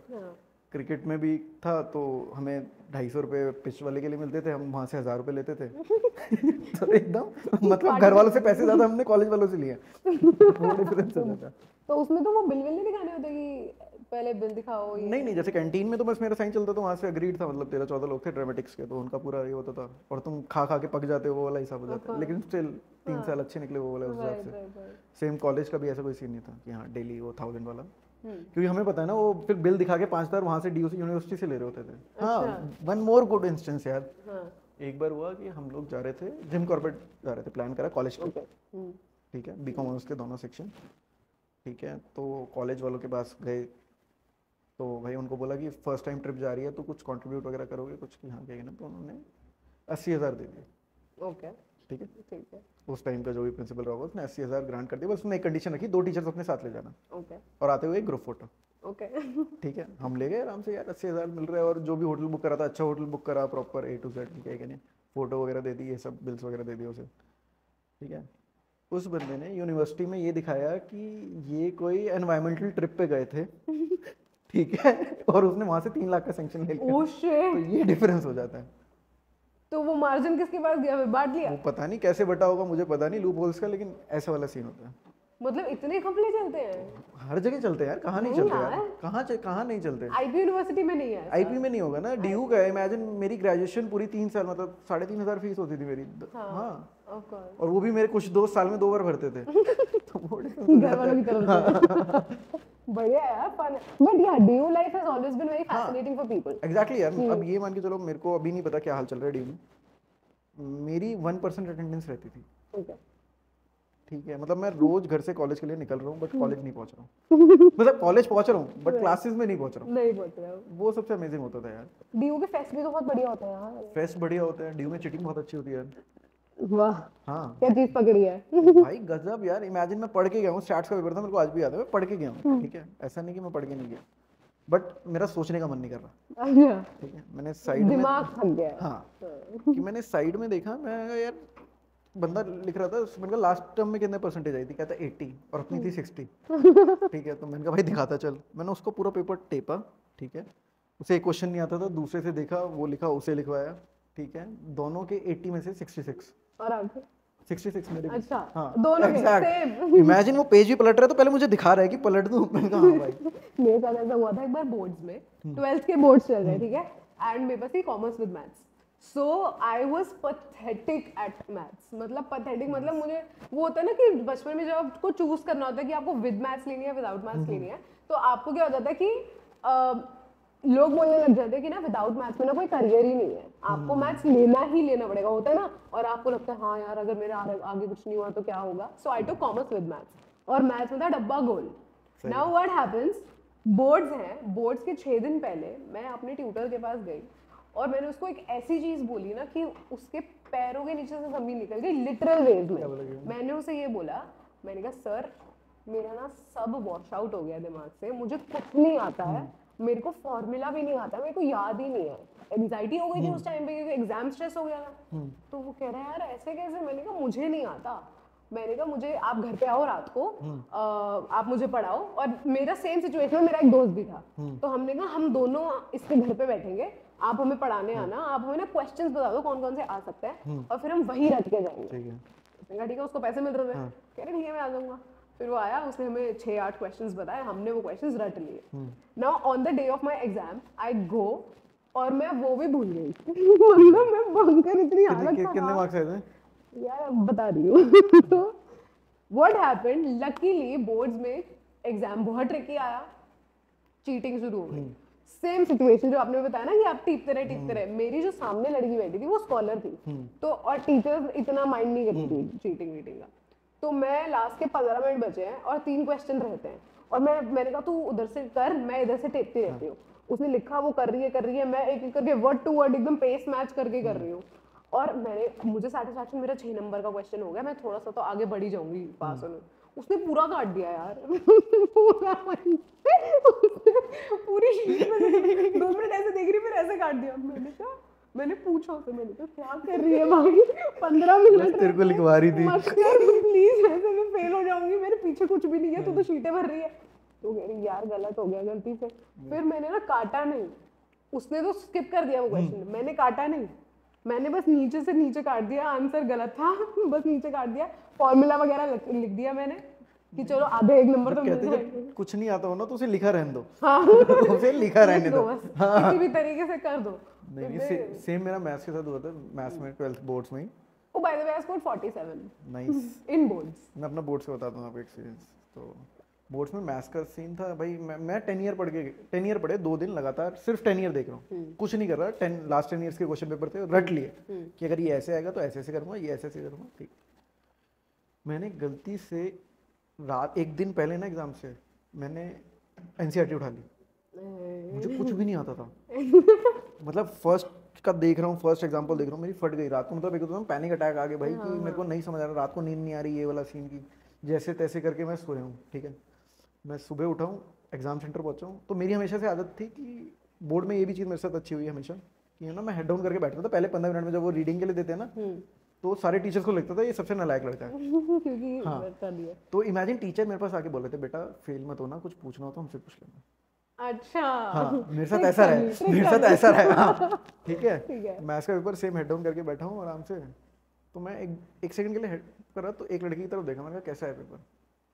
क्रिकेट में भी था, तो हमें 250 रुपए पिच वाले के लिए मिलते थे, हम वहाँ से 1000 रुपए लेते थे। तो एकदम मतलब घर वालों से पैसे ज्यादा हमने कॉलेज वालों से लिए, वो डिफरेंस होता था। तो उसमें तो वो बिल नहीं दिखाने होते कि पहले बिल दिखाओ? नहीं जैसे कैंटीन में तो बस मेरा साइन चलता था, वहाँ से अग्रीड था, मतलब 13-14 लोग थे ड्रामेटिक्स के, तो उनका पूरा ये होता था, और तुम खा के पक जाते हो वो वाला हिसाब हो जाता है। लेकिन स्टिल 3 साल अच्छे निकले वो वाला उस हिसाब से। सेम कॉलेज का भी ऐसा कोई सीन नहीं था कि हाँ डेली वो 1000 वाला, क्योंकि हमें पता है ना वो फिर बिल दिखा के 5000 वहाँ से डीयूसी यूनिवर्सिटी से ले रहे होते थे। हाँ वन मोर गुड इंस्टेंस यार, एक बार हुआ कि हम लोग जा रहे थे जिम कॉर्बेट जा रहे थे, प्लान करा कॉलेज ट्रिप, ठीक है, बीकॉम ऑनर्स के दोनों सेक्शन, ठीक है। तो कॉलेज वालों के पास गए, तो भाई उनको बोला कि फर्स्ट टाइम ट्रिप जा रही है तो कुछ कंट्रीब्यूट वगैरह करोगे कुछ, कि हाँ क्या ना, तो उन्होंने 80,000 दे दिए। ओके, ठीक है, ठीक है, उस टाइम का जो भी प्रिंसिपल रहा होगा उसने 80,000 ग्रांट कर दिया। बस उसने एक कंडीशन रखी, 2 टीचर्स अपने साथ ले जाना ओके, और आते हुए एक ग्रुप फोटो। ओके। ठीक है, हम ले गए आराम से यार, 80,000 मिल रहा है, और जो भी होटल बुक करा था अच्छा होटल बुक करा प्रॉपर A to Z, ठीक है कि नहीं, फोटो वगैरह दे दी, ये सब बिल्स वगैरह दे दिए उसे। ठीक है, उस बंदे ने यूनिवर्सिटी में ये दिखाया कि ये कोई एनवायरमेंटल ट्रिप पे गए थे। ठीक है, और उसने वहां से 3 लाख का सैंक्शन ले लिया। ओह तो शिट, ये डिफरेंस हो जाता है। तो वो मार्जिन किसके पास गया, फिर बांट लिया? वो पता नहीं कैसे बटा होगा, मुझे पता नहीं लूप होल्स का, लेकिन ऐसा वाला सीन होता है। मतलब इतने घपले चलते हैं? हर जगह चलते हैं यार, कहाँ नहीं नहीं चलते यार, यार। कहाँ नहीं चलते। आईपी यूनिवर्सिटी में नहीं है ऐसा? आईपी में नहीं होगा ना, डीयू का है। इमेजिन मेरी ग्रेजुएशन पूरी 3 साल, मतलब 3,500 फीस होती थी मेरी। हाँ, ऑफ कोर्स। और वो भी मेरे कुछ दोस्त साल में 2 बार भरते थे। तो वो घर वालों की तरफ से। बढ़िया यार, फन। बट या DU life has always been very fascinating for people. Exactly यार, अब ये मान के चलो, मेरे को अभी नहीं पता क्या हाल चल रहा है डीयू में, मेरी 1% अटेंडेंस रहती थी। ओके, ठीक है, मतलब मैं रोज घर से कॉलेज के लिए निकल रहा हूँ, बट कॉलेज नहीं पहुंच रहा हूँ। मतलब कॉलेज पहुंच रहा हूँ बट क्लासेस में नहीं पहुंच रहा हूँ। नहीं बोल रहा हूँ। वो सबसे अमेजिंग होता था यार। डीयू के फेस्ट भी तो बहुत बढ़िया होते हैं यार। फेस्ट बढ़िया होता है, डीयू में चिटिंग बहुत अच्छी होती है यार। वाह, हाँ क्या चीज पकड़ी है। भाई गजब यार। इमेजिन मैं पढ़ के गया हूँ, स्टैट्स का पेपर था, मेरे को आज भी याद है, मैं पढ़ के गया हूँ। ठीक है, ऐसा नहीं कि मैं पढ़ के नहीं गया, बट मेरा सोचने का मन नहीं कर रहा। अच्छा, ठीक है, मैंने साइड में, दिमाग थक गया। हाँ, कि मैंने साइड में देखा, मैं कहा यार, बंदा लिख रहा था, मैंने कहा लास्ट टर्म में कितने परसेंटेज आई थी, कहता 80 और अपनी थी 60। ठीक है, तो मैंने कहा भाई दिखाता चल। मैंने उसको पूरा पेपर टेपा, ठीक है, उसे एक क्वेश्चन नहीं आता था, दूसरे से देखा, वो लिखा, उसे लिखवाया। ठीक है, दोनों के 80 में से 66 और आगे 66 मेरे भी। अच्छा, हाँ, दोनों के exact। सेम। इमेजिन वो पेज भी पलट रहा है तो पहले मुझे दिखा रहा है कि पलट दूं। मैंने कहा हाँ भाई। मेरे साथ ऐसा हुआ था एक बार बोर्ड्स में, 12th के बोर्ड्स चल रहे, ठीक है, एंड मेरे पास थी commerce with maths. So I was pathetic at maths. मतलब पैथेटिक, मतलब मुझे वो होता है ना कि बचपन में जब आपको चूज करना होता है कि आपको विद मैथ्स लेनी है विदाउट मैथ्स लेनी है, तो आपको क्या हो जाता है कि लोग बोलने लग जाते हैं कि ना विदाउट मैथ्स में ना कोई करियर ही नहीं है, आपको मैथ्स लेना ही लेना पड़ेगा, होता है ना। और आपको लगता है हाँ यार, अगर मेरे आगे कुछ नहीं हुआ तो क्या होगा। सो आई टुक कॉमर्स विद मैथ्स, और मैथ्स में था डब्बा गोल। नाउ व्हाट हैपेंस, बोर्ड्स हैं, बोर्ड्स के 6 दिन पहले मैं अपने ट्यूटर के पास गई और मैंने उसको एक ऐसी चीज बोली ना कि उसके पैरों के नीचे से जमीन निकल गई, लिटरल वेज में। मैंने उसे ये बोला, मैंने कहा सर मेरा ना सब वॉश आउट हो गया दिमाग से, मुझे कुछ नहीं आता है, मेरे को फॉर्मूला भी नहीं आता, मेरे को याद ही नहीं है। एंजाइटी हो गई थी उस टाइम पे क्योंकि एग्जाम स्ट्रेस हो गया था। तो वो कह रहा है यार ऐसे कैसे। मैंने कहा मुझे नहीं आता। मैंने कहा मुझे आप घर पे आओ रात को, आप मुझे पढ़ाओ। और मेरा सेम सिचुएशन में मेरा एक दोस्त भी था, तो हमने कहा हम दोनों इसके घर पे बैठेंगे, आप हमें पढ़ाने आना, आप हमें ना क्वेश्चंस बता दो कौन कौन से आ सकते हैं, और फिर हम वही रट के जाएंगे। उसने कहा ठीक है, उसको पैसे मिल रहे थे, कह रहे ठीक है मैं आ जाऊंगा। फिर वो आया, उसने हमें 6-8 क्वेश्चंस बताए, हमने वो क्वेश्चंस रट लिए। Now on the day of my exam I go, और मैं वो भी भूल गई। मतलब मैं बंकर इतनी हालत कितने मार्क्स आए थे यार, अब बता रही हूँ। तो व्हाट हैपेंड, लकीली बोर्ड्स में एग्जाम बहुत ट्रिकी आया, चीटिंग शुरू हो गई। सेम सिचुएशन जो आपने बताया ना कि आप टीपते रहे, मेरी जो सामने लड़की बैठी थी वो स्कॉलर थी, तो और टीचर्स इतना माइंड नहीं करती थी चीटिंग वीटिंग का। तो मैं लास्ट के 15 मिनट बचे हैं और 3 क्वेश्चन रहते हैं, और मैंने कहा तू उधर से कर, मैं इधर से टेपती रहती हूँ। उसने लिखा, वो कर रही है, मैं एक एक करके वर्ड टू वर्ड एकदम पेस मैच करके कर रही हूँ। और मुझे सेटिस्फैक्शन, मेरा 6 नंबर का क्वेश्चन हो गया, मैं थोड़ा सा तो आगे बढ़ ही जाऊंगी पास होने। उसने पूरा काट दिया यार। पूरी शीट में 2 मिनट ऐसे देख रही, फिर ऐसे काट दिया। मैंने पूछा उसे, मैंने कहा क्या कर रही है भाई, 15 मिनट तेरे को लिखवा रही थी। प्लीज, ऐसे मैं फेल हो जाऊंगी, मेरे पीछे कुछ भी नहीं है, तू तो शीटें भर रही है। तो कह रही यार गलत हो गया गलती से। फिर मैंने ना काटा नहीं, उसने तो स्किप कर दिया वो क्वेश्चन, मैंने काटा नहीं, मैंने बस नीचे से नीचे काट दिया, आंसर गलत था, बस नीचे काट दिया, फॉर्मूला वगैरह लिख दिया मैंने कि चलो आधे 1 नंबर तो मिल जाएंगे। कुछ नहीं आता हो ना तो उसे लिखा रहने दो। हाँ, उसे लिखा रहने दो, किसी भी तरीके से कर दो। नहीं, सेम मेरा मैथ्स के साथ हुआ था, मैथ्स में 12th बोर्ड्स में ही। Oh by the way I scored 47 nice in boards. मैं अपना बोर्ड से बताता हूँ आपको एक्सपीरियंस। तो बोर्ड्स में मैथ्स का सीन था भाई, मैं 10 ईयर पढ़े 2 दिन लगातार, सिर्फ 10 ईयर देख रहा हूँ, कुछ नहीं कर रहा। लास्ट 10 ईयर्स के क्वेश्चन पेपर थे, रट लिए कि अगर ये ऐसे आएगा तो ऐसे ऐसे करूँगा, ये ऐसे ऐसे करूँगा। ठीक, मैंने गलती से रात एक दिन पहले ना एग्जाम से मैंने एनसीईआरटी उठा ली, मुझे कुछ भी नहीं आता था। मतलब फर्स्ट का देख रहा हूँ, फर्स्ट एग्जाम्पल देख रहा हूँ, मेरी फट गई रात को। मतलब एक तो पैनिक अटैक आ गया भाई कि मेरे को नहीं समझ आ रहा, रात को नींद नहीं आ रही, ये वाला सीन की जैसे तैसे करके मैं सोया हूँ। ठीक है, मैं सुबह उठा हूँ, एग्जाम सेंटर पहुंचा हूँ। तो मेरी हमेशा से आदत थी कि बोर्ड में ये भी चीज़ मेरे साथ अच्छी हुई है हमेशा कि ना मैं हेड डाउन करके बैठता था पहले 15 मिनट में। जब वो रीडिंग के लिए देते हैं ना, तो सारे टीचर्स को लगता था ये सबसे नालायक लड़का है। क्योंकि हाँ, कर दिया। तो इमेजिन टीचर मेरे पास आके बोल रहे थे, बेटा फेल मत होना, कुछ पूछना हो तो हमसे पूछ लेना। अच्छा, हाँ, मेरे साथ ऐसा रहा, मेरे साथ ऐसा रहा। हाँ, ठीक है, मैथ्स का पेपर सेम हेड डाउन करके बैठा हूँ आराम से। तो मैं एक सेकंड के लिए हेड करा तो एक लड़की की तरफ देखा, मैंने कहा कैसा है पेपर?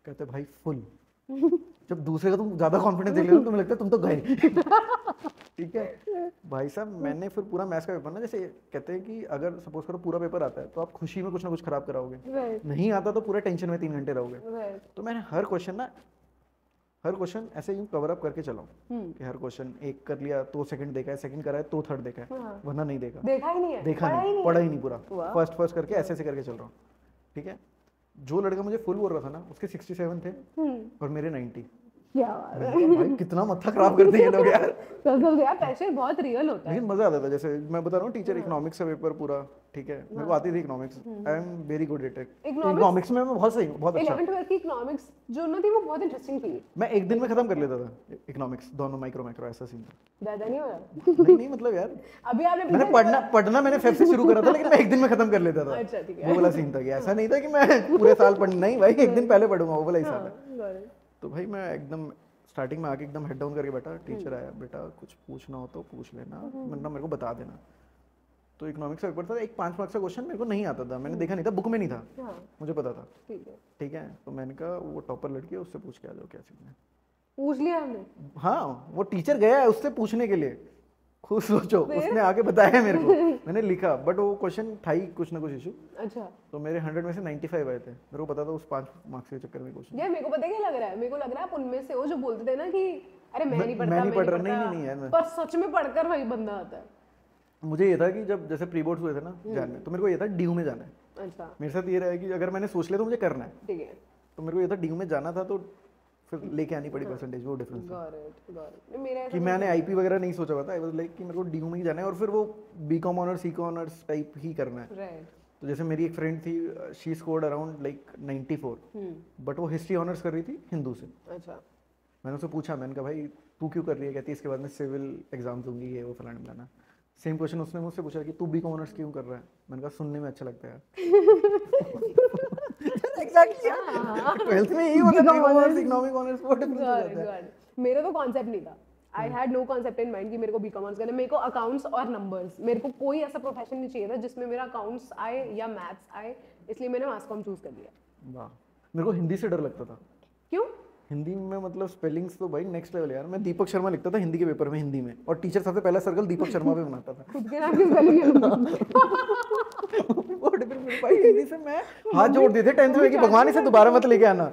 कहते भाई फुल। जब दूसरे का तुम ज्यादा कॉन्फिडेंस देख लेते हो तुम्हें लगता है तुम तो गए। ठीक है भाई साहब, मैंने फिर पूरा मैथ्स का पेपर ना, जैसे कहते हैं कि अगर सपोज करो पूरा पेपर आता है तो आप खुशी में कुछ ना कुछ खराब कराओगे, नहीं आता तो पूरा टेंशन में 3 घंटे रहोगे। तो मैंने हर क्वेश्चन ऐसे यूं कवर अप करके चलाऊं कि हर क्वेश्चन एक कर लिया तो सेकंड देखा है, सेकंड करा है तो थर्ड देखा है, वरना नहीं देखा, देखा ही नहीं है, पढ़ा ही नहीं पूरा, फर्स्ट करके ऐसे करके चल रहा हूँ। ठीक है, जो लड़का मुझे फुल बोल रहा था ना उसके 67 थे और मेरे 90। क्या भाई कितना मत्था खराब करते हैं ये लोग यार। कसम से यार, प्रेशर बहुत रियल होता है। लेकिन मजा आता था, जैसे मैं बता रहा हूँ टीचर इकोनॉमिक्स का पेपर पूरा, ठीक है, मेरे को आती थी economics, I am very good at it. Economics में मैं बहुत सही हूँ, बहुत अच्छा। 11th 12th की इकोनॉमिक्स जो ना थी वो बहुत इंटरेस्टिंग थी। मैं एक दिन में खत्म कर लेता था इकोनॉमिक्स, दोनों माइक्रो ऐसा सीन था। ज्यादा नहीं हो रहा? नहीं मतलब यार अभी आपने मैंने पढ़ना मैंने फेब से शुरू करा था, लेकिन मैं एक दिन में खत्म कर लेता था। अच्छा ठीक है, वो वाला सीन था कि ऐसा नहीं था कि मैं पूरे साल पढ़, नहीं भाई एक दिन पहले पढ़ूंगा, वो वाला हिसाब है। तो भाई मैं एकदम स्टार्टिंग में आके एकदम हेड डाउन करके बैठा, टीचर आया, बेटा कुछ पूछना हो तो पूछ लेना, वरना मेरे को बता देना। तो इकोनॉमिक्स का पेपर था, एक 5 मार्क्स का क्वेश्चन मेरे को नहीं आता था, मैंने देखा नहीं था, बुक में नहीं था, मुझे पता था। ठीक है, तो मैंने कहा वो टॉपर लड़की है उससे पूछ के आ जाओ क्या सीन है। पूछ लिया हमने? हाँ, वो टीचर गया है उससे पूछने के लिए, खुद सोचो, उसने आके बताया मेरे को, मैंने लिखा, बट वो क्वेश्चन था ही कुछ ना कुछ इशू। अच्छा, तो मेरे 100 में से 95 आए थे, मेरे को पता था उस 5 मार्क्स के चक्कर में क्वेश्चन। यार मेरे को पता है क्या लग रहा है, मेरे को लग रहा है आप उनमें से हो जो बोलते थे ना कि अरे मैं नहीं पढ़ रहा, नहीं यार, पर सच में पढ़कर वही बंदा आता है। मुझे ये था कि जब जैसे प्री बोर्ड्स हुए थे ना जान में, तो मेरे को ये था ड्यू में जाना है। अच्छा, मेरे साथ ये रहा है कि अगर मैंने सोच लिया तो मुझे करना है, ठीक है, तो मेरे को ये था ड्यू में जाना था, तो फिर लेके आनी पड़ी परसेंटेज, वो डिफरेंस था कि मैंने आईपी वगैरह नहीं सोचा हुआ था। आई वाज लाइक कि मेरे को ड्यू में ही जाना है और फिर वो बीकॉम ऑनर्स सीकॉम ऑनर्स टाइप ही करना है। तो जैसे मेरी एक फ्रेंड थी, she scored around like 94, but वो हिस्ट्री ऑनर्स कर रही थी हिंदू से। अच्छा, मैंने उससे पूछा, मैंने कहा भाई तू क्यों कर रही है? कहती है इसके बाद में सिविल एग्जाम दूंगी, ये वो फलाना फलाना। सेम क्वेश्चन उसने मुझसे पूछा कि तू बीकॉम ऑनर्स क्यों कर रहा है? मैंने कहा सुनने में अच्छा लगता है। एग्जैक्टली यार, 12th में यही होता है, कॉमर्स इकोनॉमिक ऑनर्स वो डिफरेंस होता है। मेरा तो कांसेप्ट नहीं था, I had no concept in mind कि मेरे को बी कॉमर्स करना है। मेरे को अकाउंट्स और नंबर्स, मेरे को कोई ऐसा प्रोफेशन नहीं चाहिए था जिसमें मेरा अकाउंट्स आए या मैथ्स आए, इसलिए मैंने मास कॉम चूज कर लिया। वाह, मेरे को हिंदी से डर लगता था। क्यों? हिंदी में मतलब स्पेलिंग्स तो भाई नेक्स्ट लेवल यार। मैं दीपक शर्मा लिखता था हिंदी के पेपर में, हिंदी में, और टीचर सबसे पहला सर्कल दीपक शर्मा पे बनाता था। खुद के नाम की स्पेलिंग भाई हिंदी से मैं हाथ जोड़ देते 10th में कि भगवान इसे दोबारा मत लेके आना।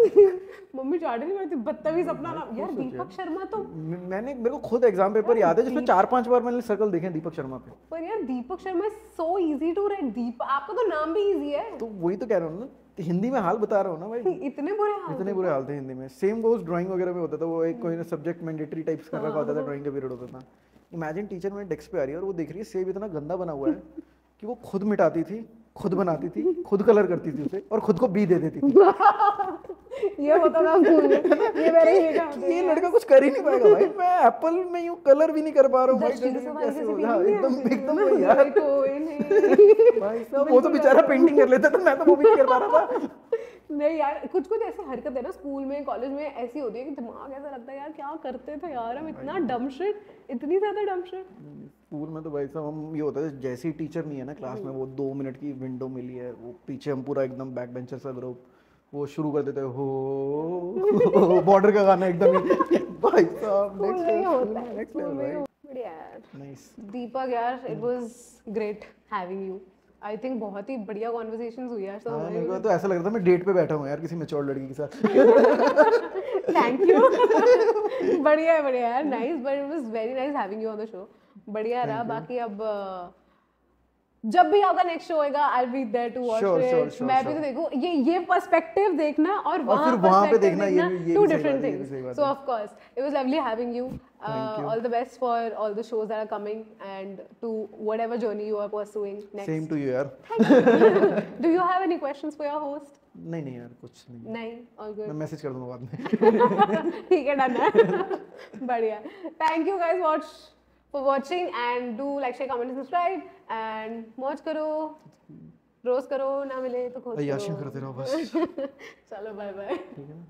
मम्मी चार्ट नहीं करती, बदतमीज अपना नाम। यार दीपक शर्मा तो मेरे को खुद एग्जाम पेपर याद है जिसमें 4-5 बार मैंने सर्कल देखे दीपक शर्मा पे। पर यार Deepak Sharma is so easy to write. Deep, आपका तो नाम भी इजी है। तो वही तो कह रहा हूँ ना, हिंदी में हाल बता रहा हूँ ना भाई। इतने बुरे हाल थे हिंदी में। सेम गोज ड्राइंग वगैरह में होता था, वो एक कोई सब्जेक्ट मैंडेटरी टाइप्स कर रखा होता था, ड्राइंग का पीरियड होता था। इमेजिन टीचर मेरे डेस्क पे आ रही है और वो देख रही है सेब इतना गंदा बना हुआ है कि वो खुद मिटाती थी, खुद बनाती थी, खुद कलर करती थी उसे, और खुद को बी दे देती थी। ये होता था स्कूल में, ये मेरे ही बेटा ये लड़का कुछ कर ही नहीं पाएगा भाई। मैं एप्पल में यूं कलर भी नहीं कर पा रहा हूँ भाई, कैसे हो? हाँ, एकदम वही यार। कोई नहीं भाई साहब, वो तो बेचारा पेंटिंग कर लेता था, मैं तो वो भी नहीं कर पा रहा था। नहीं यार, कुछ ऐसी हरकत है ना स्कूल में कॉलेज में ऐसी होती है कि दिमाग ऐसा लगता है यार क्या करते थे यार हम, इतना डम शिट, इतनी ज्यादा डम शिट। स्कूल में तो भाई साहब हम ये होता है जैसे ही टीचर नहीं है ना क्लास में, वो 2 मिनट की विंडो मिली है, वो पीछे हम पूरा एकदम बैक बेंचर सा ग्रुप वो शुरू कर देते हो बॉर्डर का गाना एकदम भाई साहब। नेक्स्ट लेवल भाई, बढ़िया यार। नाइस दीपक यार, it was great having you. I think बहुत ही बढ़िया कॉन्वर्सेशंस हुई यार। हाँ, मेरे को तो ऐसा लग रहा था मैं डेट पे बैठा हूँ यार किसी मैच्योर लड़की के साथ। Thank you. बढ़िया है यार, nice, but it was very nice having you on the show. बढ़िया रहा। बाकी अब जब भी आपका नेक्स्ट शो होएगा I will be there to watch it. मैं भी तो देखूं, ये पर्सपेक्टिव देखना और वहां पे देखना, ये two different things. So of course it was lovely having you. All the best for all the shows that are coming and to whatever journey you are pursuing next. Same to you यार। Do you have any questions for your host? नहीं यार, कुछ नहीं, ऑल गुड। मैं मैसेज कर दूंगा बाद में। ठीक है, डन है। बढ़िया। Thank you guys for watching and do like, share, comment and subscribe and मौज करो, रोज करो, ना मिले तो खोज करो, अय्याशियां करते रहो बस। चलो बाय बाय। ठीक है ना।